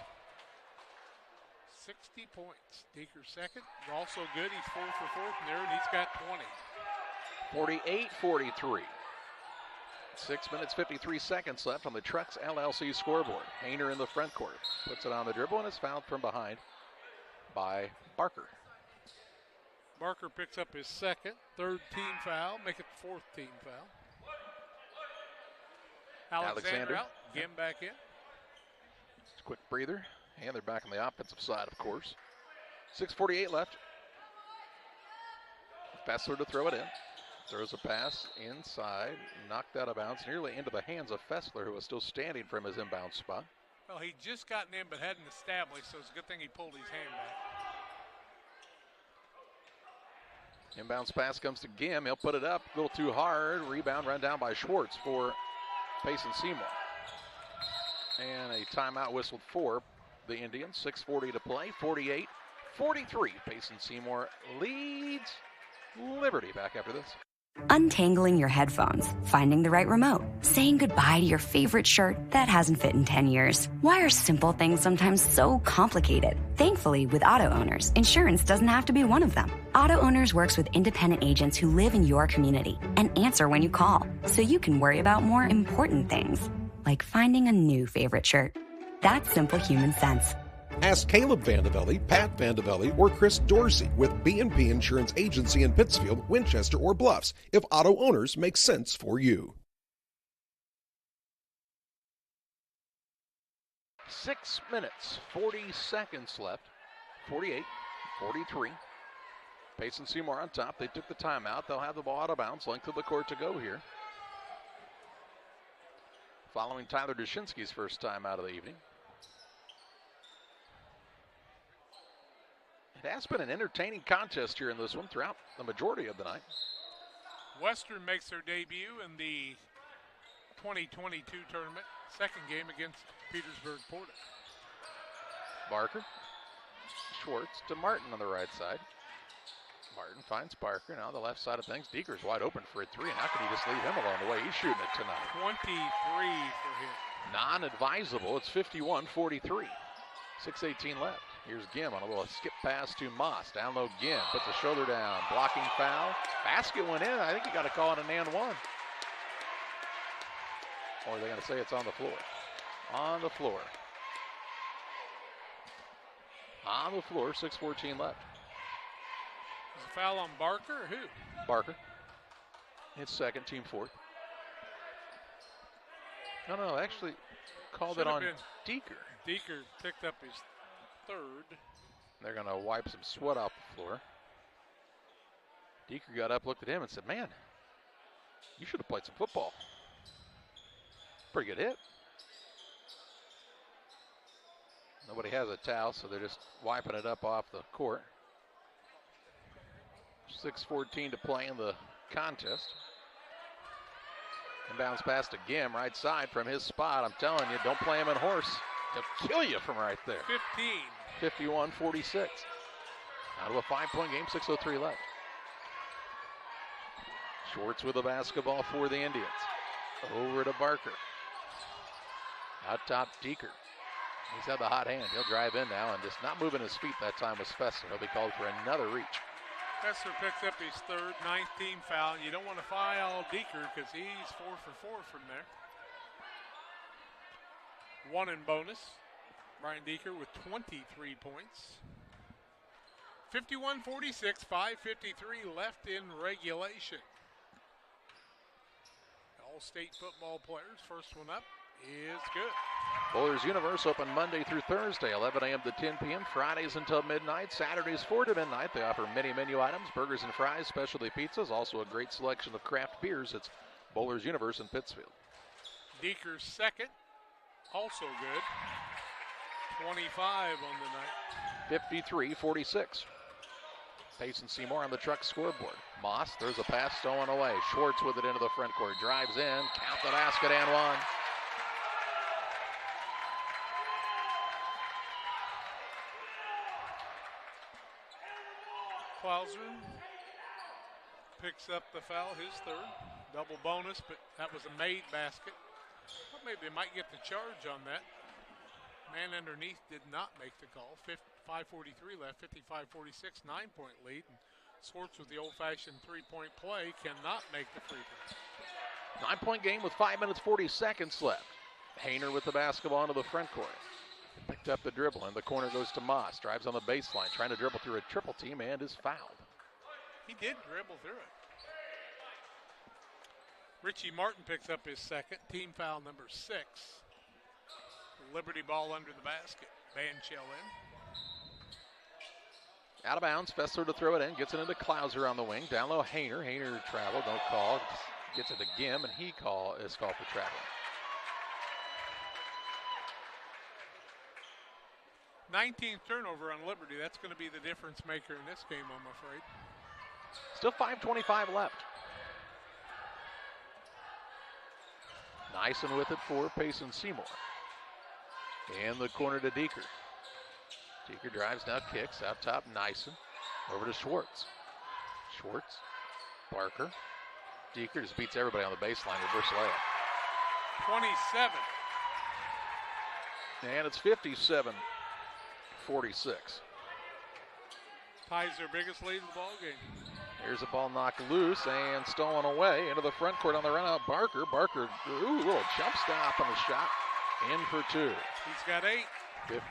60 points. Deeker's second. Also good. He's 4 for 4 from there, and he's got 20. 48-43. 6 minutes, 53 seconds left on the Trucks LLC scoreboard. Hayner in the front court. Puts it on the dribble and is fouled from behind by Barker. Barker picks up his second, third team foul, make it the fourth team foul. Alexander out, Gim back in. Just a quick breather, and they're back on the offensive side, of course. 6:48 left. Fessler to throw it in. Throws a pass inside, knocked out of bounds, nearly into the hands of Fessler, who was still standing from his inbound spot. Well, he just gotten in but hadn't established, so it's a good thing he pulled his hand back. Inbounds pass comes to Gim. He'll put it up a little too hard. Rebound run down by Schwartz for Payson Seymour. And a timeout whistled for the Indians. 6:40 to play. 48-43. Payson Seymour leads Liberty. Back after this. Untangling your headphones, finding the right remote, saying goodbye to your favorite shirt that hasn't fit in 10 years. Why are simple things sometimes so complicated? Thankfully, with Auto Owners, insurance doesn't have to be one of them. Auto Owners works with independent agents who live in your community and answer when you call, so you can worry about more important things, like finding a new favorite shirt. That's simple human sense. Ask Caleb Vandevelli, Pat Vandevelli, or Chris Dorsey with B&P Insurance Agency in Pittsfield, Winchester, or Bluffs if Auto Owners make sense for you. 6 minutes, 40 seconds left. 48-43. Payson Seymour on top. They took the timeout. They'll have the ball out of bounds. Length of the court to go here. Following Tyler Dushinsky's first time out of the evening. It has been an entertaining contest here in this one throughout the majority of the night. Western makes their debut in the 2022 tournament. Second game against Petersburg Porta. Barker. Schwartz to Martin on the right side. Martin finds Barker. Now the left side of things. Deeker's wide open for a three. And how can he just leave him alone the way he's shooting it tonight? 23 for him. Non-advisable. It's 51-43. 6:18 left. Here's Gim on a little skip pass to Moss. Down low, Gim puts the shoulder down. Blocking foul. Basket went in. I think you got to call it an and one. Or they're going to say it's on the floor. On the floor. On the floor, 6:14 left. Is a foul on Barker or who? Barker. It's second, team fourth. No, actually called it on Deeker. Deeker picked up his third. They're going to wipe some sweat off the floor. Deeker got up, looked at him, and said, man, you should have played some football. Pretty good hit. Nobody has a towel, so they're just wiping it up off the court. 6:14 to play in the contest. Inbounds pass to Gim, right side from his spot. I'm telling you, don't play him in horse. He'll kill you from right there. 51-46. Out of a 5-point game, 6:03 left. Schwartz with the basketball for the Indians. Over to Barker. Out top, Deeker. He's had the hot hand. He'll drive in now and just not moving his feet that time was Fessler. He'll be called for another reach. Fessler picks up his third, 9th team foul. You don't want to foul Deeker because he's 4 for 4 from there. One in bonus. Brian Deeker with 23 points. 51-46, 5:53 left in regulation. All-state football players. First one up is good. Bowlers Universe open Monday through Thursday, 11 a.m. to 10 p.m. Fridays until midnight. Saturdays 4 to midnight. They offer many menu items, burgers and fries, specialty pizzas, also a great selection of craft beers. It's Bowlers Universe in Pittsfield. Deeker's second Also good. 25 on the night. 53-46. Payson Seymour on the truck scoreboard. Moss throws a pass stolen away. Schwartz with it into the front court. Drives in, count the basket and one. Klauser picks up the foul, his third. Double bonus, but that was a made basket. Well, maybe they might get the charge on that. Man underneath did not make the call. 5:43 left, 55-46, 9-point lead. And Schwartz with the old-fashioned three-point play cannot make the free throw. 9-point game with 5 minutes 40 seconds left. Hayner with the basketball into the front court. Picked up the dribble, and the corner goes to Moss. Drives on the baseline, trying to dribble through a triple team, and is fouled. He did dribble through it. Richie Martin picks up his second, team foul number 6. Liberty ball under the basket. Banchel in. Out of bounds, Fessler to throw it in, gets it into Klauser on the wing. Down low, Hayner. Hayner traveled, no call. Gets it to Gim, and he is called for traveling. 19th turnover on Liberty. That's going to be the difference maker in this game, I'm afraid. Still 5:25 left. Nyson with it for Payson Seymour. In the corner to Deeker. Deeker drives, now kicks, out top, Nyson. Over to Schwartz. Schwartz, Barker. Deeker just beats everybody on the baseline, reverse layup. 27. And it's 57-46. Ties their biggest lead in the ball game. Here's a ball knocked loose and stolen away into the front court on the run out. Barker, little jump stop on the shot. In for two. He's got 8.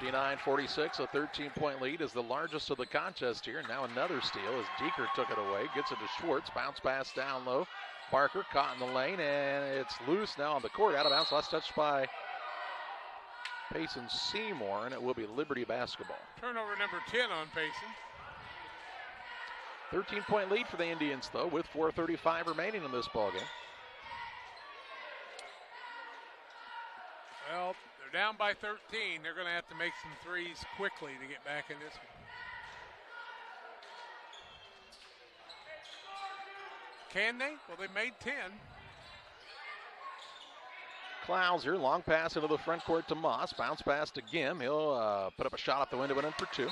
59-46, a 13-point lead is the largest of the contest here. Now another steal as Deeker took it away. Gets it to Schwartz, bounce pass down low. Barker caught in the lane, and it's loose now on the court. Out of bounds, last touched by Payson Seymour, and it will be Liberty basketball. Turnover number 10 on Payson. 13-point lead for the Indians, though, with 4:35 remaining in this ballgame. Well, they're down by 13. They're going to have to make some threes quickly to get back in this one. Can they? Well, they made 10. Klauser, long pass into the front court to Moss. Bounce pass to Gim. He'll put up a shot off the window and in for two.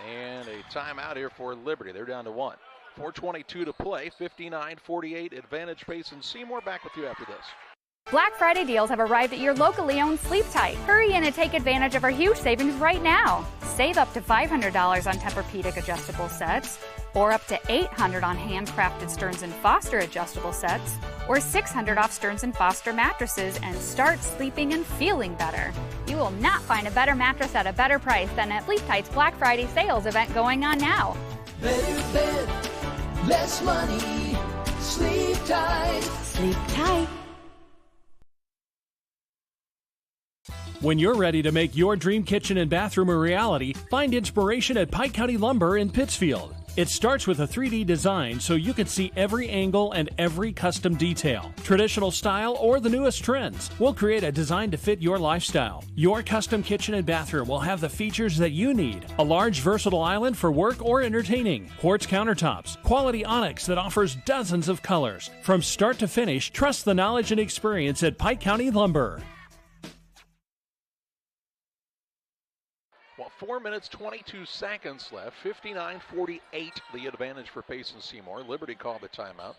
And a timeout here for Liberty. They're down to 1. 4:22 to play. 59-48 advantage Payson Seymour. Back with you after this. Black Friday deals have arrived at your locally owned Sleep Tight. Hurry in and take advantage of our huge savings right now. Save up to $500 on Tempur-Pedic adjustable sets, or up to $800 on handcrafted Stearns & Foster adjustable sets, or $600 off Stearns & Foster mattresses, and start sleeping and feeling better. You will not find a better mattress at a better price than at Sleep Tight's Black Friday sales event going on now. Better bed, less money, Sleep Tight. Sleep Tight. When you're ready to make your dream kitchen and bathroom a reality, find inspiration at Pike County Lumber in Pittsfield. It starts with a 3D design so you can see every angle and every custom detail. Traditional style or the newest trends. We'll create a design to fit your lifestyle. Your custom kitchen and bathroom will have the features that you need. A large versatile island for work or entertaining. Quartz countertops. Quality onyx that offers dozens of colors. From start to finish, trust the knowledge and experience at Pike County Lumber. Well, 4 minutes, 22 seconds left. 59-48, the advantage for Payson Seymour. Liberty called the timeout.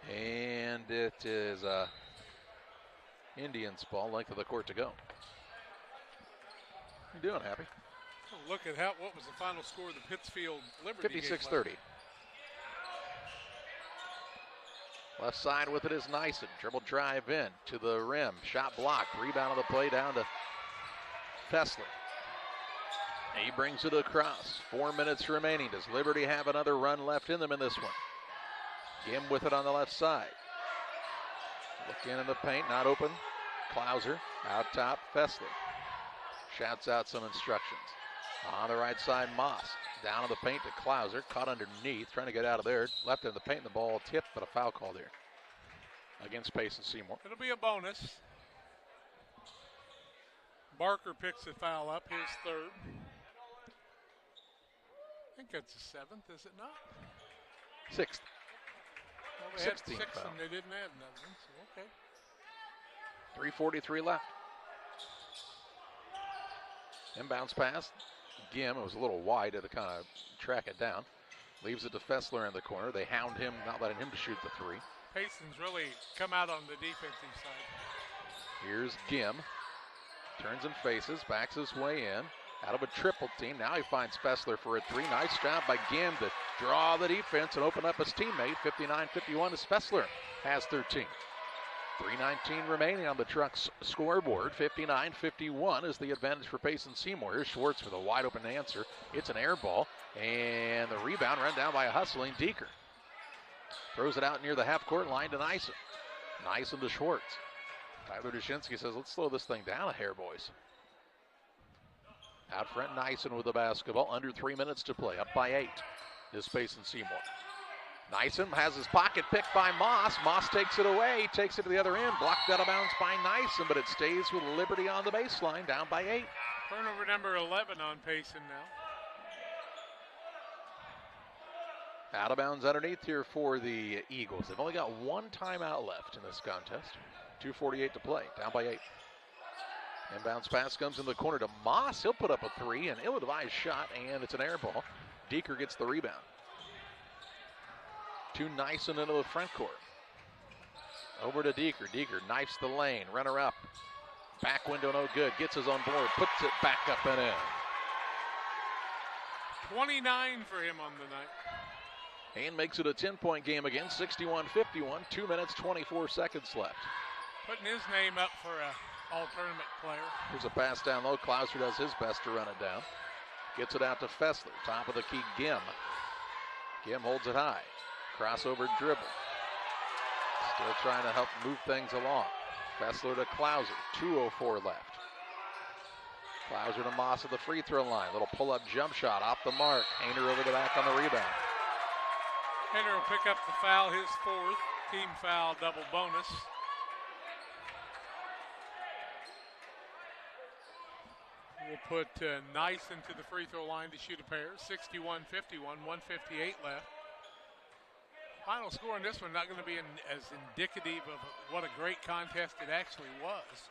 And it is Indians ball, length of the court to go. How you doing, Happy? Oh, look at what was the final score of the Pittsfield Liberty 56-30. Left side with it is Nyson. Dribble drive in to the rim. Shot blocked. Rebound of the play down to Fessler. He brings it across. 4 minutes remaining. Does Liberty have another run left in them in this one? Gim with it on the left side. Look in the paint, not open. Klauser out top, Fessler. Shouts out some instructions. On the right side, Moss. Down in the paint to Klauser, caught underneath, trying to get out of there. Left in the paint, and the ball tipped, but a foul call there against Payson Seymour. It'll be a bonus. Barker picks the foul up, his third. I think that's the seventh, is it not? Sixth. Well, they had 6 foul. and they didn't add another one, so okay. 3:43 left. Inbounds pass. Gim, it was a little wide, had to kind of track it down. Leaves it to Fessler in the corner. They hound him, not letting him to shoot the three. Payson's really come out on the defensive side. Here's Gim. Turns and faces, backs his way in. Out of a triple team. Now he finds Fessler for a three. Nice job by Gim to draw the defense and open up his teammate. 59-51 as Fessler has 13. 3:19 remaining on the Trucks scoreboard. 59-51 is the advantage for Payson Seymour. Here's Schwartz with a wide open answer. It's an air ball, and the rebound run down by a hustling Deeker. Throws it out near the half-court line to Nyson. Nyson to Schwartz. Tyler Dushinsky says, let's slow this thing down a hair, boys. Out front, Nyson with the basketball. Under 3 minutes to play. Up by 8 is Payson Seymour. Nyson has his pocket picked by Moss. Moss takes it away, takes it to the other end. Blocked out of bounds by Nyson, but it stays with Liberty on the baseline, down by 8. Turnover number 11 on Payson now. Out of bounds underneath here for the Eagles. They've only got one timeout left in this contest. 2:48 to play, down by 8. Inbounds pass comes in the corner to Moss. He'll put up a three, an ill-advised shot, and it's an air ball. Deeker gets the rebound. To Nyson into the front court. Over to Deeker. Deeker knifes the lane, runner up. Back window no good, gets his own board, puts it back up and in. 29 for him on the night. And makes it a 10-point game again, 61-51, 2 minutes, 24 seconds left. Putting his name up for a all-tournament player. Here's a pass down low. Klauser does his best to run it down. Gets it out to Fessler. Top of the key, Gim. Gim holds it high. Crossover dribble. Still trying to help move things along. Fessler to Klauser. 2:04 left. Klauser to Moss at the free throw line. Little pull-up jump shot off the mark. Hayner over the back on the rebound. Hayner will pick up the foul, his fourth. Team foul, double bonus. We'll put Nyson to the free throw line to shoot a pair. 61-51, 1:58 left. Final score on this one not going to be as indicative of what a great contest it actually was.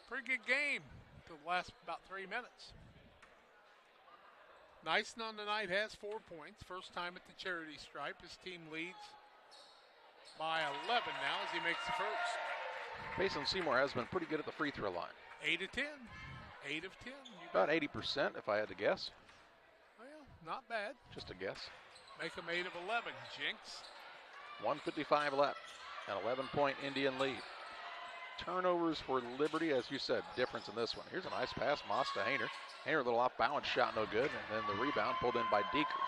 Pretty good game till the last about 3 minutes. Nyson on the night has 4 points. First time at the charity stripe. His team leads by 11 now as he makes the first. Payson Seymour has been pretty good at the free throw line. 8 of 10. 8 of 10. About 80% if I had to guess. Well, not bad. Just a guess. Make them 8 of 11. Jinx. 1:55 left. An 11-point Indian lead. Turnovers for Liberty, as you said, difference in this one. Here's a nice pass, Moss to Hayner. Hayner, a little off balance shot, no good. And then the rebound pulled in by Deeker.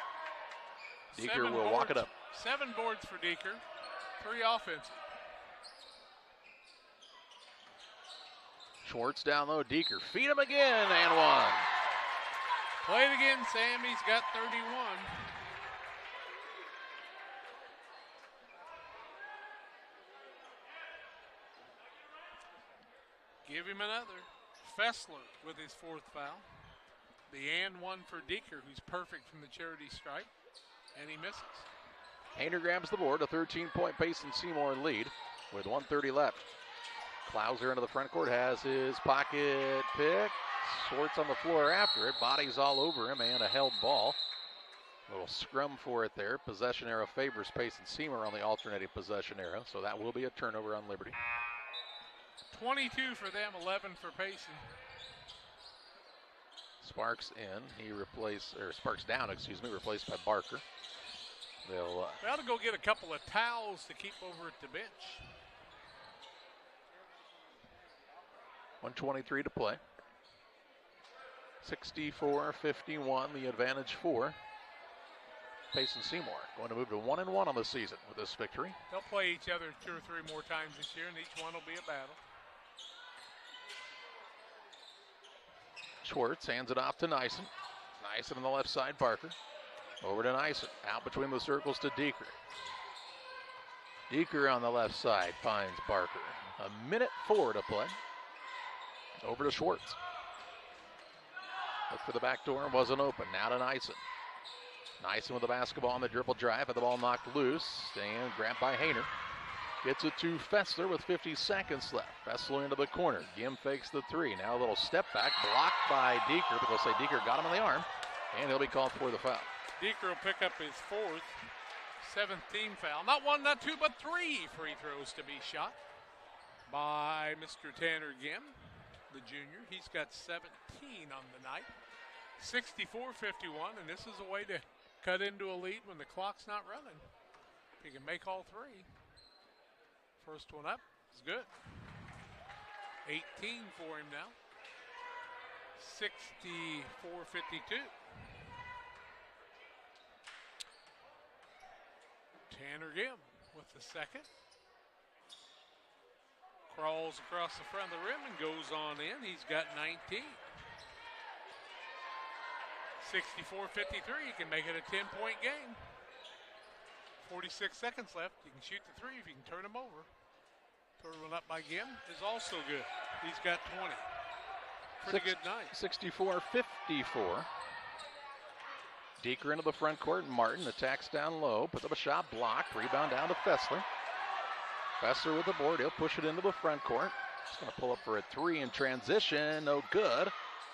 Deeker will walk it up. 7 boards for Deeker. 3 offensive. Schwartz down low, Deeker. Feed him again, and one. Play it again, Sam. He's got 31. Give him another. Fessler with his 4th foul. The and one for Deeker, who's perfect from the charity stripe, and he misses. Hayner grabs the board, a 13-point Payson Seymour lead with 1:30 left. Klauser into the front court, has his pocket pick. Schwartz on the floor after it, bodies all over him, and a held ball. Little scrum for it there. Possession arrow favors Payson Seymour on the alternating possession arrow, so that will be a turnover on Liberty. 22 for them, 11 for Payson. Sparks in, Sparks down, replaced by Barker. They ought to go get a couple of towels to keep over at the bench. 1:23 to play. 64-51, the advantage for Payson Seymour. Going to move to 1-1 on the season with this victory. They'll play each other 2 or 3 more times this year, and each one will be a battle. Schwartz hands it off to Nyson. Nyson on the left side, Barker. Over to Nyson, out between the circles to Deeker. Deeker on the left side finds Barker. 1:04 to play. Over to Schwartz. Look for the back door, wasn't open. Now to Nyson. Nyson with the basketball on the dribble drive, but the ball knocked loose and grabbed by Hayner. Gets it to Fessler with 50 seconds left. Fessler into the corner. Gim fakes the three. Now a little step back, blocked by Deeker. They'll say Deeker got him on the arm, and he'll be called for the foul. Deeker will pick up his fourth, 7th team foul. Not one, not two, but 3 free throws to be shot by Mr. Tanner Gim, the junior. He's got 17 on the night. 64-51, and this is a way to cut into a lead when the clock's not running. He can make all 3. First one up is good. 18 for him now. 64-52. Tanner Gim with the second. Crawls across the front of the rim and goes on in. He's got 19. 64-53. He can make it a 10-point game. 46 seconds left. You can shoot the 3 if you can turn him over. Third one up by Gim is also good. He's got 20. Pretty good night. 64-54. Deeker into the front court. Martin attacks down low. Puts up a shot blocked. Rebound down to Fessler. Fessler with the board. He'll push it into the front court. He's going to pull up for a 3 in transition. No good.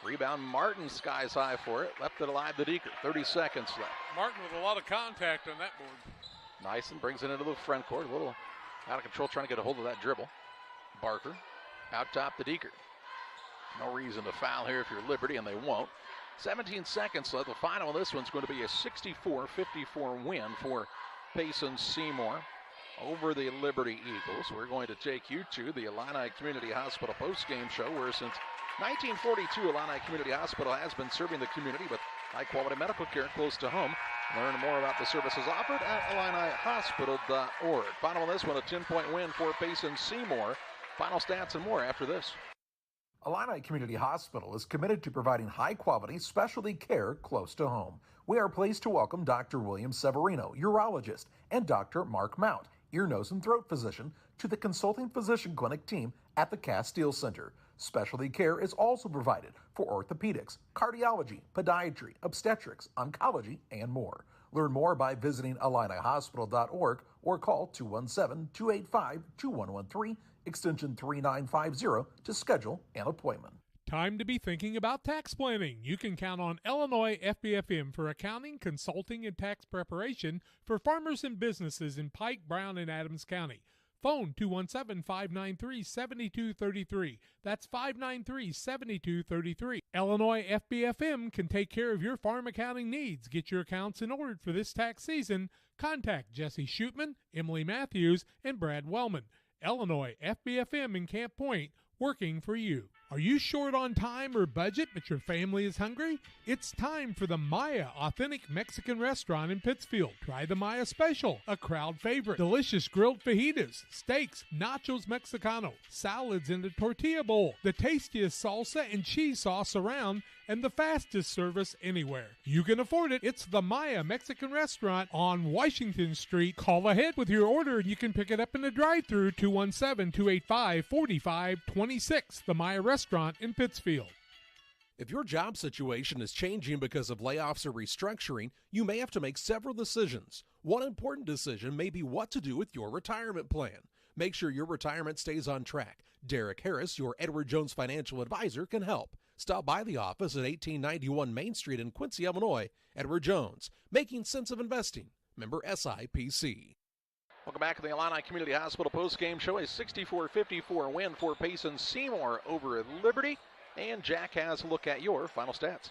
Rebound Martin skies high for it. Left it alive to Deeker. 30 seconds left. Martin with a lot of contact on that board. Nyson brings it into the front court. A little out of control trying to get a hold of that dribble. Barker out top to Deeker. No reason to foul here if you're Liberty, and they won't. 17 seconds left. The final of this one's going to be a 64-54 win for Payson Seymour over the Liberty Eagles. We're going to take you to the Illini Community Hospital postgame show, where since 1942, Illini Community Hospital has been serving the community with high-quality medical care close to home. Learn more about the services offered at IlliniHospital.org. Final of this one, a 10-point win for Payson Seymour. Final stats and more after this. Illini Community Hospital is committed to providing high-quality specialty care close to home. We are pleased to welcome Dr. William Severino, urologist, and Dr. Mark Mount, ear, nose, and throat physician, to the consulting physician clinic team at the Castile Center. Specialty care is also provided for orthopedics, cardiology, podiatry, obstetrics, oncology, and more. Learn more by visiting IlliniHospital.org or call 217-285-2113, extension 3950 to schedule an appointment. Time to be thinking about tax planning. You can count on Illinois FBFM for accounting, consulting, and tax preparation for farmers and businesses in Pike, Brown, and Adams County. Phone 217-593-7233. That's 593-7233. Illinois FBFM can take care of your farm accounting needs. Get your accounts in order for this tax season. Contact Jesse Shootman, Emily Matthews, and Brad Wellman. Illinois FBFM in Camp Point, working for you. Are you short on time or budget, but your family is hungry? It's time for the Maya Authentic Mexican Restaurant in Pittsfield. Try the Maya Special, a crowd favorite. Delicious grilled fajitas, steaks, nachos Mexicano, salads in a tortilla bowl, the tastiest salsa and cheese sauce around, and the fastest service anywhere. You can afford it. It's the Maya Mexican Restaurant on Washington Street. Call ahead with your order and you can pick it up in the drive-thru, 217-285-4526. The Maya Restaurant in Pittsfield. If your job situation is changing because of layoffs or restructuring, you may have to make several decisions. One important decision may be what to do with your retirement plan. Make sure your retirement stays on track. Derek Harris, your Edward Jones financial advisor, can help. Stop by the office at 1891 Main Street in Quincy, Illinois. Edward Jones, making sense of investing. Member SIPC. Welcome back to the Illini Community Hospital postgame show. A 64-54 win for Payson Seymour over at Liberty. And Jack has a look at your final stats.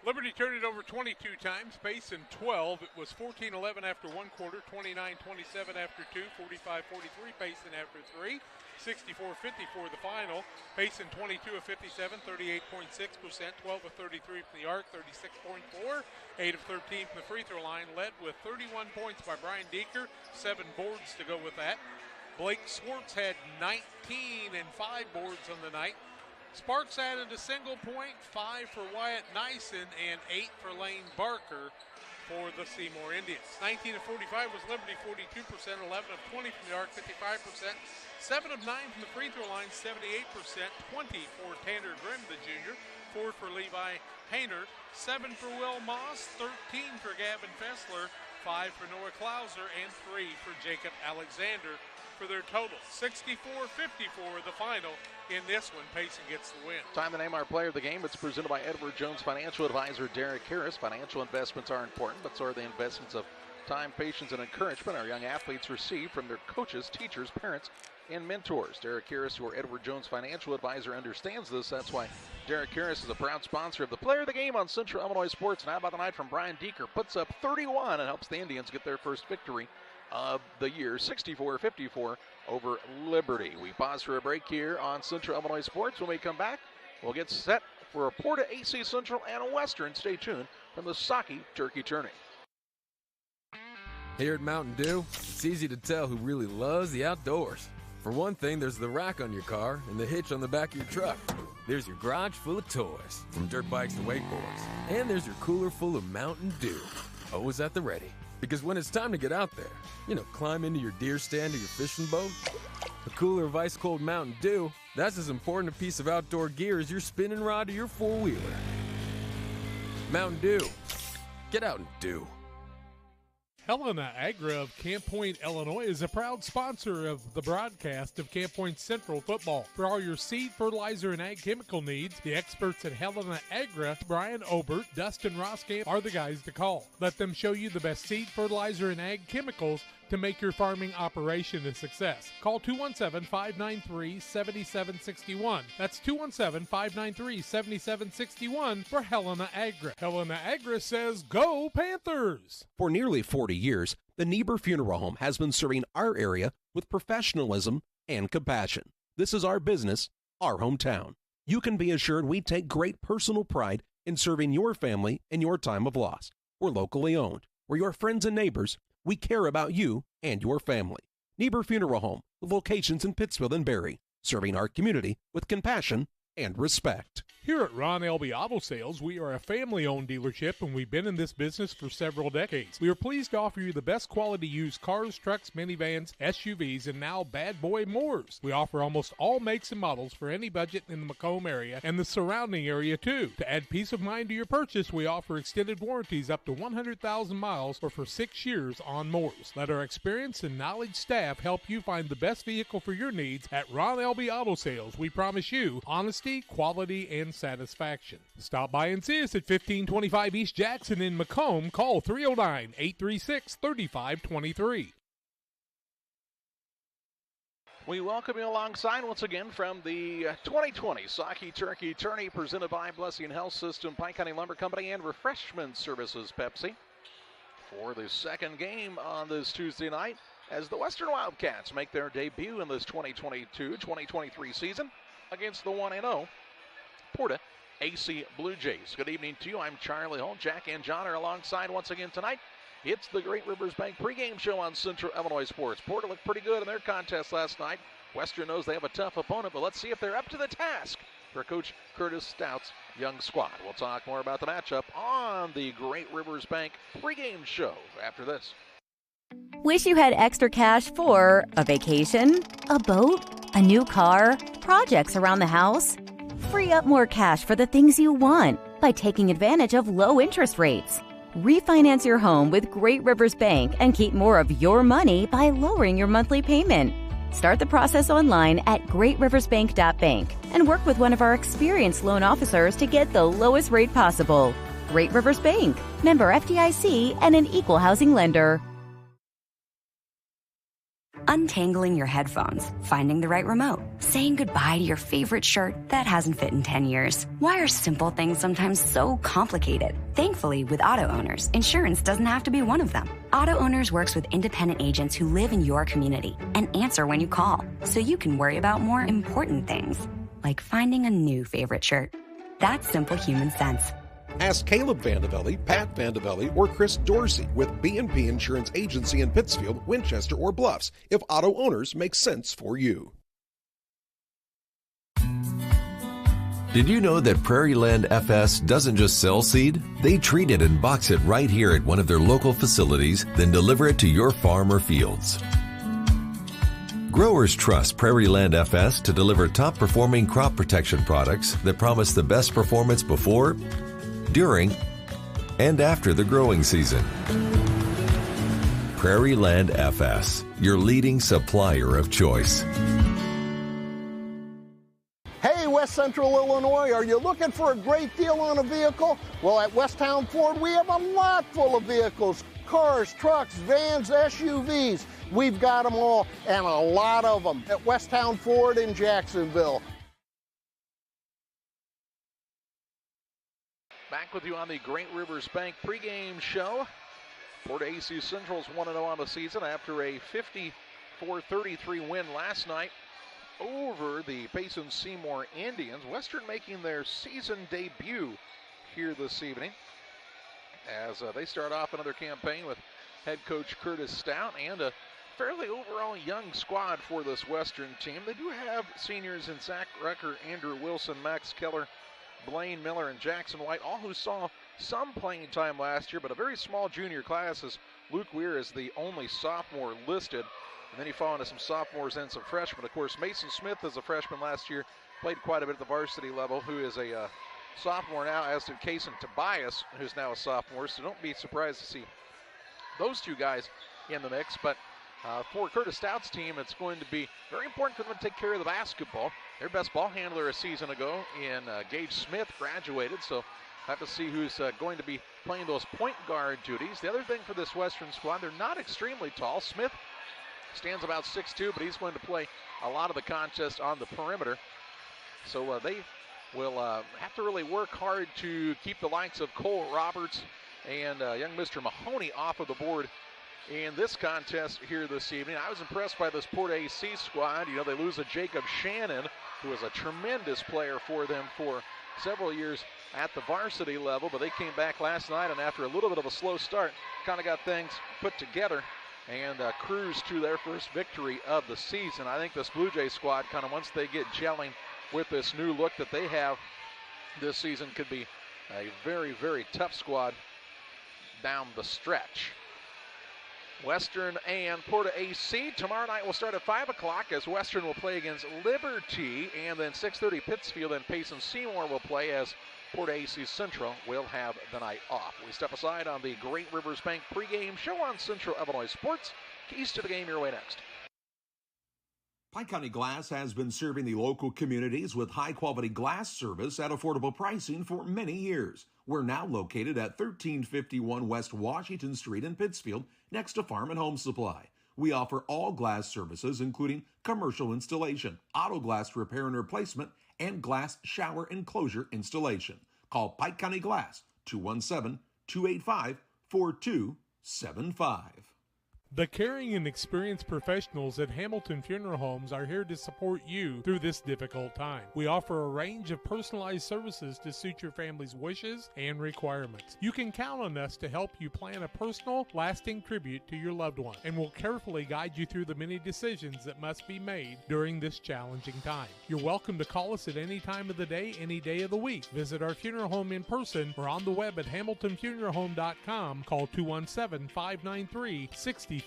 Liberty turned it over 22 times. Payson 12. It was 14-11 after one quarter, 29-27 after two, 45-43 Payson after three, 64-54 the final. Payson 22 of 57, 38.6%, 12 of 33 from the arc, 36.4, 8 of 13 from the free throw line. Led with 31 points by Brian Deeker, 7 boards to go with that. Blake Swartz had 19 and 5 boards on the night. Sparks added a single point, 5 for Wyatt Nyson and 8 for Lane Barker. for the Seymour Indians. 19 of 45 was Liberty, 42%, 11 of 20 from the arc, 55%, 7 of 9 from the free throw line, 78%, 20 for Tanner Grimm, the junior, 4 for Levi Hayner, 7 for Will Moss, 13 for Gavin Fessler, 5 for Noah Klauser, and 3 for Jacob Alexander for their total. 64-54 the final. In this one, Payson gets the win. Time to name our player of the game. It's presented by Edward Jones financial advisor Derek Harris. Financial investments are important, but so are the investments of time, patience, and encouragement our young athletes receive from their coaches, teachers, parents, and mentors. Derek Harris, your Edward Jones financial advisor, understands this. That's why Derek Harris is a proud sponsor of the player of the game on Central Illinois Sports. And how about the night from Brian Deeker? Puts up 31 and helps the Indians get their first victory of the year, 64-54 over Liberty. We pause for a break here on Central Illinois Sports. When we come back, we'll get set for a PORTA-A Central and Western. Stay tuned from the Saukee Turkey Tourney. Here at Mountain Dew, it's easy to tell who really loves the outdoors. For one thing, there's the rack on your car and the hitch on the back of your truck. There's your garage full of toys, from dirt bikes to wakeboards. And there's your cooler full of Mountain Dew, always at the ready. Because when it's time to get out there, climb into your deer stand or your fishing boat, a cooler of ice-cold Mountain Dew, that's as important a piece of outdoor gear as your spinning rod or your four-wheeler. Mountain Dew. Get out and do. Helena Agra of Camp Point, Illinois is a proud sponsor of the broadcast of Camp Point Central football. For all your seed, fertilizer, and ag chemical needs, the experts at Helena Agra, Brian Obert, Dustin Roskamp, are the guys to call. Let them show you the best seed, fertilizer, and ag chemicals to make your farming operation a success. Call 217-593-7761. That's 217-593-7761 for Helena Agra. Helena Agra says, go Panthers! For nearly 40 years, the Niebuhr Funeral Home has been serving our area with professionalism and compassion. This is our business, our hometown. You can be assured we take great personal pride in serving your family in your time of loss. We're locally owned. We're your friends and neighbors. We care about you and your family. Niebuhr Funeral Home, with locations in Pittsfield and Barry, serving our community with compassion and respect. Here at Ron Elby Auto Sales, we are a family-owned dealership, and we've been in this business for several decades. We are pleased to offer you the best quality used cars, trucks, minivans, SUVs, and now bad boy mowers. We offer almost all makes and models for any budget in the Macomb area and the surrounding area, too. To add peace of mind to your purchase, we offer extended warranties up to 100,000 miles or for 6 years on mowers. Let our experienced and knowledge staff help you find the best vehicle for your needs at Ron Elby Auto Sales. We promise you honesty, quality, and satisfaction. Stop by and see us at 1525 East Jackson in Macomb. Call 309-836-3523. We welcome you alongside once again from the 2020 Saukee Turkey Tourney, presented by Blessing Health System, Pike County Lumber Company, and Refreshment Services Pepsi. For the second game on this Tuesday night, as the Western Wildcats make their debut in this 2022-2023 season against the 1-0 PORTA-A Blue Jays. Good evening to you. I'm Charlie Hull. Jack and John are alongside once again tonight. It's the Great Rivers Bank pregame show on Central Illinois Sports. PORTA looked pretty good in their contest last night. Western knows they have a tough opponent, but let's see if they're up to the task for Coach Curtis Stout's young squad. We'll talk more about the matchup on the Great Rivers Bank pregame show after this. Wish you had extra cash for a vacation, a boat, a new car, projects around the house? Free up more cash for the things you want by taking advantage of low interest rates. Refinance your home with Great Rivers Bank and keep more of your money by lowering your monthly payment. Start the process online at greatriversbank.bank and work with one of our experienced loan officers to get the lowest rate possible. Great Rivers Bank, member FDIC, and an equal housing lender. Untangling your headphones, finding the right remote, saying goodbye to your favorite shirt that hasn't fit in 10 years. Why are simple things sometimes so complicated? Thankfully, with auto owners, insurance doesn't have to be one of them. Auto Owners works with independent agents who live in your community and answer when you call, so you can worry about more important things, like finding a new favorite shirt. That's simple human sense. Ask Caleb Vandevelli, Pat Vandevelli, or Chris Dorsey with B&P Insurance Agency in Pittsfield, Winchester, or Bluffs if auto owners make sense for you. Did you know that Prairie Land FS doesn't just sell seed? They treat it and box it right here at one of their local facilities, then deliver it to your farm or fields. Growers trust Prairie Land FS to deliver top-performing crop protection products that promise the best performance before, during, and after the growing season. Prairie Land FS, your leading supplier of choice. Hey, West Central Illinois, are you looking for a great deal on a vehicle? Well, at Westtown Ford, we have a lot full of vehicles. Cars, trucks, vans, SUVs. We've got them all, and a lot of them at Westtown Ford in Jacksonville. Back with you on the Great Rivers Bank pregame show. PORTA-A Central's 1-0 on the season after a 54-33 win last night over the Payson Seymour Indians. Western making their season debut here this evening as they start off another campaign with head coach Curtis Stout and a fairly overall young squad for this Western team. They do have seniors in Zach Rucker, Andrew Wilson, Max Keller, Blaine Miller, and Jackson White, all who saw some playing time last year, but a very small junior class as Luke Weir is the only sophomore listed. And then you fall into some sophomores and some freshmen. Of course, Mason Smith is a freshman last year, played quite a bit at the varsity level, who is a sophomore now, as did Kaysen Tobias, who's now a sophomore. So don't be surprised to see those two guys in the mix. But for Curtis Stout's team, it's going to be very important for them to take care of the basketball. Their best ball handler a season ago in Gage Smith graduated, so have to see who's going to be playing those point guard duties. The other thing for this Western squad, they're not extremely tall. Smith stands about 6'2", but he's going to play a lot of the contest on the perimeter. So they will have to really work hard to keep the likes of Cole Roberts and young Mr. Mahoney off of the board in this contest here this evening. I was impressed by this PORTA-A squad. You know, they lose a Jacob Shannon, who was a tremendous player for them for several years at the varsity level, but they came back last night and after a little bit of a slow start, kind of got things put together and cruised to their first victory of the season. I think this Blue Jay squad, kind of once they get gelling with this new look that they have this season, could be a very, very tough squad down the stretch. Western and PORTA-A tomorrow night will start at 5 o'clock as Western will play against Liberty, and then 6:30 Pittsfield and Payson Seymour will play as PORTA-A Central will have the night off. We step aside on the Great Rivers Bank pregame show on Central Illinois Sports. Keys to the game your way next. Pike County Glass has been serving the local communities with high-quality glass service at affordable pricing for many years. We're now located at 1351 West Washington Street in Pittsfield, next to Farm and Home Supply. We offer all glass services, including commercial installation, auto glass repair and replacement, and glass shower enclosure installation. Call Pike County Glass, 217-285-4275. The caring and experienced professionals at Hamilton Funeral Homes are here to support you through this difficult time. We offer a range of personalized services to suit your family's wishes and requirements. You can count on us to help you plan a personal, lasting tribute to your loved one, and we'll carefully guide you through the many decisions that must be made during this challenging time. You're welcome to call us at any time of the day, any day of the week. Visit our funeral home in person or on the web at hamiltonfuneralhome.com. Call 217-593-6517.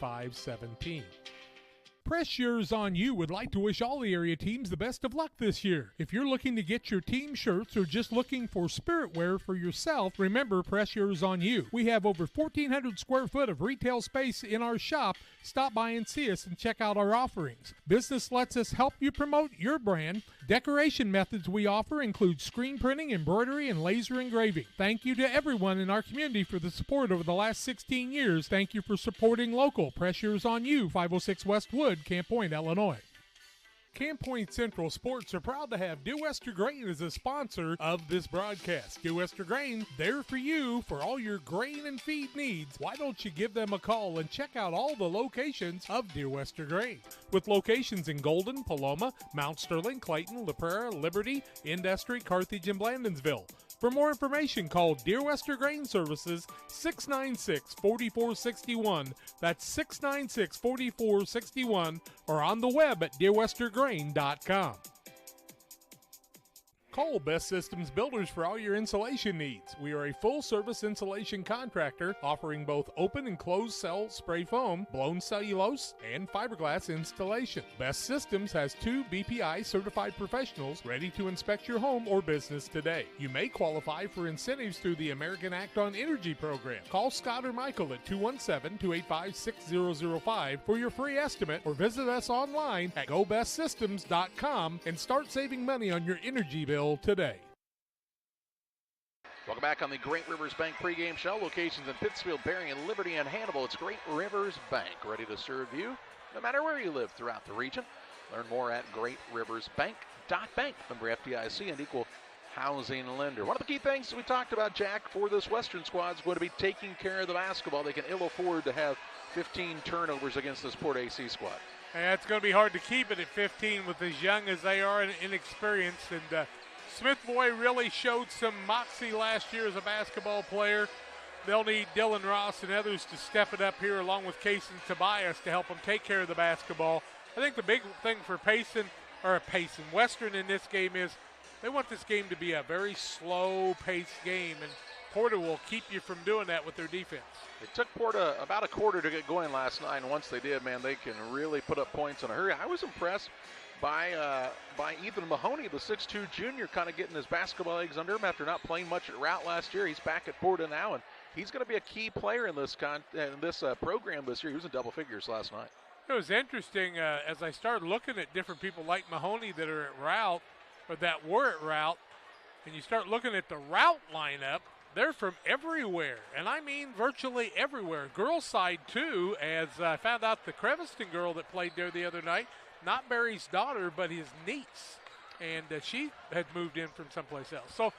Press Yours On You would like to wish all the area teams the best of luck this year. If you're looking to get your team shirts or just looking for spirit wear for yourself, remember Press Yours On You. We have over 1,400 square foot of retail space in our shop. Stop by and see us and check out our offerings. Business lets us help you promote your brand. Decoration methods we offer include screen printing, embroidery, and laser engraving. Thank you to everyone in our community for the support over the last 16 years. Thank you for supporting local. Press Yours On You, 506 West Wood, Camp Point, Illinois. Camp Point Central Sports are proud to have Dear Western Grain as a sponsor of this broadcast. Dear Western Grain, there for you for all your grain and feed needs. Why don't you give them a call and check out all the locations of Dear Western Grain? With locations in Golden, Paloma, Mount Sterling, Clayton, La Prairie, Liberty, Industry, Carthage, and Blandonsville. For more information, call Dear Western Grain Services 696-4461. That's 696-4461, or on the web at dearwesterngrain.com. Call Best Systems Builders for all your insulation needs. We are a full-service insulation contractor offering both open and closed cell spray foam, blown cellulose, and fiberglass installation. Best Systems has 2 BPI certified professionals ready to inspect your home or business today. You may qualify for incentives through the American Act on Energy program. Call Scott or Michael at 217-285-6005 for your free estimate, or visit us online at gobestsystems.com and start saving money on your energy bill today. Welcome back on the Great Rivers Bank pregame show. Locations in Pittsfield, Berrien, Liberty, and Hannibal. It's Great Rivers Bank, ready to serve you no matter where you live throughout the region. Learn more at greatriversbank.bank. Member FDIC and equal housing lender. One of the key things we talked about, Jack, for this Western squad is going to be taking care of the basketball. They can ill afford to have 15 turnovers against this PORTA-A squad. And it's going to be hard to keep it at 15 with as young as they are and inexperienced. And Smith Boy really showed some moxie last year as a basketball player. They'll need Dylan Ross and others to step it up here along with Payson Tobias to help them take care of the basketball. I think the big thing for Western in this game is they want this game to be a very slow-paced game, and Porta will keep you from doing that with their defense. It took Porta about a quarter to get going last night, and once they did, man, they can really put up points in a hurry. I was impressed by Ethan Mahoney, the 6'2 junior, kind of getting his basketball legs under him after not playing much at route last year. He's back at Porta now, and he's going to be a key player in this program this year. He was in double figures last night. It was interesting as I started looking at different people like Mahoney that are at route, or that were at route, and you start looking at the route lineup. They're from everywhere, and I mean virtually everywhere. Girls' side, too, as I found out the Creviston girl that played there the other night, not Barry's daughter, but his niece, and she had moved in from someplace else. So,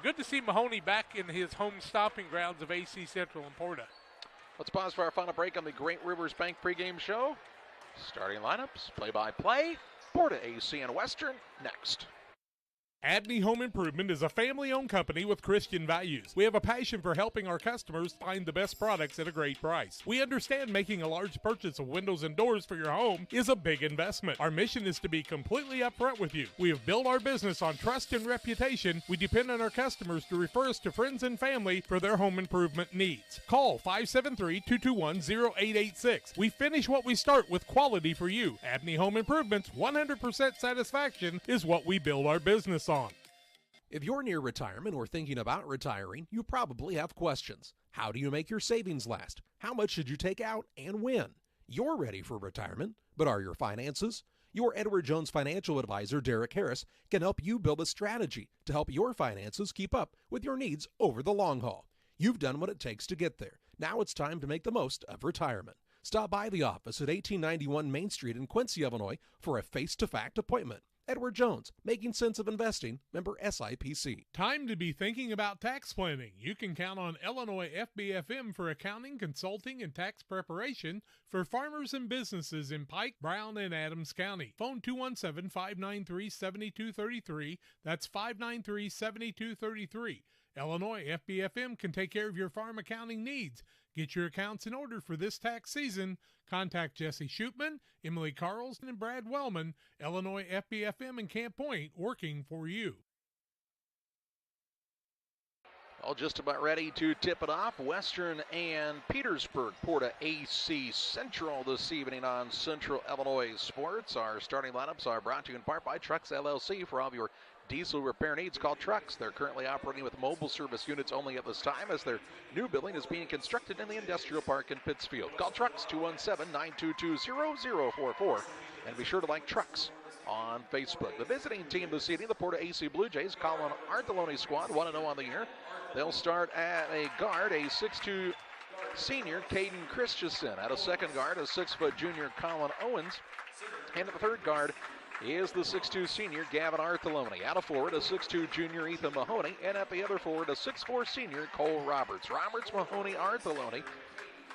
good to see Mahoney back in his home stomping grounds of AC Central and Porta. Let's pause for our final break on the Great Rivers Bank pregame show. Starting lineups, play-by-play, Porta-A and Western next. Abney Home Improvement is a family-owned company with Christian values. We have a passion for helping our customers find the best products at a great price. We understand making a large purchase of windows and doors for your home is a big investment. Our mission is to be completely upfront with you. We have built our business on trust and reputation. We depend on our customers to refer us to friends and family for their home improvement needs. Call 573-221-0886. We finish what we start with quality for you. Abney Home Improvement's 100% satisfaction is what we build our business on. If you're near retirement or thinking about retiring, you probably have questions. How do you make your savings last? How much should you take out and when? You're ready for retirement, but are your finances? Your Edward Jones financial advisor, Derek Harris, can help you build a strategy to help your finances keep up with your needs over the long haul. You've done what it takes to get there. Now it's time to make the most of retirement. Stop by the office at 1891 Main Street in Quincy, Illinois for a face-to-fact appointment. Edward Jones, making sense of investing, member SIPC. Time to be thinking about tax planning. You can count on Illinois FBFM for accounting, consulting, and tax preparation for farmers and businesses in Pike, Brown, and Adams County. Phone 217-593-7233. That's 593-7233. Illinois FBFM can take care of your farm accounting needs. Get your accounts in order for this tax season. Contact Jesse Shootman, Emily Carlson, and Brad Wellman, Illinois FBFM in Camp Point, working for you. All just about ready to tip it off. Western and Petersburg, Porta-A Central this evening on Central Illinois Sports. Our starting lineups are brought to you in part by Trucks LLC. For all of your diesel repair needs, call Trucks. They're currently operating with mobile service units only at this time as their new building is being constructed in the industrial park in Pittsfield. Call Trucks 217-922-0044 and be sure to like Trucks on Facebook. The visiting team this evening, the Porta-A Blue Jays, Colin Arthelone squad, 1-0 on the year. They'll start at a guard, a 6'2 senior, Caden Christensen. At a second guard, a 6-foot junior, Colin Owens. And at the third guard is the 6'2 senior, Gavin Arthelone. Out of forward, a 6'2 junior, Ethan Mahoney. And at the other forward, a 6'4 senior, Cole Roberts. Roberts, Mahoney, Arthelone,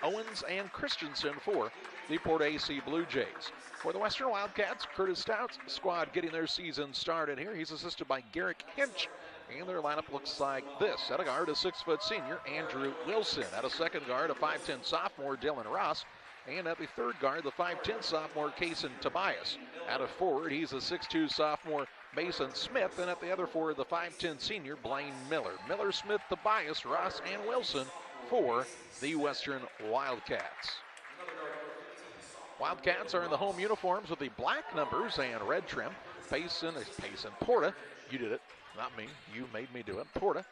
Owens, and Christensen for the Porta-A Blue Jays. For the Western Wildcats, Curtis Stout's squad getting their season started here. He's assisted by Garrick Hinch. And their lineup looks like this. At a guard, a 6-foot senior, Andrew Wilson. At a second guard, a 5'10 sophomore, Dylan Ross. And at the third guard, the 5'10 sophomore, Payson Tobias. Out of forward, he's a 6'2 sophomore, Mason Smith, and at the other forward, the 5'10 senior, Blaine Miller. Miller, Smith, Tobias, Ross, and Wilson for the Western Wildcats. Wildcats are in the home uniforms with the black numbers and red trim. Payson, Porta, you did it, not me, you made me do it, Porta.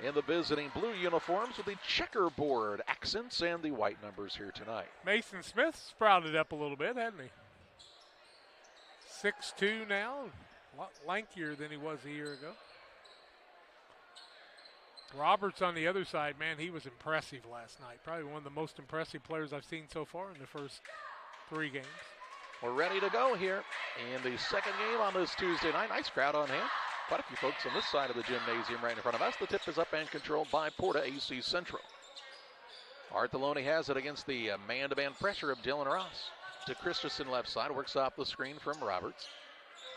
And the visiting blue uniforms with the checkerboard accents and the white numbers here tonight. Mason Smith sprouted up a little bit, hasn't he? 6'2 now, a lot lankier than he was a year ago. Roberts on the other side, man, he was impressive last night. Probably one of the most impressive players I've seen so far in the first 3 games. We're ready to go here in the second game on this Tuesday night. Nice crowd on hand. Quite a few folks on this side of the gymnasium right in front of us. The tip is up and controlled by PORTA-A Central. Arthelone has it against the man-to-man pressure of Dylan Ross. To Christensen left side, works off the screen from Roberts.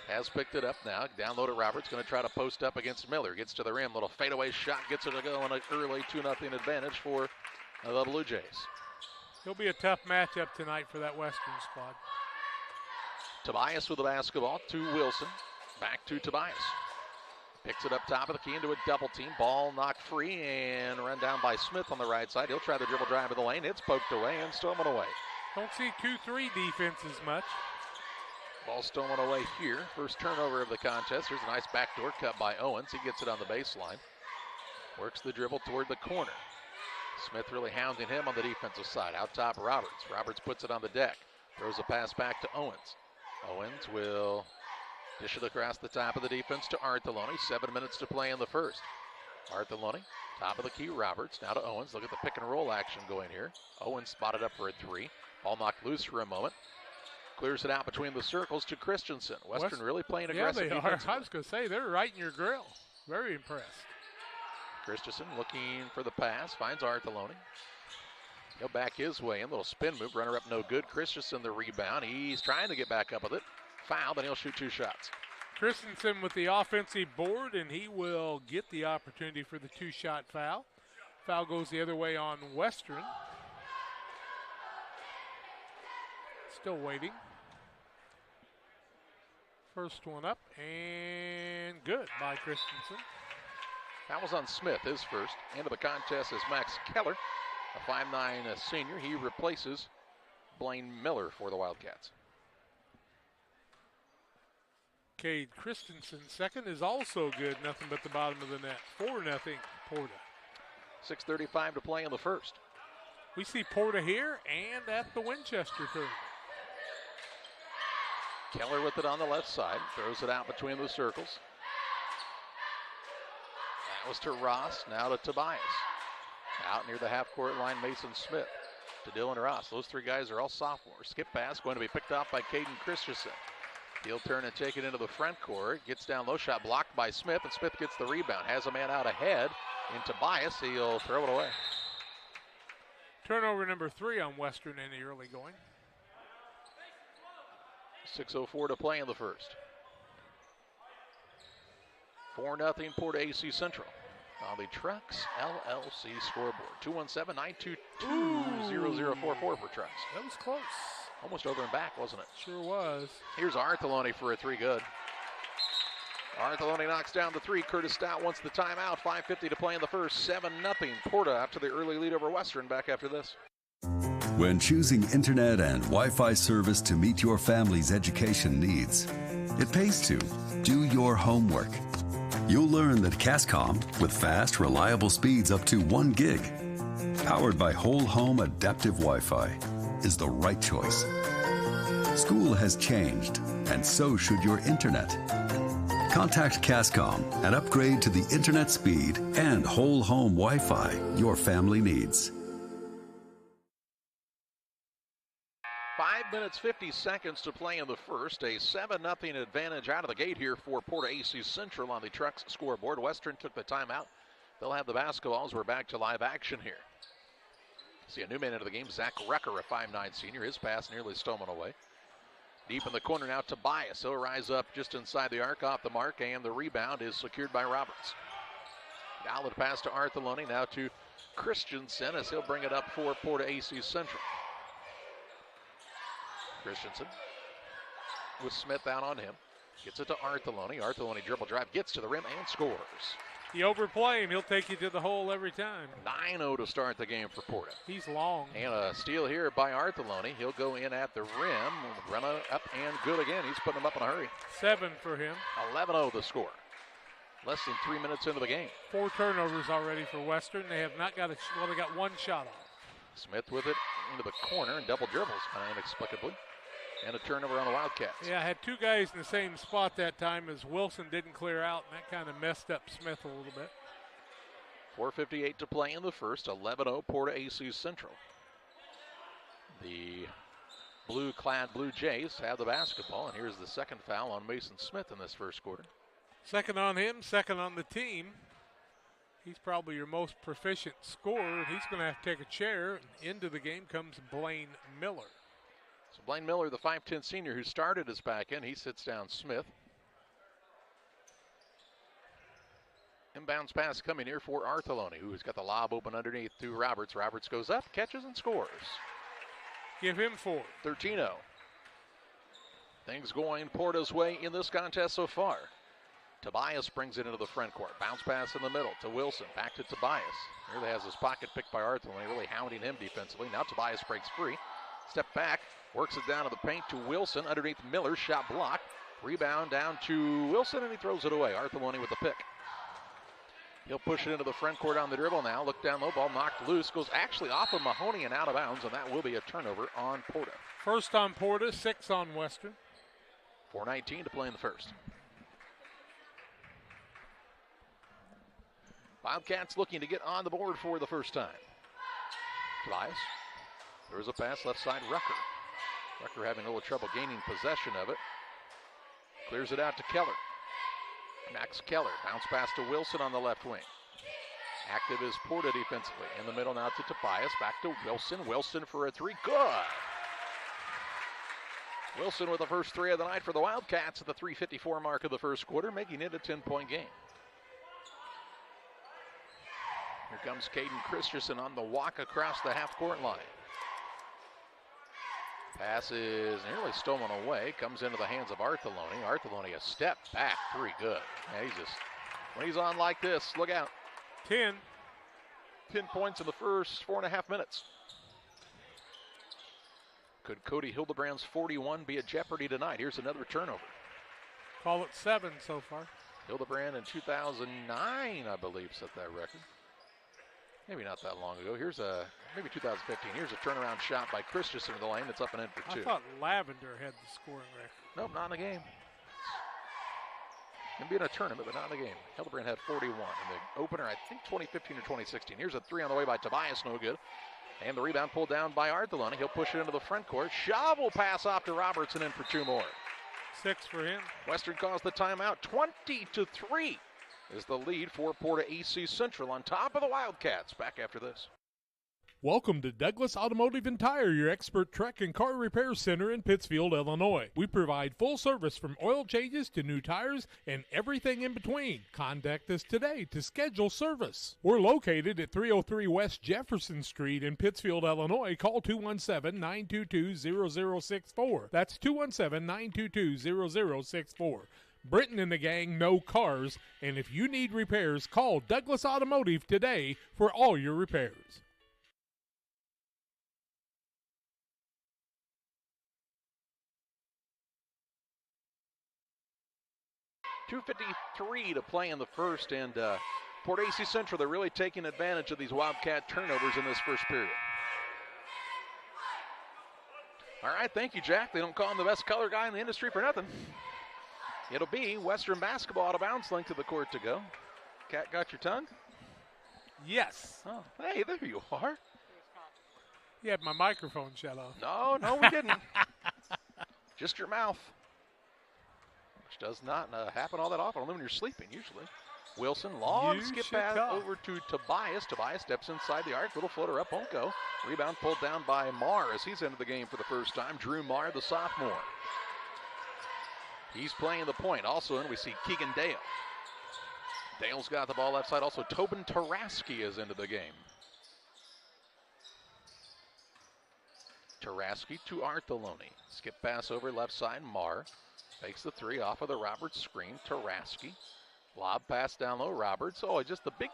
Has picked it up now. Down low to Roberts, going to try to post up against Miller. Gets to the rim, little fadeaway shot, gets it to go, and an early 2-0 advantage for the Blue Jays. It'll be a tough matchup tonight for that Western squad. Tobias with the basketball to Wilson. Back to Tobias. Picks it up top of the key into a double team. Ball knocked free and run down by Smith on the right side. He'll try the dribble drive of the lane. It's poked away and stolen away. Don't see 2-3 defenses much. Ball stolen away here. First turnover of the contest. There's a nice backdoor cut by Owens. He gets it on the baseline. Works the dribble toward the corner. Smith really hounding him on the defensive side. Out top, Roberts. Roberts puts it on the deck. Throws a pass back to Owens. Owens will dish it across the top of the defense to Arthelone. 7 minutes to play in the first. Arthelone, top of the key, Roberts. Now to Owens. Look at the pick and roll action going here. Owens spotted up for a 3. Ball knocked loose for a moment. Clears it out between the circles to Christensen. Western really playing aggressive. Yeah, they are. I was going to say, they're right in your grill. Very impressed. Christensen looking for the pass. Finds Arthelone. He'll back his way in. Little spin move. Runner up no good. Christensen the rebound. He's trying to get back up with it. Foul, then he'll shoot 2 shots. Christensen with the offensive board, and he will get the opportunity for the 2-shot foul. Foul goes the other way on Western. Still waiting. First one up, and good by Christensen. That was on Smith, his first. End of the contest is Max Keller, a 5'9" senior. He replaces Blaine Miller for the Wildcats. Cade Christensen second is also good. Nothing but the bottom of the net. 4-0 Porta. 6:35 to play in the first. We see Porta here and at the Winchester tournament. Keller with it on the left side. Throws it out between the circles. That was to Ross. Now to Tobias. Out near the half-court line, Mason Smith. To Dylan Ross. Those 3 guys are all sophomores. Skip pass going to be picked off by Caden Christensen. He'll turn and take it into the front court. Gets down low, shot blocked by Smith, and Smith gets the rebound. Has a man out ahead in Tobias. He'll throw it away. Turnover number 3 on Western in the early going. 6:04 to play in the first. 4-0 PORTA-A Central on the Trucks LLC scoreboard. 217-922-0044 for Trucks. That was close. Almost over and back, wasn't it? Sure was. Here's Arthelone for a 3 good. Arthelone knocks down the 3. Curtis Stout wants the timeout. 5:50 to play in the first. 7-0 Porta after the early lead over Western. Back after this. When choosing internet and Wi-Fi service to meet your family's education needs, it pays to do your homework. You'll learn that Cascom, with fast, reliable speeds up to 1 gig, powered by whole home adaptive Wi-Fi, is the right choice. School has changed, and so should your internet. Contact Cascom and upgrade to the internet speed and whole home Wi-Fi your family needs. 5 minutes, 50 seconds to play in the first. A 7-0 advantage out of the gate here for PORTA-A Central on the Trucks scoreboard. Western took the timeout. They'll have the basketballs. We're back to live action here. See a new man into the game, Zach Rucker, a 5'9" senior. His pass nearly stolen away. Deep in the corner now, Tobias. He'll rise up just inside the arc, off the mark, and the rebound is secured by Roberts. Now the pass to Arthelone, now to Christensen as he'll bring it up for PORTA-A Central. Christensen with Smith out on him. Gets it to Artheloni. Artheloni dribble drive, gets to the rim and scores. You overplay him, he'll take you to the hole every time. 9-0 to start the game for Porta. He's long. And a steal here by Artheloni. He'll go in at the rim. Run up and good again. He's putting them up in a hurry. 7 for him. 11-0 the score. Less than 3 minutes into the game. 4 turnovers already for Western. They have not got they got 1 shot off. Smith with it into the corner and double dribbles inexplicably. And a turnover on the Wildcats. Yeah, I had 2 guys in the same spot that time as Wilson didn't clear out, and that kind of messed up Smith a little bit. 4:58 to play in the first. 11-0 Porta-A Central. The blue-clad Blue Jays have the basketball, and here's the second foul on Mason Smith in this first quarter. Second on him, second on the team. He's probably your most proficient scorer, and he's going to have to take a chair. Into the game comes Blaine Miller. So Blaine Miller, the 5'10 senior who started as back end, he sits down Smith. Inbounds pass coming here for Artheloni, who's got the lob open underneath to Roberts. Roberts goes up, catches, and scores. Give him 4. 13-0. Things going Porta's way in this contest so far. Tobias brings it into the front court. Bounce pass in the middle to Wilson. Back to Tobias. Here he has his pocket picked by Artheloni, really hounding him defensively. Now Tobias breaks free. Step back, works it down to the paint to Wilson. Underneath Miller, shot block. Rebound down to Wilson, and he throws it away. Artheloni with the pick. He'll push it into the front court on the dribble now. Look down low, ball knocked loose. Goes actually off of Mahoney and out of bounds, and that will be a turnover on Porta. First on Porta, 6 on Western. 4:19 to play in the first. Wildcats looking to get on the board for the first time. Tobias. There's a pass left side, Rucker. Rucker having a little trouble gaining possession of it. Clears it out to Keller. Max Keller, bounce pass to Wilson on the left wing. Active is Porta defensively. In the middle now to Tobias, back to Wilson. Wilson for a 3, good. Wilson with the first 3 of the night for the Wildcats at the 3:54 mark of the first quarter, making it a 10-point game. Here comes Caden Christensen on the walk across the half-court line. Pass is nearly stolen away. Comes into the hands of Artheloni. Artheloni a step back 3, good. Yeah, when he's on like this, look out. 10 points in the first 4.5 minutes. Could Cody Hildebrand's 41 be a jeopardy tonight? Here's another turnover. Call it 7 so far. Hildebrand in 2009, I believe, set that record. Maybe not that long ago. Here's maybe 2015. Here's a turnaround shot by Christensen to the lane. It's up and in for 2. I thought Lavender had the scoring record. Nope, not in the game. Can be in a tournament, but not in the game. Hildebrand had 41 in the opener, I think 2015 or 2016. Here's a 3 on the way by Tobias, no good. And the rebound pulled down by Artheloni. He'll push it into the front court. Shovel pass off to Robertson in for 2 more. 6 for him. Western calls the timeout. 20-3 is the lead for Porta-A Central on top of the Wildcats. Back after this. Welcome to Douglas Automotive and Tire, your expert truck and car repair center in Pittsfield, Illinois. We provide full service from oil changes to new tires and everything in between. Contact us today to schedule service. We're located at 303 West Jefferson Street in Pittsfield, Illinois. Call 217-922-0064. That's 217-922-0064. Britton and the gang know cars, and if you need repairs, call Douglas Automotive today for all your repairs. .253 to play in the first, and Porta-A Central, they're really taking advantage of these Wildcat turnovers in this first period. All right, thank you, Jack. They don't call him the best color guy in the industry for nothing. It'll be Western basketball out of bounds, length of the court to go. Cat, got your tongue? Yes. Oh, hey, there you are. You had my microphone shut off. No, we didn't. Just your mouth. Which does not happen all that often, only when you're sleeping, usually. Wilson, long skip pass over to Tobias. Tobias steps inside the arc. Little floater up, won't go. Rebound pulled down by Marr as he's entered the game for the first time. Drew Marr, the sophomore. He's playing the point. Also in, we see Keegan Dale. Dale's got the ball left side. Also, Tobin Taraski is into the game. Taraski to Artheloni. Skip pass over left side. Marr takes the three off of the Roberts screen. Taraski. Lob pass down low. Roberts. Oh, just the big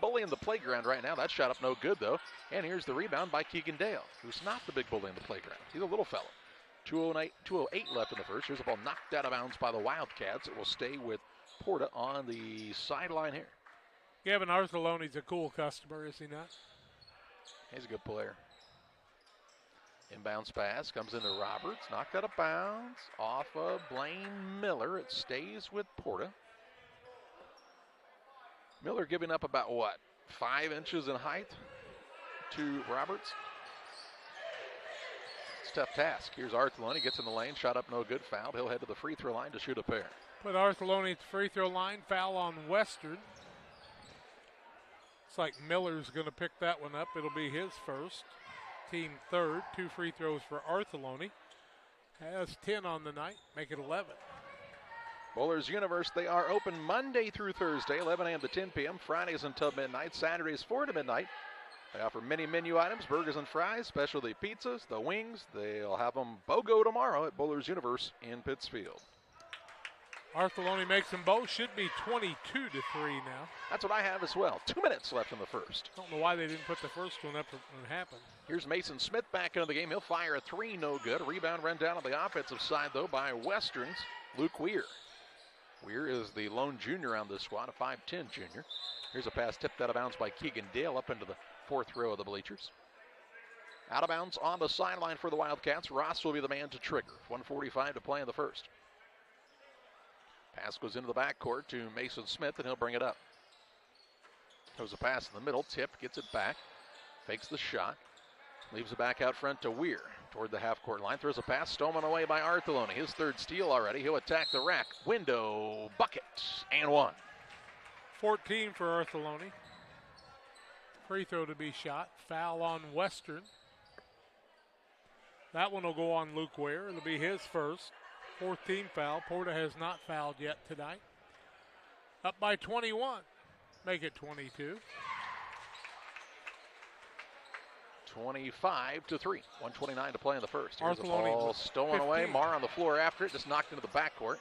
bully in the playground right now. That shot up no good, though. And here's the rebound by Keegan Dale, who's not the big bully in the playground. He's a little fellow. 2:08 left in the first. Here's the ball knocked out of bounds by the Wildcats. It will stay with Porta on the sideline here. Gavin Artheloni's a cool customer, is he not? He's a good player. Inbounds pass comes into Roberts. Knocked out of bounds. Off of Blaine Miller. It stays with Porta. Miller giving up about, 5 inches in height to Roberts? It's a tough task. Here's Artheloni. Gets in the lane. Shot up no good. Fouled. He'll head to the free throw line to shoot a pair. Put Artheloni at the free throw line. Foul on Western. Looks like Miller's going to pick that one up. It'll be his first. Team third. 2 free throws for Artheloni. Has 10 on the night. Make it 11. Bowlers Universe, they are open Monday through Thursday, 11 a.m. to 10 p.m. Fridays until midnight. Saturdays 4 to midnight. They offer many menu items, burgers and fries, specialty pizzas, the wings. They'll have them BOGO tomorrow at Bowlers Universe in Pittsfield. Artheloni makes them both. Should be 22-3 now. That's what I have as well. 2 minutes left in the first. Don't know why they didn't put the first one up when it happened. Here's Mason Smith back into the game. He'll fire a three, no good. Rebound run down on the offensive side, though, by Western's Luke Weir. Weir is the lone junior on this squad, a 5'10 junior. Here's a pass tipped out of bounds by Keegan Dale up into the fourth row of the bleachers. Out of bounds on the sideline for the Wildcats. Ross will be the man to trigger. 1:45 to play in the first. Pass goes into the backcourt to Mason Smith, and he'll bring it up. Goes a pass in the middle. Tip gets it back. Fakes the shot. Leaves it back out front to Weir. Toward the half-court line. Throws a pass. Stolen away by Artheloni. His third steal already. He'll attack the rack. Window. Bucket. And one. 14 for Artheloni. Free throw to be shot. Foul on Western. That one will go on Luke Ware. It'll be his first. 14th foul. Porta has not fouled yet tonight. Up by 21. Make it 22. 25-3. 1:29 to play in the first. Here's the ball stolen 15. away. Marr on the floor after it. Just knocked into the backcourt.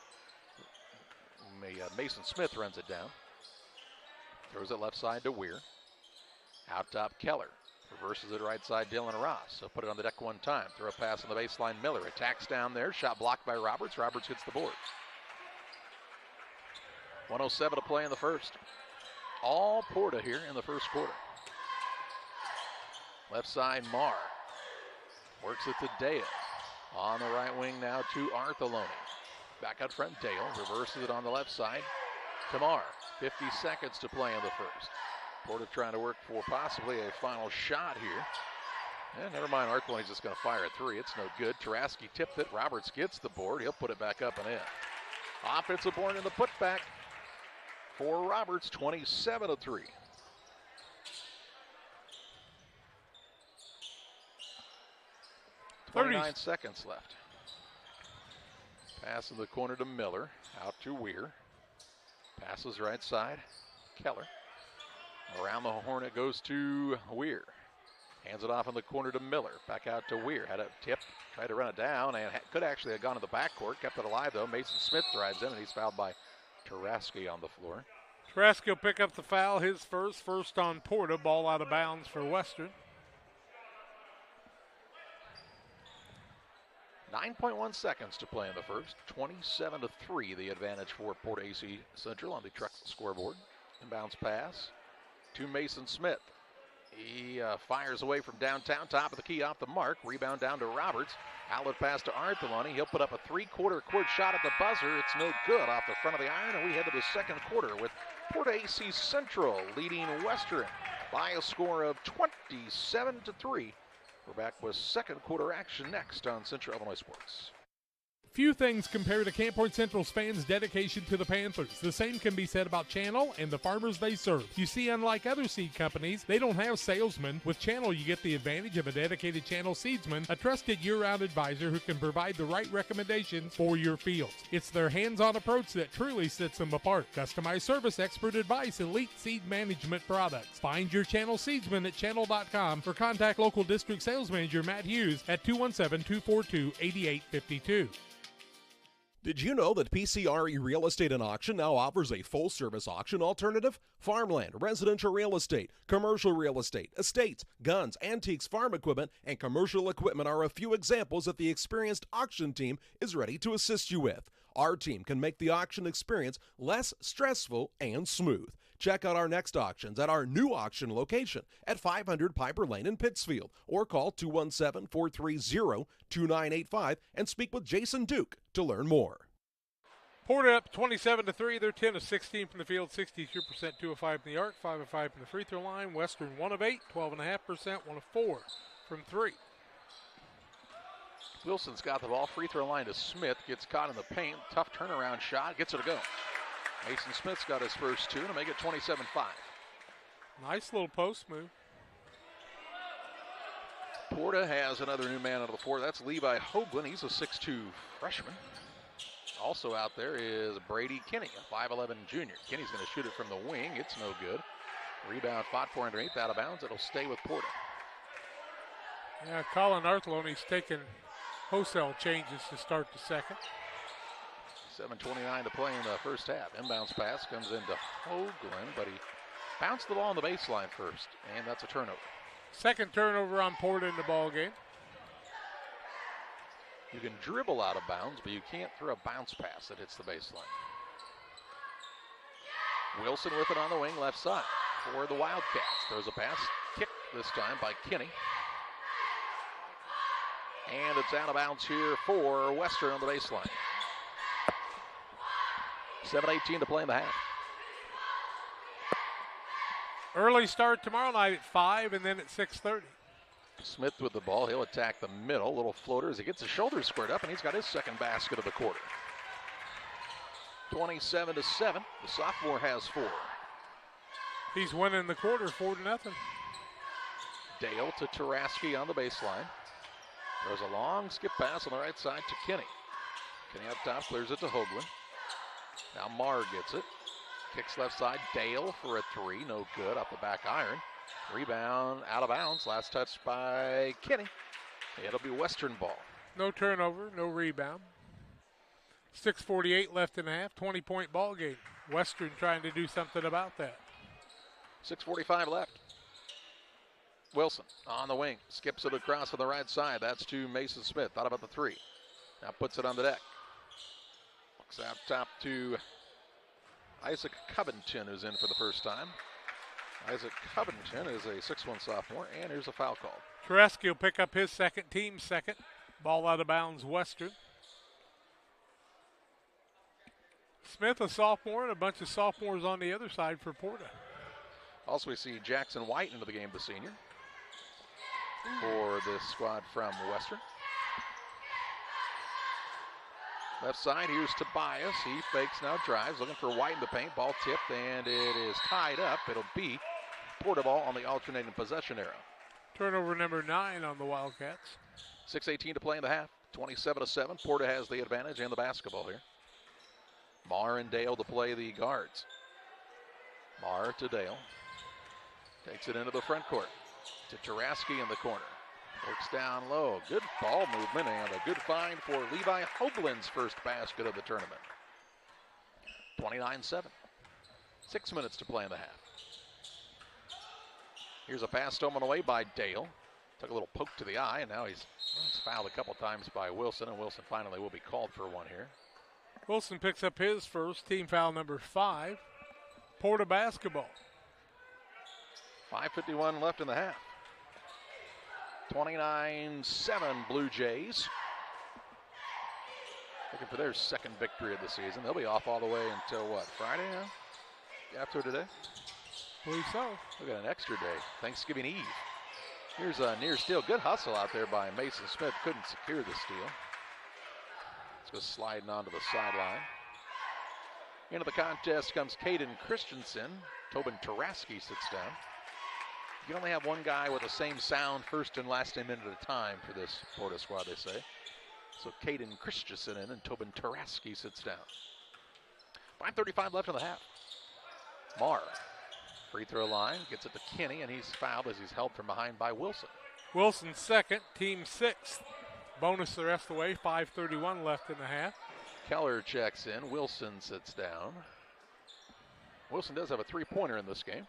Mason Smith runs it down. Throws it left side to Weir. Out top Keller. Reverses it right side Dylan Ross. So put it on the deck one time. Throw a pass on the baseline. Miller attacks down there. Shot blocked by Roberts. Roberts hits the board. 1:07 to play in the first. All Porta here in the first quarter. Left side Marr. Works it to Dale. On the right wing now to Artheloni. Back out front Dale. Reverses it on the left side to Marr. 50 seconds to play in the first. Porta trying to work for possibly a final shot here. And never mind, Artheloni's just going to fire a three. It's no good. Taraski tipped it. Roberts gets the board. He'll put it back up and in. Offensive board in the putback for Roberts, 27-3. Nine seconds left. Pass in the corner to Miller. Out to Weir. Passes right side. Keller. Around the horn it goes to Weir. Hands it off in the corner to Miller. Back out to Weir. Had a tip. Tried to run it down and could actually have gone to the backcourt. Kept it alive though. Mason Smith drives in and he's fouled by Taraski on the floor. Taraski will pick up the foul. His first on Porta. Ball out of bounds for Western. 9.1 seconds to play in the first. 27-3 the advantage for Porta-A Central on the Truck scoreboard. Inbounds pass to Mason Smith. He fires away from downtown, top of the key off the mark. Rebound down to Roberts. Outlet pass to Artheloni. He'll put up a three-quarter court shot at the buzzer. It's no good off the front of the iron, and we head to the second quarter with Porta-A Central leading Western by a score of 27-3. We're back with second quarter action next on Central Illinois Sports. Few things compare to Camp Point Central's fans' dedication to the Panthers. The same can be said about Channel and the farmers they serve. You see, unlike other seed companies, they don't have salesmen. With Channel, you get the advantage of a dedicated Channel seedsman, a trusted year-round advisor who can provide the right recommendations for your fields. It's their hands-on approach that truly sets them apart. Customized service, expert advice, elite seed management products. Find your Channel seedsman at channel.com or contact local district sales manager Matt Hughes at 217-242-8852. Did you know that PCRE Real Estate and Auction now offers a full-service auction alternative? Farmland, residential real estate, commercial real estate, estates, guns, antiques, farm equipment, and commercial equipment are a few examples that the experienced auction team is ready to assist you with. Our team can make the auction experience less stressful and smooth. Check out our next auctions at our new auction location at 500 Piper Lane in Pittsfield, or call 217-430-2985 and speak with Jason Duke to learn more. Porta up 27-3. They're 10 of 16 from the field, 62%, 2 of 5 from the arc, 5 of 5 from the free throw line. Western 1 of 8, 12.5%, 1 of 4 from 3. Wilson's got the ball. Free throw line to Smith. Gets caught in the paint. Tough turnaround shot. Gets it to go. Mason Smith's got his first two to make it 27-5. Nice little post move. Porta has another new man out of the floor. That's Levi Hoagland. He's a 6'2 freshman. Also out there is Brady Kinney, a 5'11 junior. Kinney's going to shoot it from the wing. It's no good. Rebound fought for underneath, out of bounds. It'll stay with Porta. Yeah, Colin Artheloni's taking wholesale changes to start the second. 7:29 to play in the first half. Inbounds pass comes into Hoagland, but he bounced the ball on the baseline first, and that's a turnover. Second turnover on Porta in the ball game. You can dribble out of bounds, but you can't throw a bounce pass that hits the baseline. Wilson with it on the wing, left side for the Wildcats. Throws a pass, kicked this time by Kinney. And it's out of bounds here for Western on the baseline. 7:18 to play in the half. Early start tomorrow night at 5 and then at 6:30. Smith with the ball. He'll attack the middle. Little floater as he gets his shoulders squared up, and he's got his second basket of the quarter. 27-7. The sophomore has 4. He's winning the quarter 4-0. Dale to Taraski on the baseline. There's a long skip pass on the right side to Kinney. Kinney up top, clears it to Hoagland. Now Marr gets it. Kicks left side. Dale for a 3. No good. Off the back iron. Rebound out of bounds. Last touch by Kinney. It'll be Western ball. No turnover. No rebound. 6:48 left in the half. 20-point ball game. Western trying to do something about that. 6:45 left. Wilson on the wing. Skips it across on the right side. That's to Mason Smith. Thought about the 3. Now puts it on the deck. Looks out top to Isaac Covington, who's in for the first time. Isaac Covington is a 6'1 sophomore, and here's a foul call. Taraski will pick up his second, team second. Ball out of bounds, Western. Smith, a sophomore, and a bunch of sophomores on the other side for Porta. Also, we see Jackson White into the game, the senior, for this squad from Western. Left side, here's Tobias. He fakes, now drives, looking for White in the paint. Ball tipped, and it is tied up. It'll be Porta ball on the alternating possession arrow. Turnover number 9 on the Wildcats. 6:18 to play in the half. 27-7. Porta has the advantage and the basketball here. Marr and Dale to play the guards. Marr to Dale. Takes it into the front court. To Taraski in the corner. Works down low. Good ball movement and a good find for Levi Hoagland's first basket of the tournament. 29-7. 6 minutes to play in the half. Here's a pass stolen away by Dale. Took a little poke to the eye, and now he's fouled a couple times by Wilson, and Wilson finally will be called for one here. Wilson picks up his first, team foul number 5. Porta basketball. 5:51 left in the half. 29-7 Blue Jays. Looking for their second victory of the season. They'll be off all the way until what, Friday now? After today? Believe so. We've got an extra day, Thanksgiving Eve. Here's a near steal. Good hustle out there by Mason Smith. Couldn't secure the steal. goes sliding onto the sideline. Into the contest comes Caden Christensen. Tobin Taraski sits down. You can only have one guy with the same sound first and last name in at a time for this Porta squad, they say. So Caden Christensen in and Tobin Taraski sits down. 5:35 left in the half. Marr, free throw line, gets it to Kinney, and he's fouled as he's held from behind by Wilson. Wilson second, team sixth. Bonus the rest of the way, 5:31 left in the half. Keller checks in, Wilson sits down. Wilson does have a three-pointer in this game.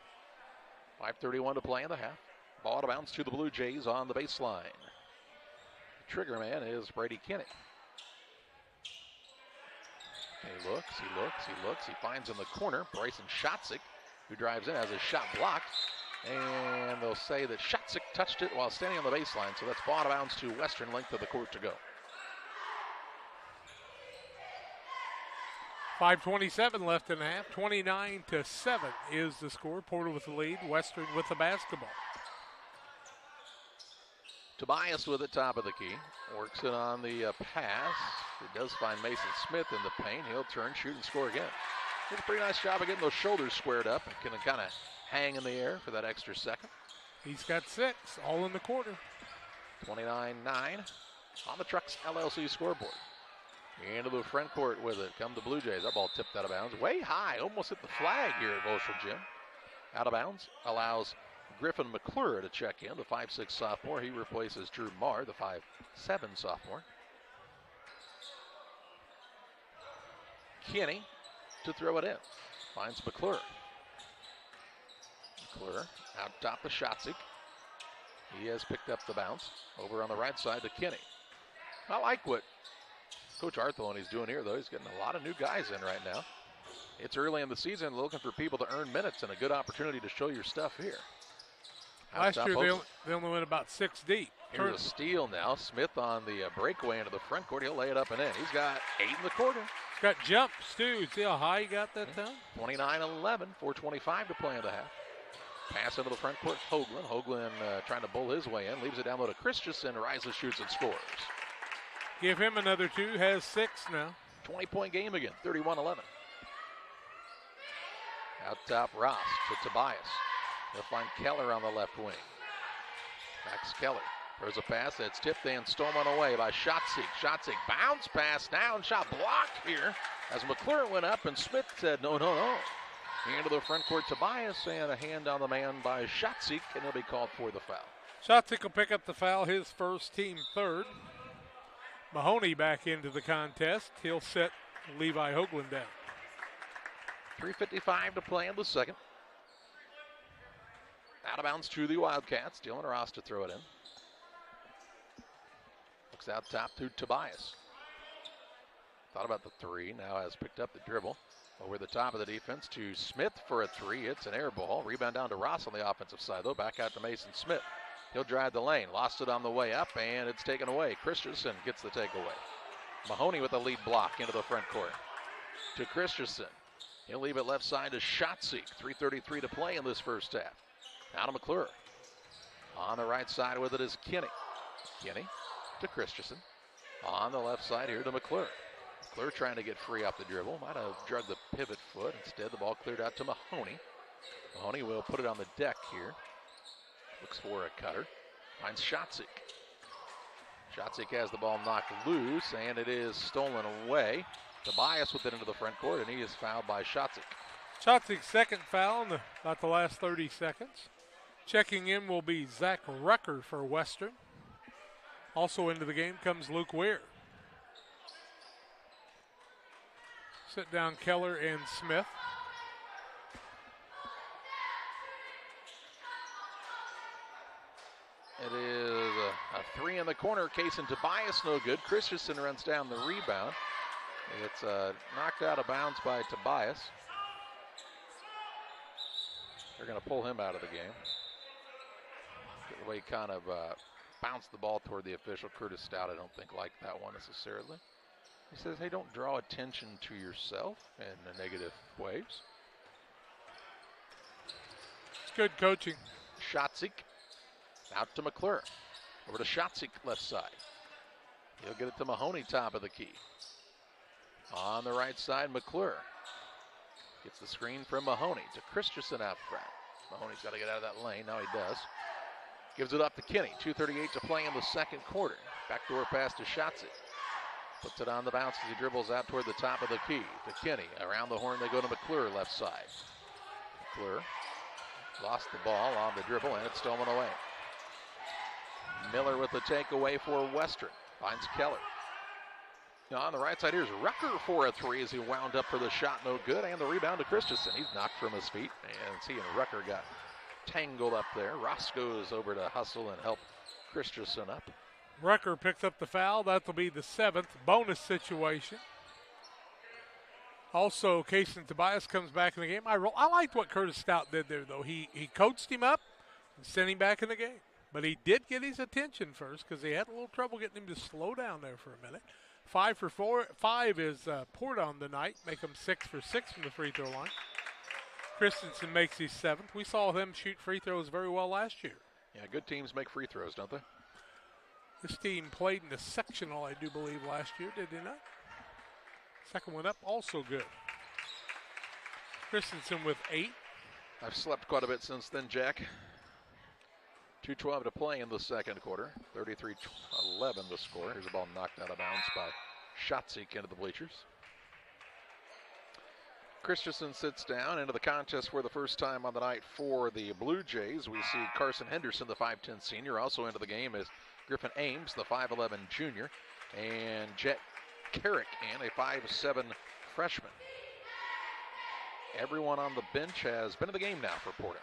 5:31 to play in the half. Ball out of bounds to the Blue Jays on the baseline. The trigger man is Brady Kinney. He looks, he finds in the corner Bryson Shotzik, who drives in, has his shot blocked. And they'll say that Shotzik touched it while standing on the baseline, so that's ball out of bounds to Western, length of the court to go. 5:27 left in the half. 29-7 is the score. Porter with the lead. Western with the basketball. Tobias with it, top of the key. Works it on the pass. It does find Mason Smith in the paint. He'll turn, shoot, and score again. Did a pretty nice job of getting those shoulders squared up and can kind of hang in the air for that extra second. He's got 6, all in the quarter. 29-9 on the Trucks LLC scoreboard. Into the front court with it come the Blue Jays. That ball tipped out of bounds. Way high, almost hit the flag here at Volschel Gym. Out of bounds, allows Griffin McClure to check in, the 5'6 sophomore. He replaces Drew Marr, the 5'7 sophomore. Kinney to throw it in. Finds McClure. McClure out top of Shotzik. He has picked up the bounce. Over on the right side to Kinney. I like what Coach Arthur is doing here, though. He's getting a lot of new guys in right now. It's early in the season, looking for people to earn minutes and a good opportunity to show your stuff here. Last year they only went about 6 deep. Here's a steal now. Smith on the breakaway into the front court. He'll lay it up and in. He's got 8 in the quarter. He's got jumps, too. See how high he got that time? 29-11, 4:25 to play in the half. Pass into the front court, Hoagland. Hoagland trying to bull his way in. Leaves it down low to Christensen. Rises, shoots, and scores. Give him another 2. Has 6 now. 20-point game again, 31-11. Out top, Ross to Tobias. He'll find Keller on the left wing. Max Keller throws a pass that's tipped and stolen away by Shotzik. Shotzik bounce pass down, shot blocked here as McClure went up and Smith said no. Into the front court, Tobias, and a hand on the man by Shotzik, and he'll be called for the foul. Shotzik will pick up the foul, his first, team third. Mahoney back into the contest. He'll set Levi Hoagland down. 3:55 to play in the second. Out of bounds to the Wildcats. Dylan Ross to throw it in. Looks out top to Tobias. Thought about the 3. Now has picked up the dribble. Over the top of the defense to Smith for a 3. It's an air ball. Rebound down to Ross on the offensive side, though. Back out to Mason Smith. He'll drive the lane. Lost it on the way up, and it's taken away. Christensen gets the takeaway. Mahoney with a lead block into the front court. To Christensen. He'll leave it left side to Shotzik. 3:33 to play in this first half. Now to McClure. On the right side with it is Kinney. Kinney to Christensen. On the left side here to McClure. McClure trying to get free off the dribble. Might have drugged the pivot foot. Instead, the ball cleared out to Mahoney. Mahoney will put it on the deck here. Looks for a cutter. Finds Shotzik. Shotzik has the ball knocked loose, and it is stolen away. Tobias with it into the front court, and he is fouled by Shotzik. Shotzik's second foul in about the last 30 seconds. Checking in will be Zach Rucker for Western. Also into the game comes Luke Weir. Sit down Keller and Smith. It is a 3 in the corner. Kaysen Tobias no good. Christensen runs down the rebound. It's knocked out of bounds by Tobias. They're going to pull him out of the game. The way he kind of bounced the ball toward the official. Curtis Stout, I don't think, liked that one necessarily. He says, hey, don't draw attention to yourself in the negative ways. It's good coaching. Shotzik out to McClure. Over to Shotzik left side. He'll get it to Mahoney, top of the key. On the right side, McClure gets the screen from Mahoney to Christensen out front. Mahoney's got to get out of that lane. Now he does. Gives it up to Kinney. 2:38 to play in the second quarter. Backdoor pass to Schatze. Puts it on the bounce as he dribbles out toward the top of the key to Kinney. Around the horn they go to McClure left side. McClure lost the ball on the dribble and it's stolen away. Miller with the takeaway for Western. Finds Keller. Now on the right side, here's Rucker for a three as he wound up for the shot, no good, and the rebound to Christensen. He's knocked from his feet, and he and Rucker got tangled up there. Ross goes over to hustle and help Christensen up. Rucker picks up the foul. That'll be the 7th. Bonus situation. Also, Kaysen Tobias comes back in the game. I liked what Curtis Stout did there, though. He coached him up and sent him back in the game. But he did get his attention first because he had a little trouble getting him to slow down there for a minute. 5 for 4. 5 is Porta on the night. Make him 6 for 6 from the free throw line. Christensen makes his 7th. We saw them shoot free throws very well last year. Yeah, good teams make free throws, don't they? This team played in the sectional, I do believe, last year, did they not? Second one up, also good. Christensen with 8. I've slept quite a bit since then, Jack. 2:12 to play in the second quarter. 33-11 the score. Here's a ball knocked out of bounds by Schatze into the bleachers. Christensen sits down into the contest for the first time on the night for the Blue Jays. We see Carson Henderson, the 5'10 senior. Also into the game is Griffin Ames, the 5'11 junior, and Jet Carrick, and a 5'7 freshman. Everyone on the bench has been in the game now for Porta.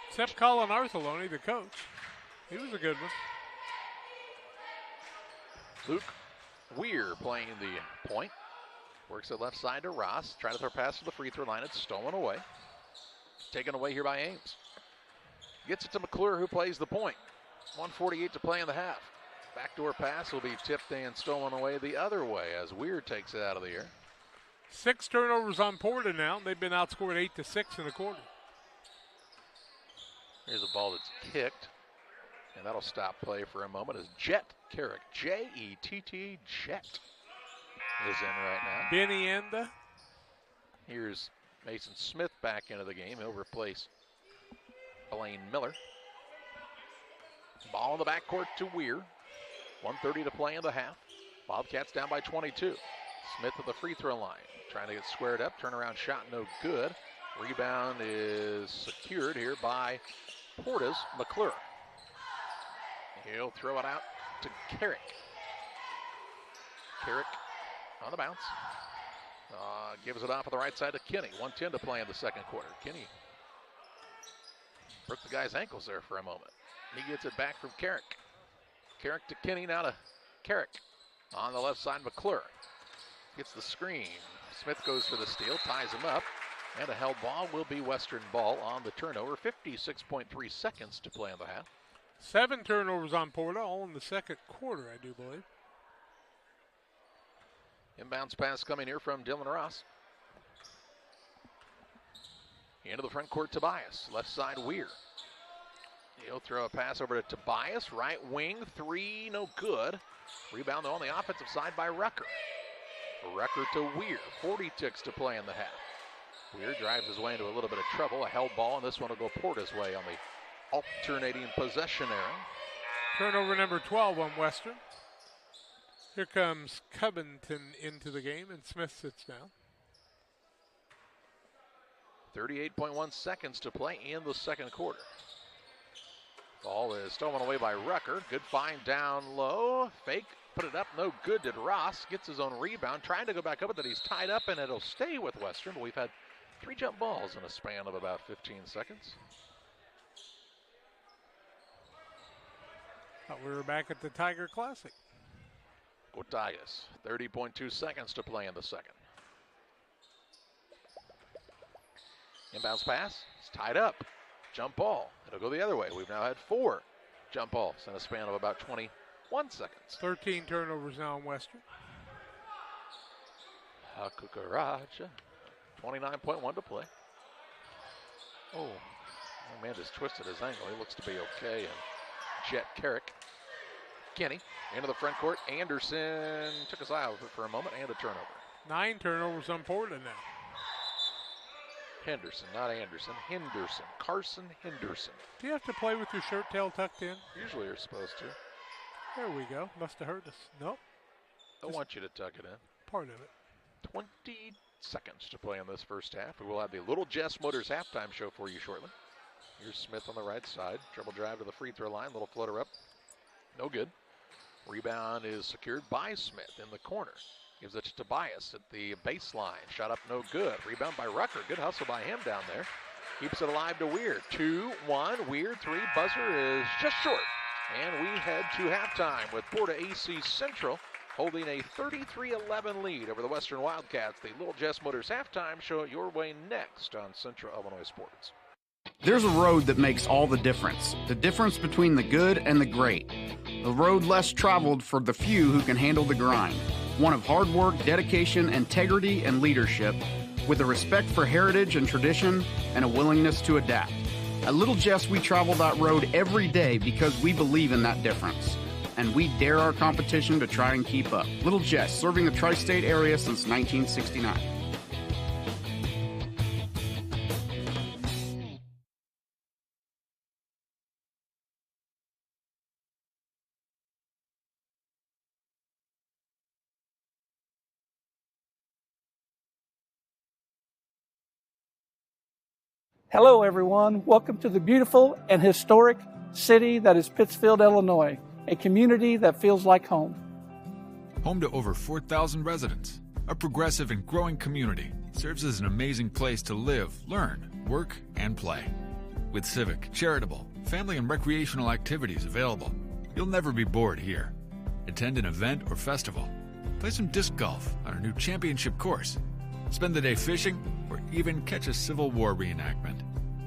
Except Colin Artheloni, the coach. He was a good one. Luke Weir playing the point. Works it left side to Ross. Trying to throw a pass to the free throw line. It's stolen away. Taken away here by Ames. Gets it to McClure, who plays the point. 1:48 to play in the half. Backdoor pass will be tipped and stolen away the other way as Weir takes it out of the air. 6 turnovers on Porta now. They've been outscored 8-6 in the quarter. Here's a ball that's kicked, and that'll stop play for a moment as Jet Carrick, J-E-T-T, Jet, is in right now. Benny Enda. Here's Mason Smith back into the game. He'll replace Blaine Miller. Ball in the backcourt to Weir. 1:30 to play in the half. Wildcats down by 22. Smith at the free throw line. Trying to get squared up. Turnaround shot no good. Rebound is secured here by Porta's McClure. He'll throw it out to Carrick. Carrick on the bounce. Gives it off on the right side to Kinney. 1:10 to play in the second quarter. Kinney broke the guy's ankles there for a moment. He gets it back from Carrick. Carrick to Kinney, now to Carrick. On the left side, McClure gets the screen. Smith goes for the steal, ties him up. And a held ball will be Western ball on the turnover. 56.3 seconds to play in the half. 7 turnovers on Porta, all in the second quarter, I do believe. Inbounds pass coming here from Dylan Ross. Into the front court, Tobias. Left side, Weir. He'll throw a pass over to Tobias. Right wing, 3, no good. Rebound, though, on the offensive side by Rucker. Rucker to Weir. 40 ticks to play in the half. Weir drives his way into a little bit of trouble. A held ball, and this one will go Porta's way on the alternating possession era. Turnover number 12 on Western. Here comes Covington into the game, and Smith sits down. 38.1 seconds to play in the second quarter. Ball is stolen away by Rucker. Good find down low. Fake, put it up, no good. Did Ross. Gets his own rebound. Trying to go back up with it. He's tied up, and it'll stay with Western, but we've had 3 jump balls in a span of about 15 seconds. Thought we were back at the Tiger Classic. Tigers. 30.2 seconds to play in the second. Inbounds pass. It's tied up. Jump ball. It'll go the other way. We've now had 4 jump balls in a span of about 21 seconds. 13 turnovers now in Western. Kukaracha. 29.1 to play. Oh, the man just twisted his ankle. He looks to be okay. And Jet Carrick Kenny into the front court. Anderson took his eye off it for a moment, and a turnover. 9 turnovers on Porta now. Henderson, not Anderson. Henderson. Carson Henderson. Do you have to play with your shirt tail tucked in? Usually you're supposed to. There we go. Must have hurt us. Nope. Don't want you to tuck it in. Part of it. 20 seconds to play in this first half. We will have the Little Jess Motors halftime show for you shortly. Here's Smith on the right side. Dribble drive to the free throw line. Little floater up. No good. Rebound is secured by Smith in the corner. Gives it to Tobias at the baseline. Shot up no good. Rebound by Rucker. Good hustle by him down there. Keeps it alive to Weird. 2-1. Weird 3. Buzzer is just short. And we head to halftime with Porta-A Central holding a 33-11 lead over the Western Wildcats. The Little Jess Motors halftime show your way next on Central Illinois Sports. There's a road that makes all the difference between the good and the great. A road less traveled for the few who can handle the grind. One of hard work, dedication, integrity, and leadership, with a respect for heritage and tradition and a willingness to adapt. At Little Jess, we travel that road every day because we believe in that difference. And we dare our competition to try and keep up. Little Jess, serving the tri-state area since 1969. Hello, everyone. Welcome to the beautiful and historic city that is Pittsfield, Illinois, a community that feels like home. Home to over 4,000 residents, a progressive and growing community serves as an amazing place to live, learn, work, and play. With civic, charitable, family, and recreational activities available, you'll never be bored here. Attend an event or festival, play some disc golf on our new championship course, spend the day fishing, or even catch a Civil War reenactment.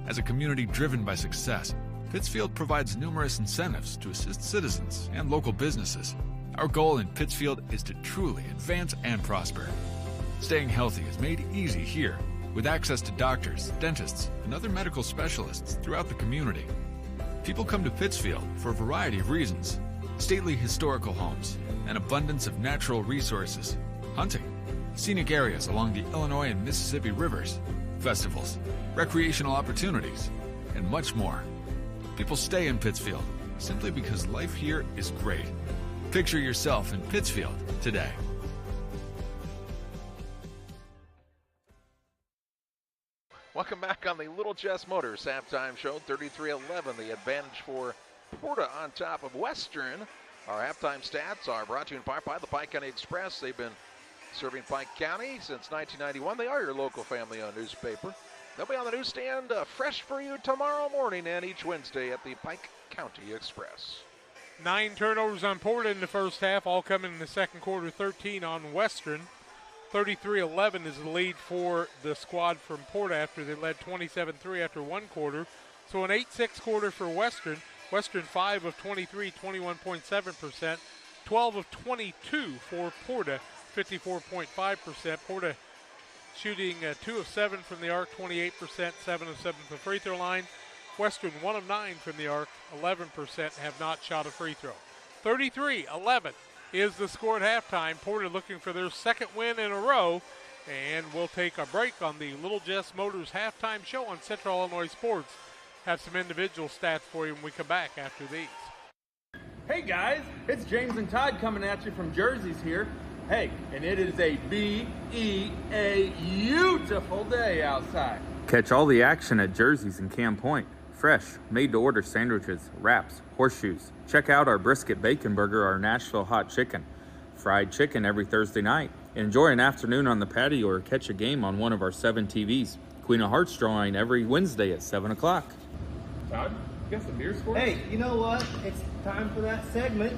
As a community driven by success, Pittsfield provides numerous incentives to assist citizens and local businesses. Our goal in Pittsfield is to truly advance and prosper. Staying healthy is made easy here, with access to doctors, dentists, and other medical specialists throughout the community. People come to Pittsfield for a variety of reasons: stately historical homes, an abundance of natural resources, hunting, scenic areas along the Illinois and Mississippi rivers, festivals, recreational opportunities, and much more. People stay in Pittsfield simply because life here is great. Picture yourself in Pittsfield today. Welcome back on the Little Jess Motors halftime show. 33-11, the advantage for Porta on top of Western. Our halftime stats are brought to you in part by the Pike County Express. They've been serving Pike County since 1991. They are your local family-owned newspaper. They'll be on the newsstand fresh for you tomorrow morning and each Wednesday at the Pike County Express. 9 turnovers on Porta in the first half, all coming in the second quarter, 13 on Western. 33-11 is the lead for the squad from Porta after they led 27-3 after one quarter. So an 8-6 quarter for Western. Western 5 of 23, 21.7%. 12 of 22 for Porta, 54.5%. Porta shooting 2 of 7 from the arc, 28%, 7 of 7 from the free throw line. Western 1 of 9 from the arc, 11% have not shot a free throw. 33-11 is the score at halftime. Porta looking for their second win in a row. And we'll take a break on the Little Jess Motors halftime show on Central Illinois Sports. Have some individual stats for you when we come back after these. Hey guys, it's James and Todd coming at you from Jersey's here. Hey, and it is a beautiful day outside. Catch all the action at Jersey's in Camp Point. Fresh, made-to-order sandwiches, wraps, horseshoes. Check out our brisket bacon burger, our Nashville hot chicken. Fried chicken every Thursday night. Enjoy an afternoon on the patio or catch a game on one of our 7 TVs. Queen of Hearts drawing every Wednesday at 7 o'clock. Todd, you got some beers for us? Hey, you know what? It's time for that segment.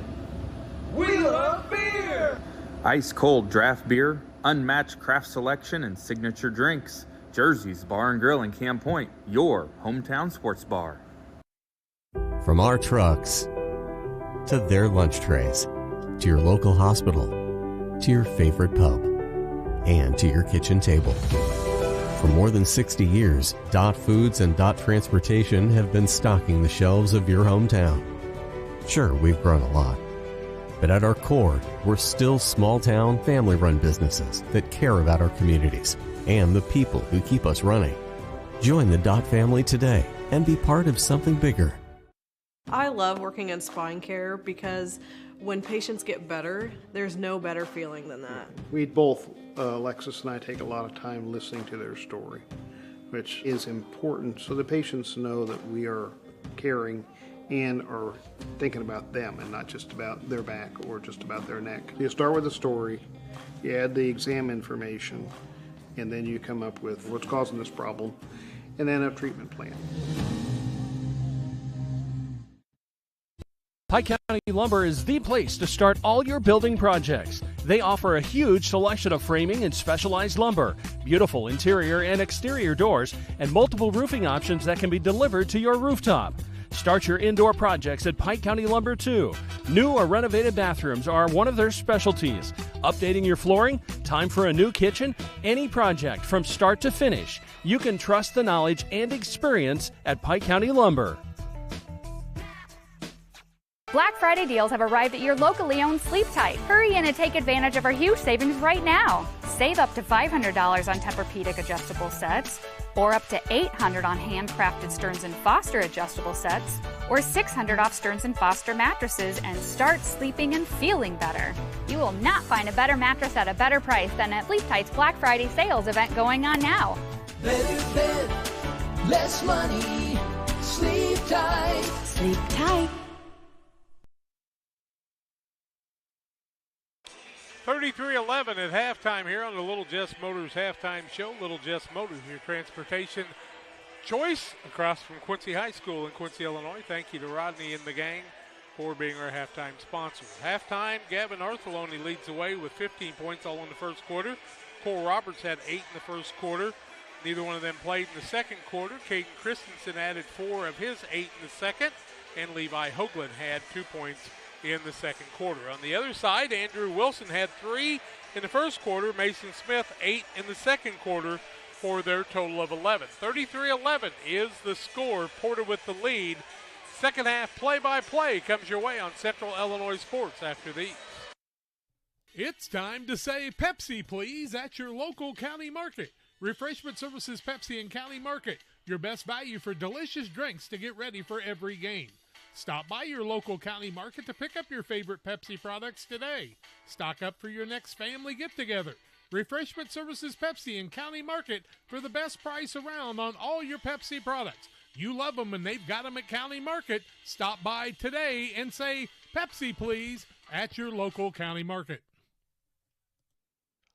We love beer! Ice-cold draft beer, unmatched craft selection, and signature drinks. Jersey's Bar and Grill in Camp Point, your hometown sports bar. From our trucks to their lunch trays, to your local hospital, to your favorite pub, and to your kitchen table. For more than 60 years, Dot Foods and Dot Transportation have been stocking the shelves of your hometown. Sure, we've grown a lot, But at our core, we're still small-town, family-run businesses that care about our communities and the people who keep us running. Join the Dot family today and be part of something bigger. I love working in spine care because when patients get better, there's no better feeling than that. We both, Alexis and I, take a lot of time listening to their story, which is important so the patients know that we are caring and are thinking about them and not just about their back or just about their neck. You start with the story, you add the exam information, and then you come up with what's causing this problem, and then a treatment plan. Pike County Lumber is the place to start all your building projects. They offer a huge selection of framing and specialized lumber, beautiful interior and exterior doors, and multiple roofing options that can be delivered to your rooftop. Start your indoor projects at Pike County Lumber too. New or renovated bathrooms are one of their specialties. Updating your flooring, time for a new kitchen, any project from start to finish. You can trust the knowledge and experience at Pike County Lumber. Black Friday deals have arrived at your locally owned Sleep Tight. Hurry in and take advantage of our huge savings right now. Save up to $500 on Tempur-Pedic adjustable sets, or up to $800 on handcrafted Stearns & Foster adjustable sets, or $600 off Stearns & Foster mattresses, and start sleeping and feeling better. You will not find a better mattress at a better price than at Sleep Tight's Black Friday sales event going on now. Better bed, less money. Sleep Tight. Sleep tight. 33-11 at halftime here on the Little Jess Motors halftime show. Little Jess Motors, your transportation choice across from Quincy High School in Quincy, Illinois. Thank you to Rodney and the gang for being our halftime sponsor. Halftime, Gavin Arthurloni leads the way with 15 points all in the first quarter. Cole Roberts had 8 in the first quarter. Neither one of them played in the second quarter. Caden Christensen added 4 of his 8 in the second, and Levi Hoagland had 2 points in the second quarter. On the other side, Andrew Wilson had 3 in the first quarter. Mason Smith 8 in the second quarter for their total of 11. 33-11 is the score. Porter with the lead. Second half play-by-play comes your way on Central Illinois Sports after these. It's time to say Pepsi, please, at your local county market. Refreshment Services Pepsi and County Market, your best value for delicious drinks to get ready for every game. Stop by your local county market to pick up your favorite Pepsi products today. Stock up for your next family get-together. Refreshment Services Pepsi and County Market for the best price around on all your Pepsi products. You love them and they've got them at County Market. Stop by today and say, Pepsi, please, at your local county market.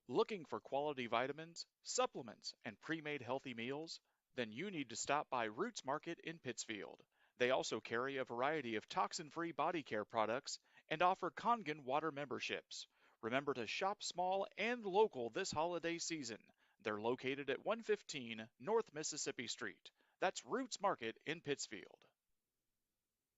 Looking for quality vitamins, supplements, and pre-made healthy meals? Then you need to stop by Roots Market in Pittsfield. They also carry a variety of toxin-free body care products and offer Kangen water memberships. Remember to shop small and local this holiday season. They're located at 115 North Mississippi Street. That's Roots Market in Pittsfield.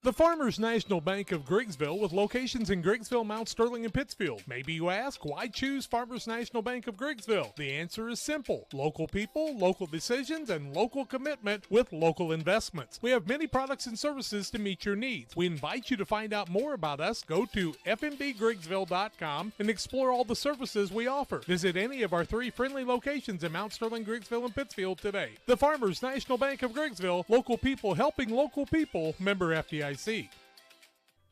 The Farmers National Bank of Griggsville with locations in Griggsville, Mount Sterling, and Pittsfield. Maybe you ask, why choose Farmers National Bank of Griggsville? The answer is simple. Local people, local decisions, and local commitment with local investments. We have many products and services to meet your needs. We invite you to find out more about us. Go to fmbgriggsville.com and explore all the services we offer. Visit any of our 3 friendly locations in Mount Sterling, Griggsville, and Pittsfield today. The Farmers National Bank of Griggsville, local people helping local people, member FDIC.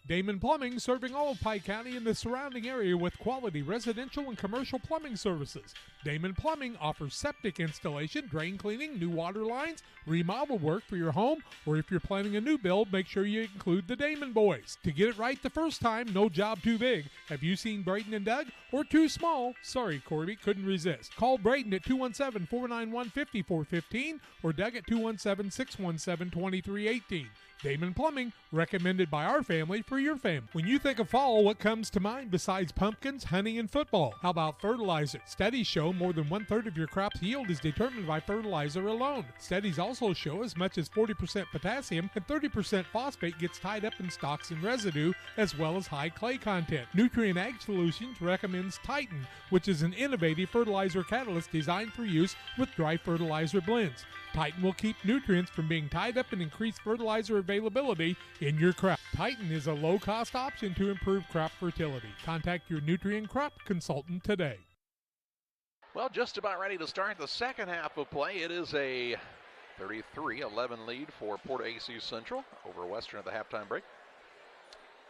Damon Plumbing, serving all of Pike County and the surrounding area with quality residential and commercial plumbing services. Damon Plumbing offers septic installation, drain cleaning, new water lines, remodel work for your home, or if you're planning a new build, make sure you include the Damon boys. To get it right the first time, no job too big. Have you seen Braden and Doug? Or too small? Sorry, Corby, couldn't resist. Call Braden at 217-491-5415 or Doug at 217-617-2318. Damon Plumbing, recommended by our family for your family. When you think of fall, what comes to mind besides pumpkins, honey, and football? How about fertilizer? Studies show more than 1/3 of your crop's yield is determined by fertilizer alone. Studies also show as much as 40% potassium and 30% phosphate gets tied up in stalks and residue, as well as high clay content. Nutrient Ag Solutions recommends Titan, which is an innovative fertilizer catalyst designed for use with dry fertilizer blends. Titan will keep nutrients from being tied up and increase fertilizer availability in your crop. Titan is a low-cost option to improve crop fertility. Contact your nutrient crop consultant today. Well, just about ready to start the second half of play. It is a 33-11 lead for PORTA-A Central over Western at the halftime break.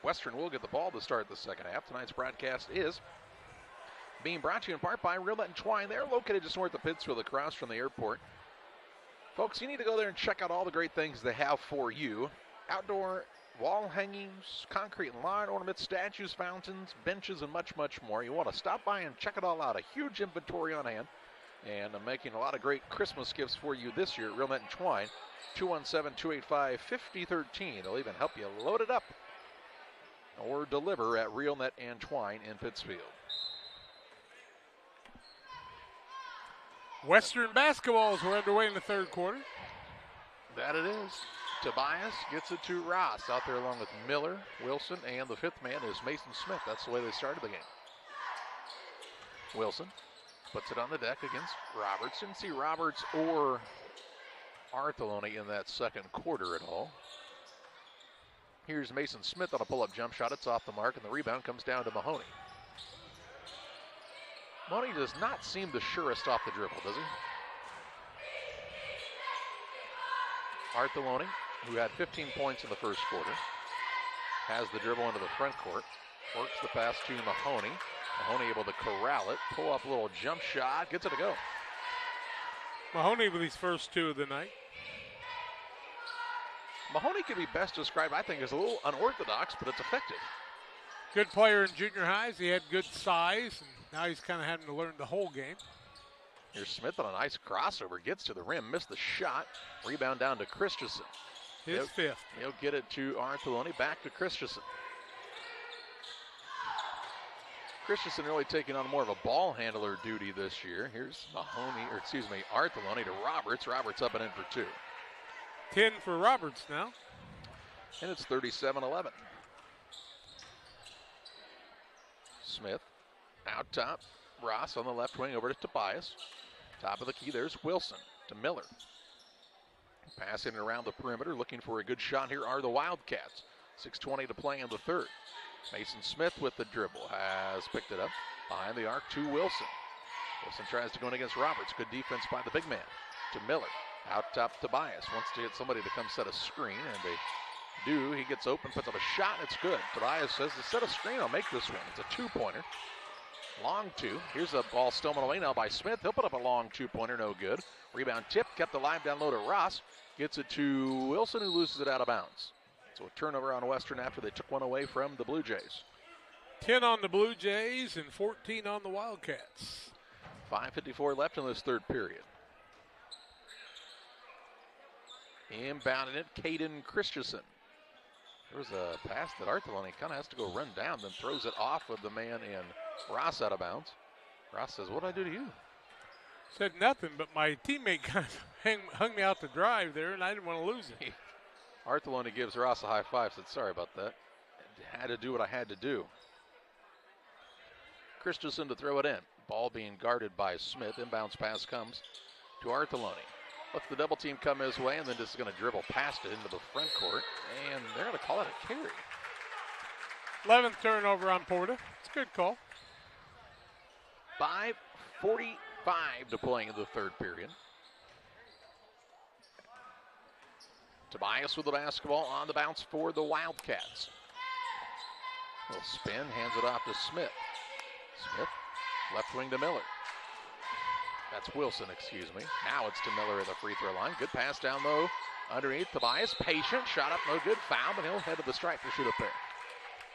Western will get the ball to start the second half. Tonight's broadcast is being brought to you in part by Real Net and Twine. They're located just north of Pittsfield, across from the airport. Folks, you need to go there and check out all the great things they have for you. Outdoor wall hangings, concrete and lawn ornaments, statues, fountains, benches, and much, much more. You want to stop by and check it all out. A huge inventory on hand. And I'm making a lot of great Christmas gifts for you this year at Real Net and Twine. 217-285-5013. They'll even help you load it up or deliver at Real Net and Twine in Pittsfield. Western basketballs were underway in the third quarter. That it is. Tobias gets it to Ross out there along with Miller, Wilson, and the fifth man is Mason Smith. That's the way they started the game. Wilson puts it on the deck against Roberts. Didn't see Roberts or Artheloni in that second quarter at all. Here's Mason Smith on a pull-up jump shot. It's off the mark, and the rebound comes down to Mahoney. Mahoney does not seem the surest off the dribble, does he? Artheloni, who had 15 points in the first quarter, has the dribble into the front court, works the pass to Mahoney. Mahoney able to corral it, pull up a little jump shot, gets it to go. Mahoney with his first two of the night. Mahoney could be best described, I think, as a little unorthodox, but it's effective. Good player in junior highs. He had good size, and now he's kind of having to learn the whole game. Here's Smith on a nice crossover, gets to the rim, missed the shot. Rebound down to Christensen. His fifth. He'll get it to Artheloni, back to Christensen. Christensen really taking on more of a ball handler duty this year. Here's Artheloni to Roberts. Roberts up and in for two. 10 for Roberts now. And it's 37-11. Smith out top. Ross on the left wing over to Tobias. Top of the key, there's Wilson to Miller. Passing it around the perimeter, looking for a good shot here are the Wildcats. 6:20 to play in the third. Mason Smith with the dribble has picked it up behind the arc to Wilson. Wilson tries to go in against Roberts. Good defense by the big man to Miller. Out top, Tobias wants to get somebody to come set a screen, and they do. He gets open, puts up a shot, it's good. Tobias says to set a screen, I'll make this one. It's a two-pointer. Long two. Here's a ball stolen away now by Smith. He'll put up a long two-pointer, no good. Rebound tip, kept alive down low to Ross. Gets it to Wilson, who loses it out of bounds. So a turnover on Western after they took one away from the Blue Jays. 10 on the Blue Jays and 14 on the Wildcats. 5:54 left in this third period. Inbounding it, Caden Christensen. There was a pass that Artheloni kind of has to go run down, then throws it off of the man in Ross out of bounds. Ross says, what did I do to you? Said nothing, but my teammate kind of hung me out to drive there, and I didn't want to lose it. Artheloni gives Ross a high five, said, sorry about that. I had to do what I had to do. Christensen to throw it in. Ball being guarded by Smith. Inbounds pass comes to Artheloni. Lets the double team come his way, and then just going to dribble past it into the front court, and they're going to call it a carry. 11th turnover on Porta. It's a good call. 5:45 to play in the third period. Tobias with the basketball on the bounce for the Wildcats. Little spin, hands it off to Smith. Smith, left wing to Miller. That's Wilson, excuse me. Now it's to Miller at the free throw line. Good pass down low underneath. Tobias, patient, shot up, no good, foul, but he'll head to the stripe to shoot a pair.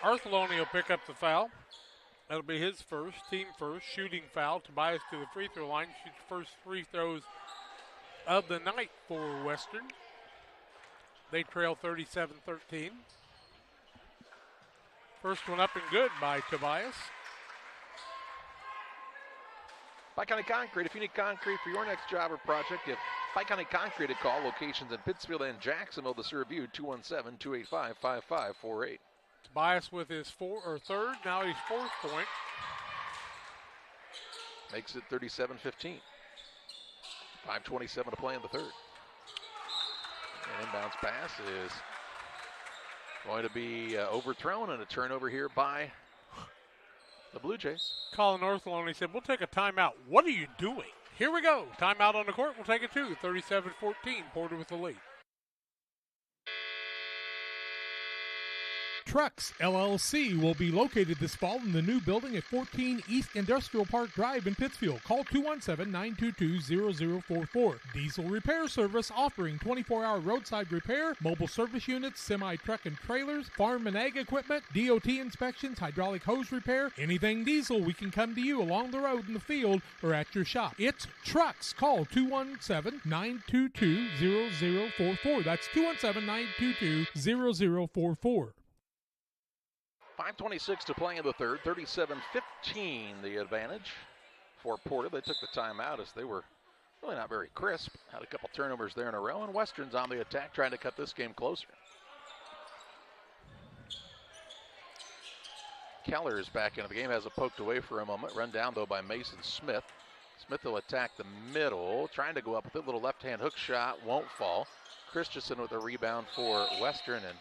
Artheloni will pick up the foul. That'll be his first, team first, shooting foul. Tobias to the free throw line, shoots first free throws of the night for Western. They trail 37-13. First one up and good by Tobias. Pike County Concrete, if you need concrete for your next job or project, give Pike County Concrete a call. Locations in Pittsfield and Jacksonville to serve you. 217-285-5548. Tobias with his third, now his fourth point. Makes it 37-15. 5:27 to play in the third. And inbounds pass is Going to be overthrown and a turnover here by the Blue Jays. Colin Ortholoni said, we'll take a timeout. What are you doing? Here we go. Timeout on the court. We'll take it too. 37-14. Porter with the lead. Trucks LLC will be located this fall in the new building at 14 East Industrial Park Drive in Pittsfield. Call 217-922-0044. Diesel repair service offering 24-hour roadside repair, mobile service units, semi-truck and trailers, farm and ag equipment, DOT inspections, hydraulic hose repair, anything diesel, we can come to you along the road in the field or at your shop. It's Trucks. Call 217-922-0044. That's 217-922-0044. 5:26 to play in the third. 37-15 the advantage for Porter. They took the timeout as they were really not very crisp. Had a couple turnovers there in a row, and Western's on the attack trying to cut this game closer. Keller is back into the game, has it poked away for a moment. Run down, though, by Mason Smith. Smith will attack the middle, trying to go up with a little left-hand hook shot, won't fall. Christensen with a rebound for Western, and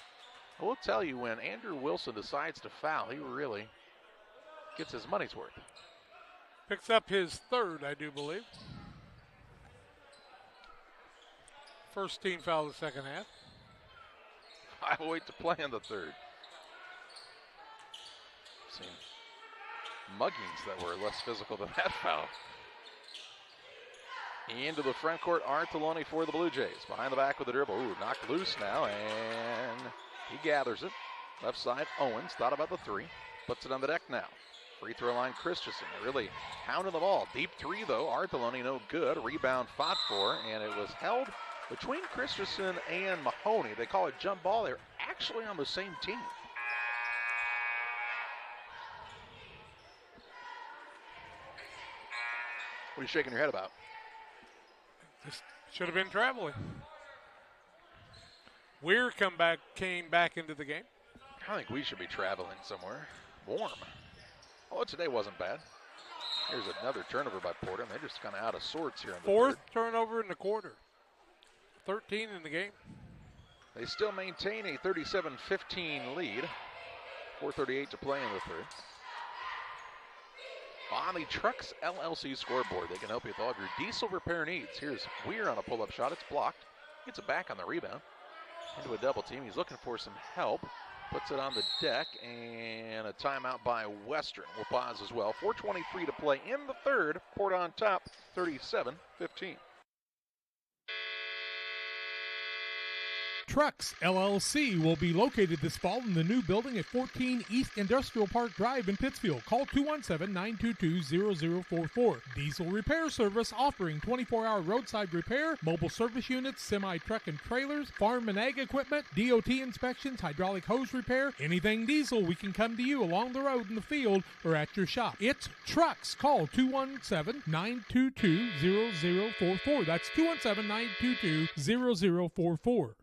I will tell you, when Andrew Wilson decides to foul, he really gets his money's worth. Picks up his third, I do believe. First team foul of the second half. 5:08 to play in the third. Seen muggings that were less physical than that foul. Into the front court, Artoloni for the Blue Jays. Behind the back with the dribble. Ooh, knocked loose now, and he gathers it. Left side, Owens thought about the three. Puts it on the deck now. Free throw line, Christensen. Really pounding the ball. Deep three, though. Artoloni no good. Rebound fought for, and it was held between Christensen and Mahoney. They call it jump ball. They're actually on the same team. What are you shaking your head about? Just should have been traveling. Weir came back into the game. I think we should be traveling somewhere warm. Oh, today wasn't bad. Here's another turnover by Porter, and they're just kind of out of sorts here in the Fourth third. turnover in the quarter. 13 in the game. They still maintain a 37-15 lead. 4:38 to play in the third. On the Trucks LLC scoreboard, they can help you with all of your diesel repair needs. Here's Weir on a pull-up shot. It's blocked. Gets it back on the rebound. Into a double team. He's looking for some help. Puts it on the deck, and a timeout by Western. We'll pause as well. 4:23 to play in the third. Port on top, 37-15. Trucks LLC will be located this fall in the new building at 14 East Industrial Park Drive in Pittsfield. Call 217-922-0044. Diesel repair service offering 24-hour roadside repair, mobile service units, semi-truck and trailers, farm and ag equipment, DOT inspections, hydraulic hose repair, anything diesel, we can come to you along the road in the field or at your shop. It's Trucks. Call 217-922-0044. That's 217-922-0044.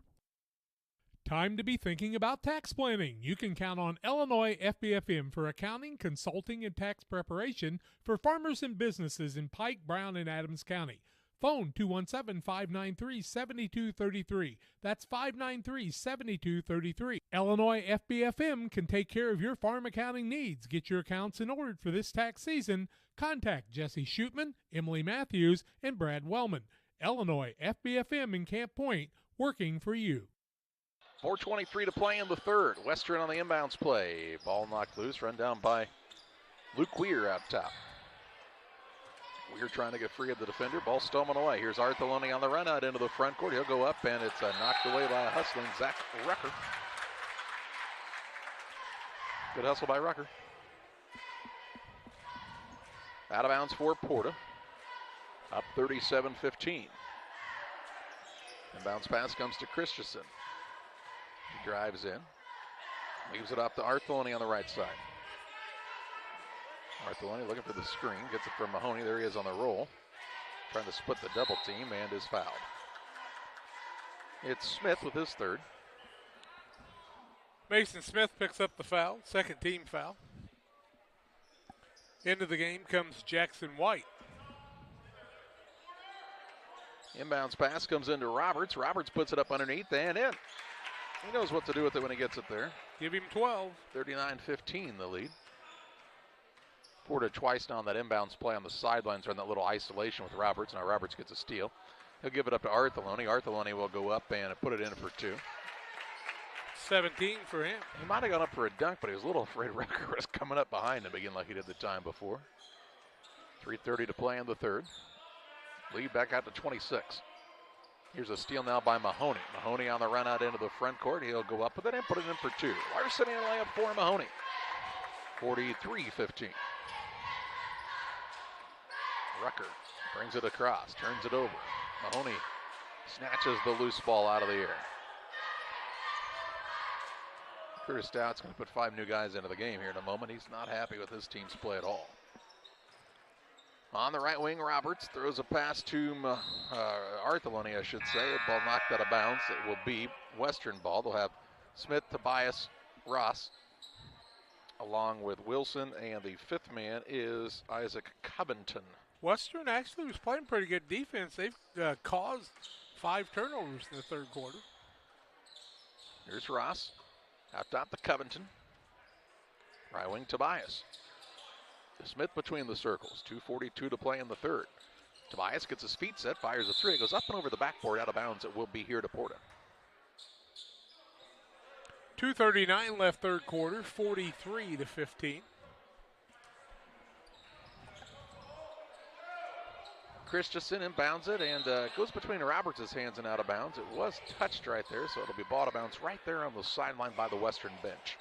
Time to be thinking about tax planning. You can count on Illinois FBFM for accounting, consulting, and tax preparation for farmers and businesses in Pike, Brown, and Adams County. Phone 217-593-7233. That's 593-7233. Illinois FBFM can take care of your farm accounting needs. Get your accounts in order for this tax season. Contact Jesse Shootman, Emily Matthews, and Brad Wellman. Illinois FBFM in Camp Point, working for you. 4:23 to play in the third. Western on the inbounds play. Ball knocked loose, run down by Luke Weir out top. Weir trying to get free of the defender. Ball stolen away. Here's Artoloni on the run out into the front court. He'll go up, and it's knocked away by a hustling Zach Rucker. Good hustle by Rucker. Out of bounds for Porta. Up 37-15. Inbounds pass comes to Christensen. He drives in. Leaves it off to Artoloni on the right side. Artoloni looking for the screen. Gets it from Mahoney. There he is on the roll. Trying to split the double team and is fouled. It's Smith with his third. Mason Smith picks up the foul. Second team foul. Into the game comes Jackson White. Inbounds pass comes into Roberts. Roberts puts it up underneath and in. He knows what to do with it when he gets it there. Give him 12. 39-15 the lead. Porta twice now on that inbounds play on the sidelines, run that little isolation with Roberts. Now Roberts gets a steal. He'll give it up to Arthelone. Arthelone will go up and put it in for 2. 17 for him. He might have gone up for a dunk, but he was a little afraid Rucker was coming up behind him again like he did the time before. 3:30 to play in the third. Lead back out to 26. Here's a steal now by Mahoney. Mahoney on the run out into the front court. He'll go up with it and put it in for 2. Larceny layup for Mahoney. 43-15. Rucker brings it across, turns it over. Mahoney snatches the loose ball out of the air. Curtis Stout's going to put 5 new guys into the game here in a moment. He's not happy with his team's play at all. On the right wing, Roberts throws a pass to Arthelone, I should say. Ball knocked out of bounds. It will be Western ball. They'll have Smith, Tobias, Ross, along with Wilson, and the 5th man is Isaac Covington. Western actually was playing pretty good defense. They've caused 5 turnovers in the third quarter. Here's Ross. Out top to Covington. Right wing, Tobias. Smith between the circles. 2:42 to play in the third. Tobias gets his feet set, fires a 3. It goes up and over the backboard, out of bounds. It will be here to Porta. 2:39 left third quarter, 43-15. Christensen inbounds it and goes between Roberts' hands and out of bounds. It was touched right there, so it'll be ball out of bounds right there on the sideline by the Western bench.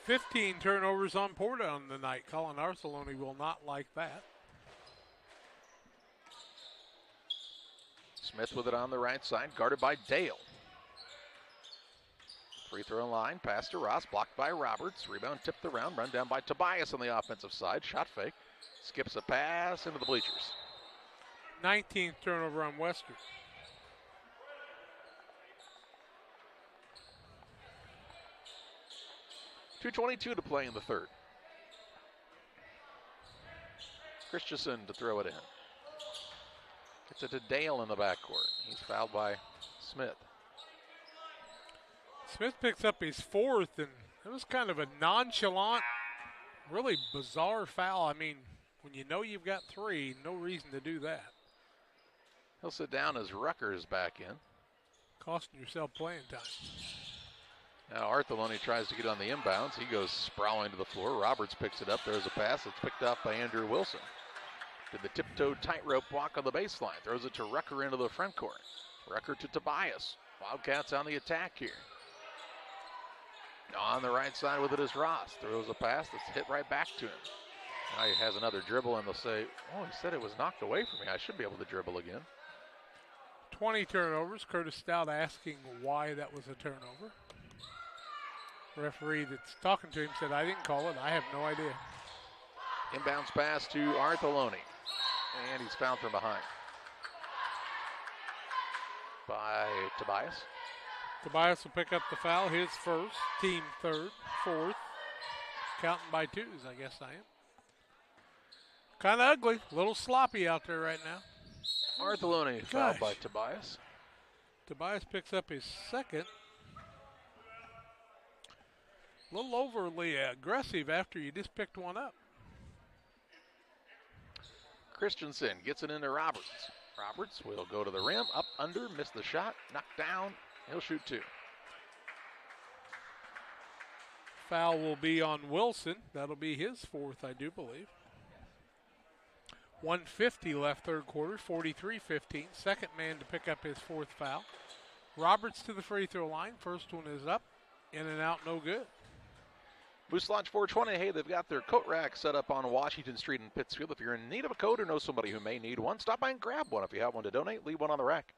15 turnovers on Porta on the night. Colin Arceloni will not like that. Smith with it on the right side, guarded by Dale. Free throw line, pass to Ross, blocked by Roberts. Rebound tipped around, run down by Tobias on the offensive side. Shot fake, skips a pass into the bleachers. 19th turnover on Western. .222 to play in the third. Christensen to throw it in. Gets it to Dale in the backcourt. He's fouled by Smith. Smith picks up his 4th, and it was kind of a nonchalant, really bizarre foul. I mean, when you know you've got 3, no reason to do that. He'll sit down as Rucker is back in. Costing yourself playing time. Now Arthelone tries to get on the inbounds. He goes sprawling to the floor. Roberts picks it up. There's a pass. It's picked up by Andrew Wilson. Did the tiptoe tightrope walk on the baseline. Throws it to Rucker into the front court. Rucker to Tobias. Wildcats on the attack here. On the right side with it is Ross. Throws a pass that's hit right back to him. Now he has another dribble and they'll say, oh, he said it was knocked away from me. I should be able to dribble again. 20 turnovers. Curtis Stout asking why that was a turnover. Referee that's talking to him said, I didn't call it. I have no idea. Inbounds pass to Arthelone. And he's fouled from behind by Tobias. Tobias will pick up the foul. His first, team 3rd, 4th. Counting by 2s, I guess I am. Kind of ugly. A little sloppy out there right now. Arthelone fouled by Tobias. Tobias picks up his 2nd. A little overly aggressive after you just picked one up. Christensen gets it into Roberts. Roberts will go to the rim, up, under, missed the shot, knocked down. He'll shoot 2. Foul will be on Wilson. That'll be his 4th, I do believe. 1:50 left third quarter, 43-15. Second man to pick up his 4th foul. Roberts to the free throw line. First one is up, in and out, no good. Moose Lodge 420, hey, they've got their coat rack set up on Washington Street in Pittsfield. If you're in need of a coat or know somebody who may need one, stop by and grab one. If you have one to donate, leave one on the rack.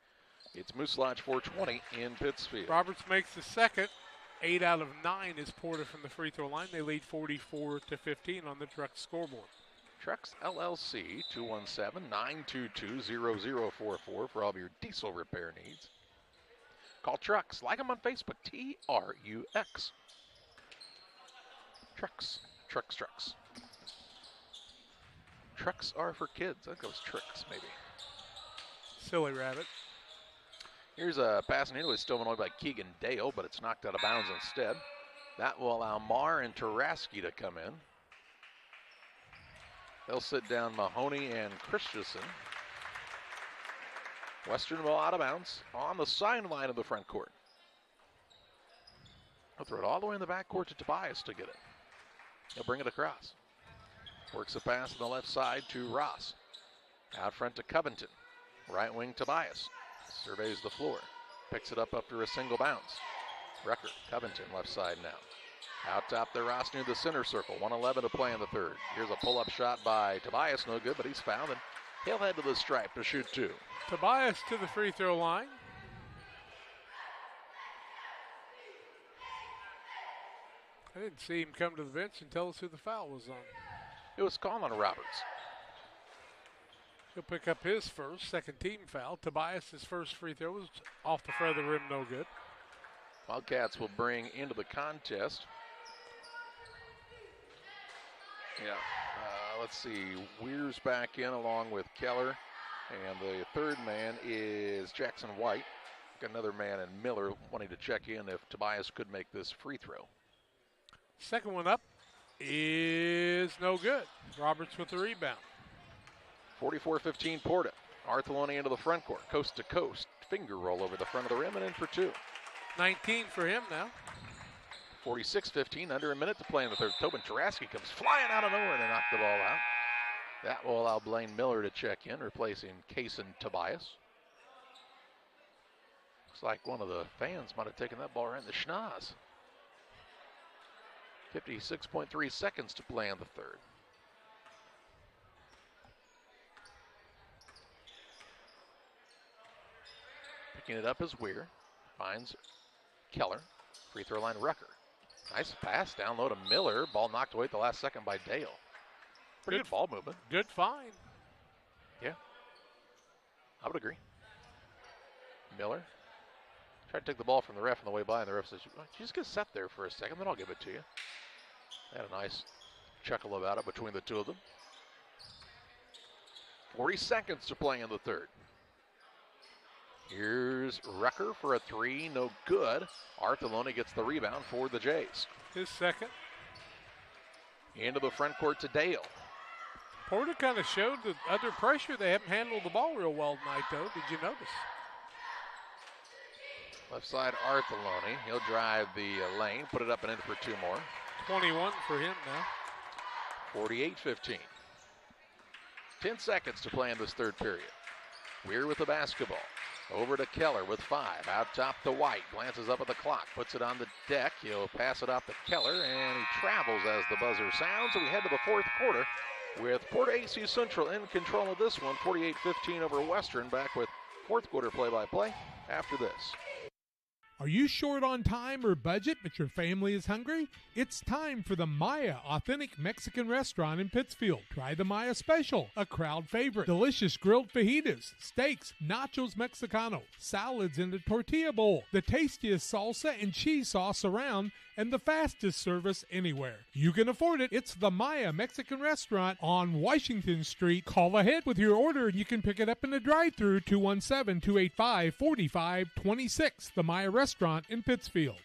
It's Moose Lodge 420 in Pittsfield. Roberts makes the 2nd. 8 out of 9 is Porta from the free throw line. They lead 44-15 on the Trucks scoreboard. Trucks LLC, 217-922-0044 for all of your diesel repair needs. Call Trucks. Like them on Facebook, TRUX. Trucks. Trucks are for kids. I think it was tricks, maybe. Silly rabbit. Here's a pass nearly stolen away by Keegan Dale, but it's knocked out of bounds instead. That will allow Marr and Taraski to come in. They'll sit down Mahoney and Christensen. Western will out of bounds on the sideline of the front court. He'll throw it all the way in the back court to Tobias to get it. He'll bring it across. Works a pass on the left side to Ross. Out front to Covington. Right wing Tobias. Surveys the floor. Picks it up after a single bounce. Rucker, Covington left side now. Out top to Ross near the center circle. 1:11 to play in the third. Here's a pull-up shot by Tobias. No good, but he's fouled, and he'll head to the stripe to shoot two. Tobias to the free throw line. I didn't see him come to the bench and tell us who the foul was on. It was Colin Roberts. He'll pick up his first, second team foul. Tobias' first free throw was off the front of the rim, no good. Wildcats will bring into the contest. Yeah, let's see. Weir's back in along with Keller. And the third man is Jackson White. Got another man in Miller wanting to check in if Tobias could make this free throw. Second one up is no good. Roberts with the rebound. 44-15 Porta. Artheloni into the front court, coast to coast. Finger roll over the front of the rim and in for two. 19 for him now. 46-15, under a minute to play in the third. Tobin Taraski comes flying out of nowhere to knock the ball out. That will allow Blaine Miller to check in, replacing Kaysen Tobias. Looks like one of the fans might have taken that ball right in the schnoz. 56.3 seconds to play in the third. Picking it up is Weir. Finds Keller. Free throw line Rucker. Nice pass down low to Miller. Ball knocked away at the last second by Dale. Pretty good ball movement. Good find. Yeah. I would agree. Miller. Tried to take the ball from the ref on the way by, and the ref says, just get set there for a second, then I'll give it to you. They had a nice chuckle about it between the two of them. 40 seconds to play in the third. Here's Rucker for a three, no good. Artheloni gets the rebound for the Jays. His second. Into the front court to Dale. Porter kind of showed that under pressure they haven't handled the ball real well tonight, though. Did you notice? Left side Artheloni. He'll drive the lane, put it up and in for two more. 21 for him now. 48-15. 10 seconds to play in this third period. Weir with the basketball. Over to Keller with 5. Out top to White. Glances up at the clock. Puts it on the deck. He'll pass it off to Keller, and he travels as the buzzer sounds. And we head to the fourth quarter with Porta-A Central in control of this one. 48-15 over Western. Back with fourth quarter play-by-play after this. Are you short on time or budget, but your family is hungry? It's time for the Maya Authentic Mexican Restaurant in Pittsfield. Try the Maya Special, a crowd favorite. Delicious grilled fajitas, steaks, nachos Mexicano, salads in a tortilla bowl, the tastiest salsa and cheese sauce around, and the fastest service anywhere. You can afford it. It's the Maya Mexican Restaurant on Washington Street. Call ahead with your order and you can pick it up in the drive-thru. 217-285-4526. The Maya Restaurant in Pittsfield.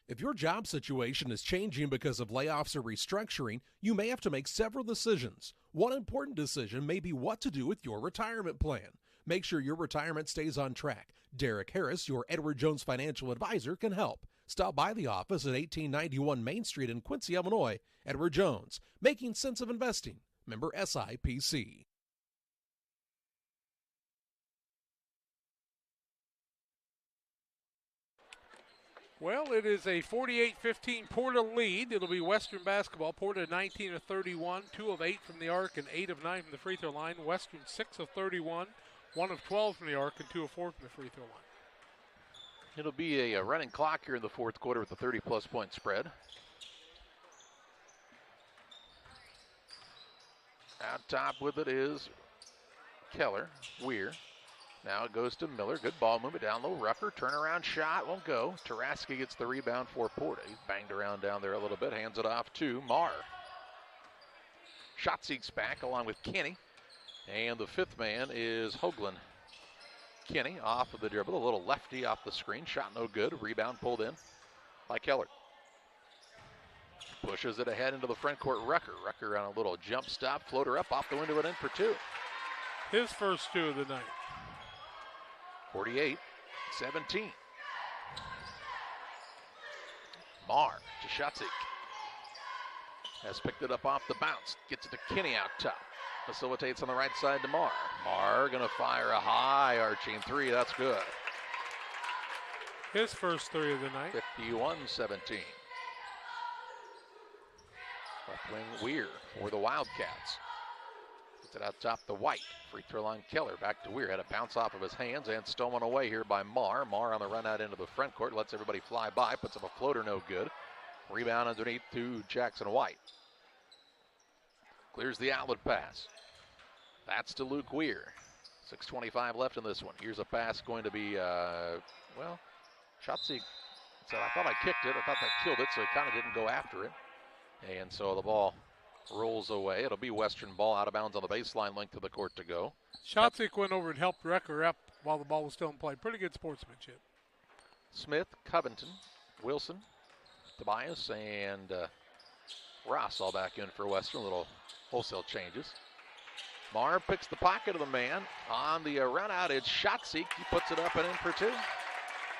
If your job situation is changing because of layoffs or restructuring, you may have to make several decisions. One important decision may be what to do with your retirement plan. Make sure your retirement stays on track. Derek Harris, your Edward Jones financial advisor, can help. Stop by the office at 1891 Main Street in Quincy, Illinois. Edward Jones, making sense of investing. Member SIPC. Well, it is a 48-15 Porta lead. It'll be Western basketball. Porta 19 of 31, 2 of 8 from the arc, and 8 of 9 from the free throw line. Western 6 of 31, 1 of 12 from the arc, and 2 of 4 from the free throw line. It'll be a running clock here in the fourth quarter with a 30-plus point spread. Out top with it is Keller. Weir. Now it goes to Miller. Good ball movement down low. Rucker, turnaround shot, won't go. Taraski gets the rebound for Porta. He's banged around down there a little bit. Hands it off to Marr. Shot seeks back along with Kenny. And the fifth man is Hoagland. Kinney off of the dribble, a little lefty off the screen, shot no good, rebound pulled in by Keller. Pushes it ahead into the front court, Rucker on a little jump stop, floater up off the window and in for two. His first two of the night. 48-17. Marr to Schatzek. Has picked it up off the bounce, gets it to Kinney out top. Facilitates on the right side to Marr. Marr gonna fire a high arching three, that's good. His first three of the night. 51-17. Left wing Weir for the Wildcats. Gets it out top to White. Free throw line Keller back to Weir. Had a bounce off of his hands and stolen away here by Marr. Marr on the run out into the front court. Lets everybody fly by. Puts up a floater, no good. Rebound underneath to Jackson White. Clears the outlet pass. That's to Luke Weir. 6:25 left in this one. Here's a pass going to be, well, Schatzek said, I thought I kicked it. I thought that killed it, so he kind of didn't go after it. And so the ball rolls away. It'll be Western ball out of bounds on the baseline, length of the court to go. Schatzek went over and helped Rucker up while the ball was still in play. Pretty good sportsmanship. Smith, Covington, Wilson, Tobias, and Ross all back in for Western. Little wholesale changes. Marr picks the pocket of the man. On the run out, it's Schatzek. He puts it up and in for two.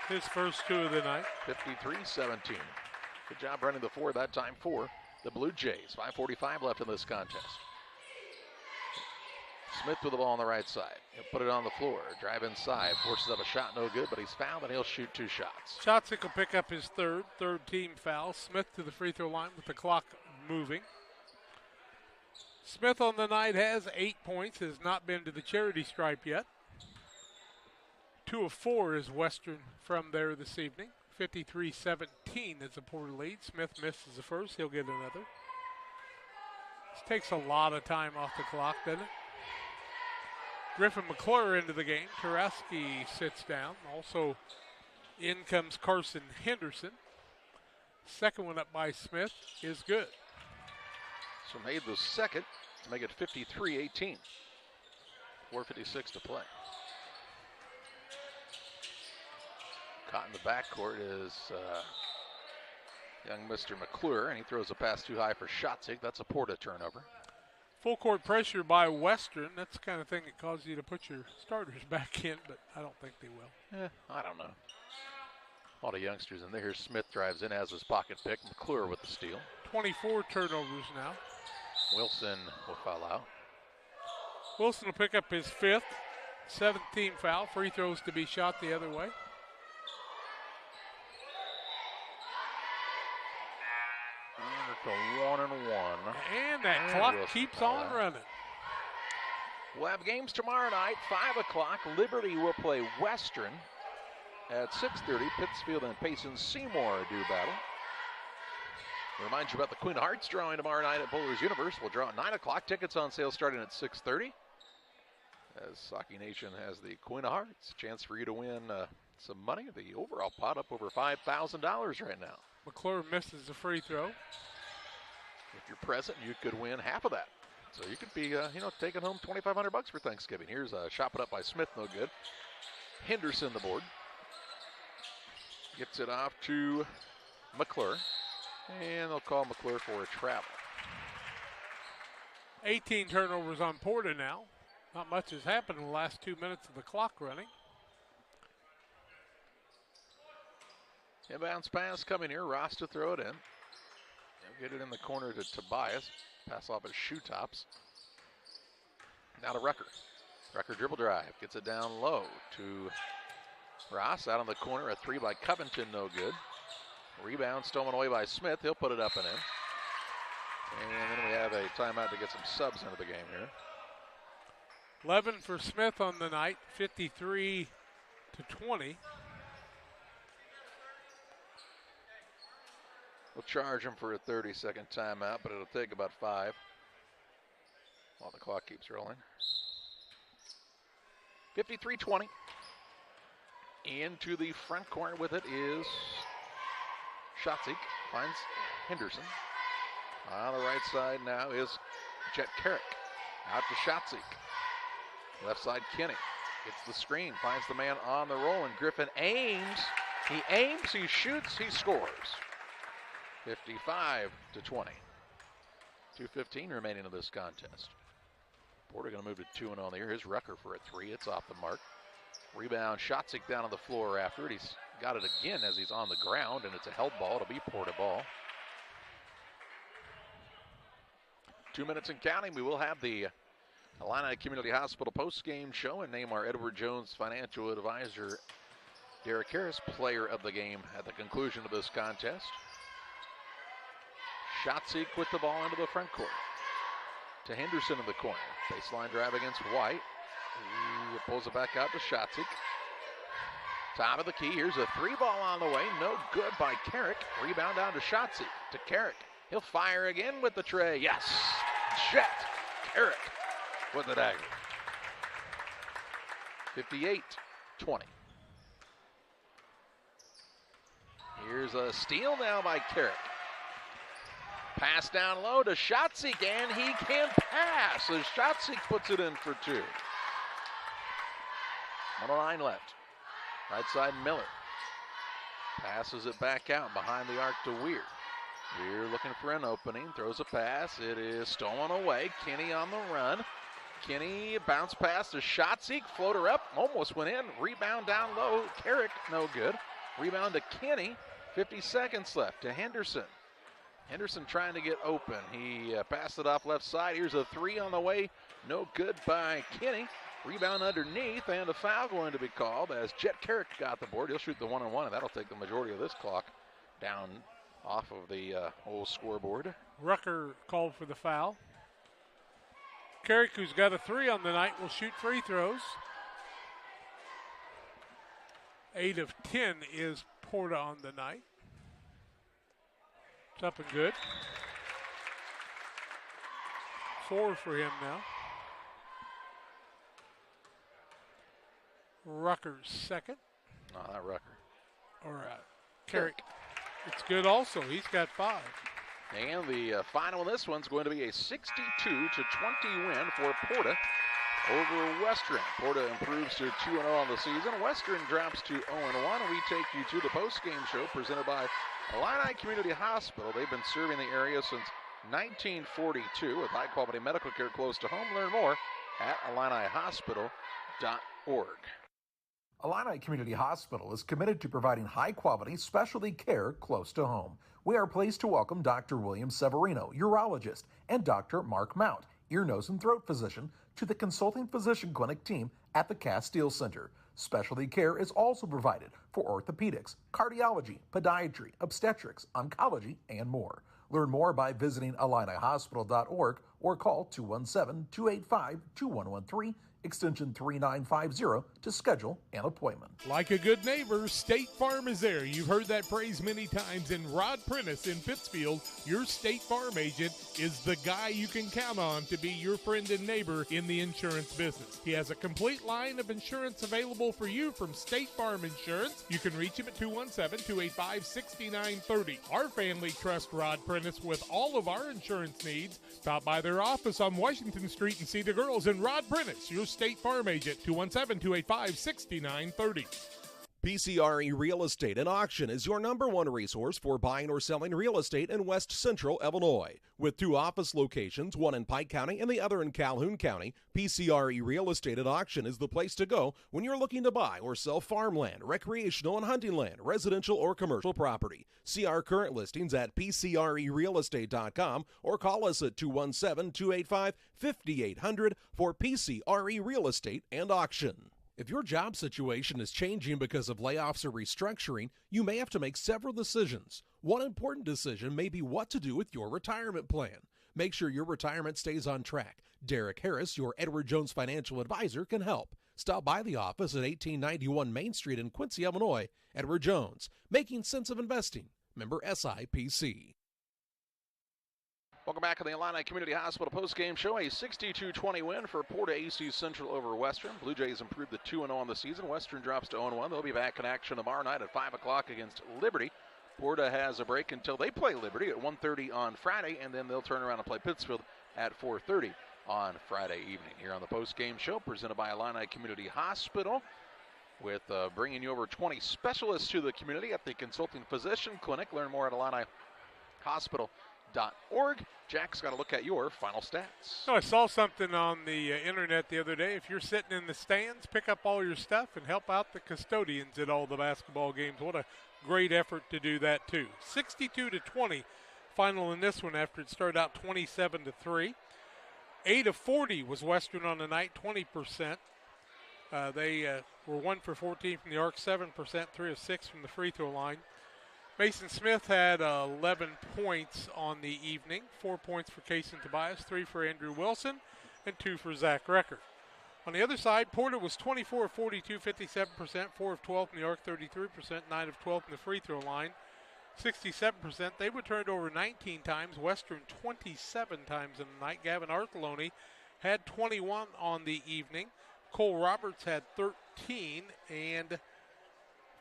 His first two of the night. 53-17. Good job running the floor that time for the Blue Jays. 5:45 left in this contest. Smith with the ball on the right side. He'll put it on the floor. Drive inside. Forces up a shot, no good, but he's fouled and he'll shoot two shots. Schatzek will pick up his third team foul. Smith to the free throw line with the clock moving. Smith on the night has 8 points, has not been to the charity stripe yet. 2 of 4 is Western from there this evening. 53-17 is the Porter lead. Smith misses the first, he'll get another. This takes a lot of time off the clock, doesn't it? Griffin McClure into the game. Taraski sits down. Also in comes Carson Henderson. Second one up by Smith is good. So made the second to make it 53-18. 4:56 to play. Caught in the backcourt is young Mr. McClure, and he throws a pass too high for Schatzek. That's a Porta turnover. Full court pressure by Western. That's the kind of thing that causes you to put your starters back in, but I don't think they will. I don't know. A lot of youngsters in there. Here's Smith drives in, has his pocket pick. McClure with the steal. 24 turnovers now. Wilson will foul out. Wilson will pick up his 5th, 7th team foul. Free throws to be shot the other way. To 1-1. And that clock keeps on running. We'll have games tomorrow night, 5 o'clock. Liberty will play Western at 6:30. Pittsfield and Payson Seymour do battle. Remind you about the Queen of Hearts drawing tomorrow night at Bowlers Universe. We'll draw at 9 o'clock. Tickets on sale starting at 6:30. As Saukee Nation has the Queen of Hearts. Chance for you to win some money. The overall pot up over $5,000 right now. McClure misses the free throw. If you're present, you could win half of that. So you could be, taking home $2,500 for Thanksgiving. Here's a shot put up by Smith, no good. Henderson the board. Gets it off to McClure. And they'll call McClure for a travel. 18 turnovers on Porta now. Not much has happened in the last 2 minutes of the clock running. Inbounds pass coming here. Ross to throw it in. They'll get it in the corner to Tobias. Pass off his shoe tops. Now to Rucker. Rucker dribble drive. Gets it down low to Ross. Out on the corner. A three by Covington. No good. Rebound stolen away by Smith. He'll put it up and in. And then we have a timeout to get some subs into the game here. 11 for Smith on the night. 53-20. We'll charge him for a 30-second timeout, but it'll take about 5 while the clock keeps rolling. 53-20. Into the front corner with it is Schatzek. Finds Henderson. On the right side now is Jet Carrick. Out to Schatzek. Left side Kinney. Gets the screen, finds the man on the roll, and Griffin aims. He aims, he shoots, he scores. 55-20. 2:15 remaining in this contest. Porter going to move to 2-0 on the year. Here's Rucker for a three. It's off the mark. Rebound, Shotzig down on the floor after it. He's got it again as he's on the ground, and it's a held ball. It'll be Porta ball. 2 minutes and counting. We will have the Illini Community Hospital post-game show and name our Edward Jones financial advisor, Derek Harris, player of the game at the conclusion of this contest. Shotzig with the ball into the front court. To Henderson in the corner. Baseline drive against White. He pulls it back out to Shotzig. Top of the key. Here's a three ball on the way. No good by Carrick. Rebound down to Shotzig. To Carrick. He'll fire again with the tray. Yes. Jet Carrick with the dagger. 58-20. Here's a steal now by Carrick. Pass down low to Shotzig, and he can pass as Shotzig puts it in for two. 1:09 left. Right side Miller. Passes it back out behind the arc to Weir. Weir looking for an opening, throws a pass. It is stolen away. Kinney on the run. Kinney bounce pass to Shotzig, floater up, almost went in. Rebound down low. Carrick, no good. Rebound to Kinney. 50 seconds left to Henderson. Henderson trying to get open. He passed it off left side. Here's a three on the way. No good by Kinney. Rebound underneath, and a foul going to be called as Jet Carrick got the board. He'll shoot the 1-on-1, and that'll take the majority of this clock down off of the old scoreboard. Rucker called for the foul. Carrick, who's got a three on the night, will shoot free throws. 8 of 10 is Porta on the night. It's up and good. 4 for him now. Rucker's second. No, not Rucker. All right. Carrick. It's good also. He's got 5. And the final in this one's going to be a 62-20 win for Porta over Western. Porta improves to 2-0 on the season. Western drops to 0-1. We take you to the post-game show presented by Illini Community Hospital. They've been serving the area since 1942 with high-quality medical care close to home. Learn more at IlliniHospital.org. Illini Community Hospital is committed to providing high-quality specialty care close to home. We are pleased to welcome Dr. William Severino, urologist, and Dr. Mark Mount, ear, nose, and throat physician, to the consulting physician clinic team at the Castile Center. Specialty care is also provided for orthopedics, cardiology, podiatry, obstetrics, oncology, and more. Learn more by visiting IlliniHospital.org or call 217-285-2113, extension 3950 to schedule an appointment. Like a good neighbor, State Farm is there. You've heard that phrase many times, and Rod Prentice in Pittsfield, your State Farm agent, is the guy you can count on to be your friend and neighbor in the insurance business. He has a complete line of insurance available for you from State Farm Insurance. You can reach him at 217-285-6930. Our family trusts Rod Prentice with all of our insurance needs. Stop by their office on Washington Street and see the girls in Rod Prentice, your State Farm agent, 217-285-6930. PCRE Real Estate and Auction is your #1 resource for buying or selling real estate in West Central Illinois. With 2 office locations, one in Pike County and the other in Calhoun County, PCRE Real Estate and Auction is the place to go when you're looking to buy or sell farmland, recreational and hunting land, residential or commercial property. See our current listings at PCRERealestate.com or call us at 217-285-5800 for PCRE Real Estate and Auction. If your job situation is changing because of layoffs or restructuring, you may have to make several decisions. One important decision may be what to do with your retirement plan. Make sure your retirement stays on track. Derek Harris, your Edward Jones financial advisor, can help. Stop by the office at 1891 Main Street in Quincy, Illinois. Edward Jones, making sense of investing. Member SIPC. Welcome back to the Illini Community Hospital postgame show. A 62-20 win for Porta-A Central over Western. Blue Jays improved to 2-0 on the season. Western drops to 0-1. They'll be back in action tomorrow night at 5 o'clock against Liberty. Porta has a break until they play Liberty at 1:30 on Friday, and then they'll turn around and play Pittsfield at 4:30. on Friday evening. Here on the post-game show presented by Illini Community Hospital, with bringing you over 20 specialists to the community at the Consulting Physician Clinic. Learn more at IlliniHospital.org. Jack's got to look at your final stats. So I saw something on the internet the other day. If you're sitting in the stands, pick up all your stuff and help out the custodians at all the basketball games. What a great effort to do that, too. 62-20 final in this one after it started out 27-3. 8 of 40 was Western on the night, 20%. They were 1 for 14 from the arc, 7%, 3 of 6 from the free throw line. Mason Smith had 11 points on the evening, 4 points for Payson Tobias, 3 for Andrew Wilson, and 2 for Zach Recker. On the other side, Porter was 24 of 42, 57%, 4 of 12 from the arc, 33%, 9 of 12 from the free throw line, 67%. They were turned over 19 times, Western 27 times in the night. Gavin Artoloni had 21 on the evening. Cole Roberts had 13 and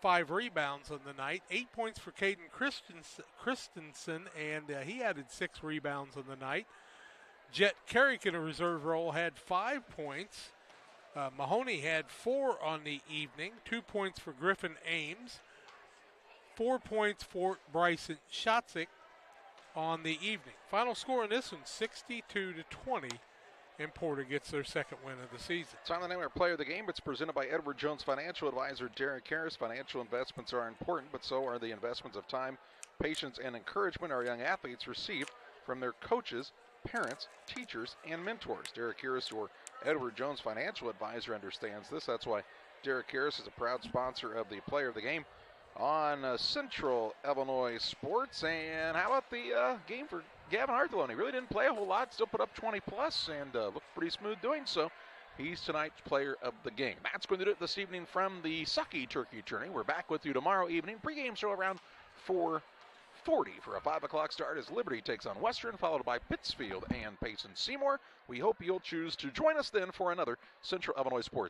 5 rebounds on the night. 8 points for Caden Christensen, and he added 6 rebounds on the night. Jet Carrick in a reserve role had 5 points. Mahoney had 4 on the evening. 2 points for Griffin Ames. 4 points for Bryson Schatzik on the evening. Final score in this one, 62-20. And Porter gets their second win of the season. It's on the name of our player of the game. It's presented by Edward Jones Financial Advisor Derek Harris. Financial investments are important, but so are the investments of time, patience, and encouragement our young athletes receive from their coaches, parents, teachers, and mentors. Derek Harris, your Edward Jones Financial Advisor, understands this. That's why Derek Harris is a proud sponsor of the player of the game on Central Illinois Sports. And how about the game for Gavin Artoloni? Really didn't play a whole lot, still put up 20 plus and looked pretty smooth doing so. He's tonight's player of the game. That's going to do it this evening from the Saukee Turkey Tourney. We're back with you tomorrow evening. Pre-game show around 4:40 for a 5 o'clock start as Liberty takes on Western, followed by Pittsfield and Payson Seymour. We hope you'll choose to join us then for another Central Illinois Sports.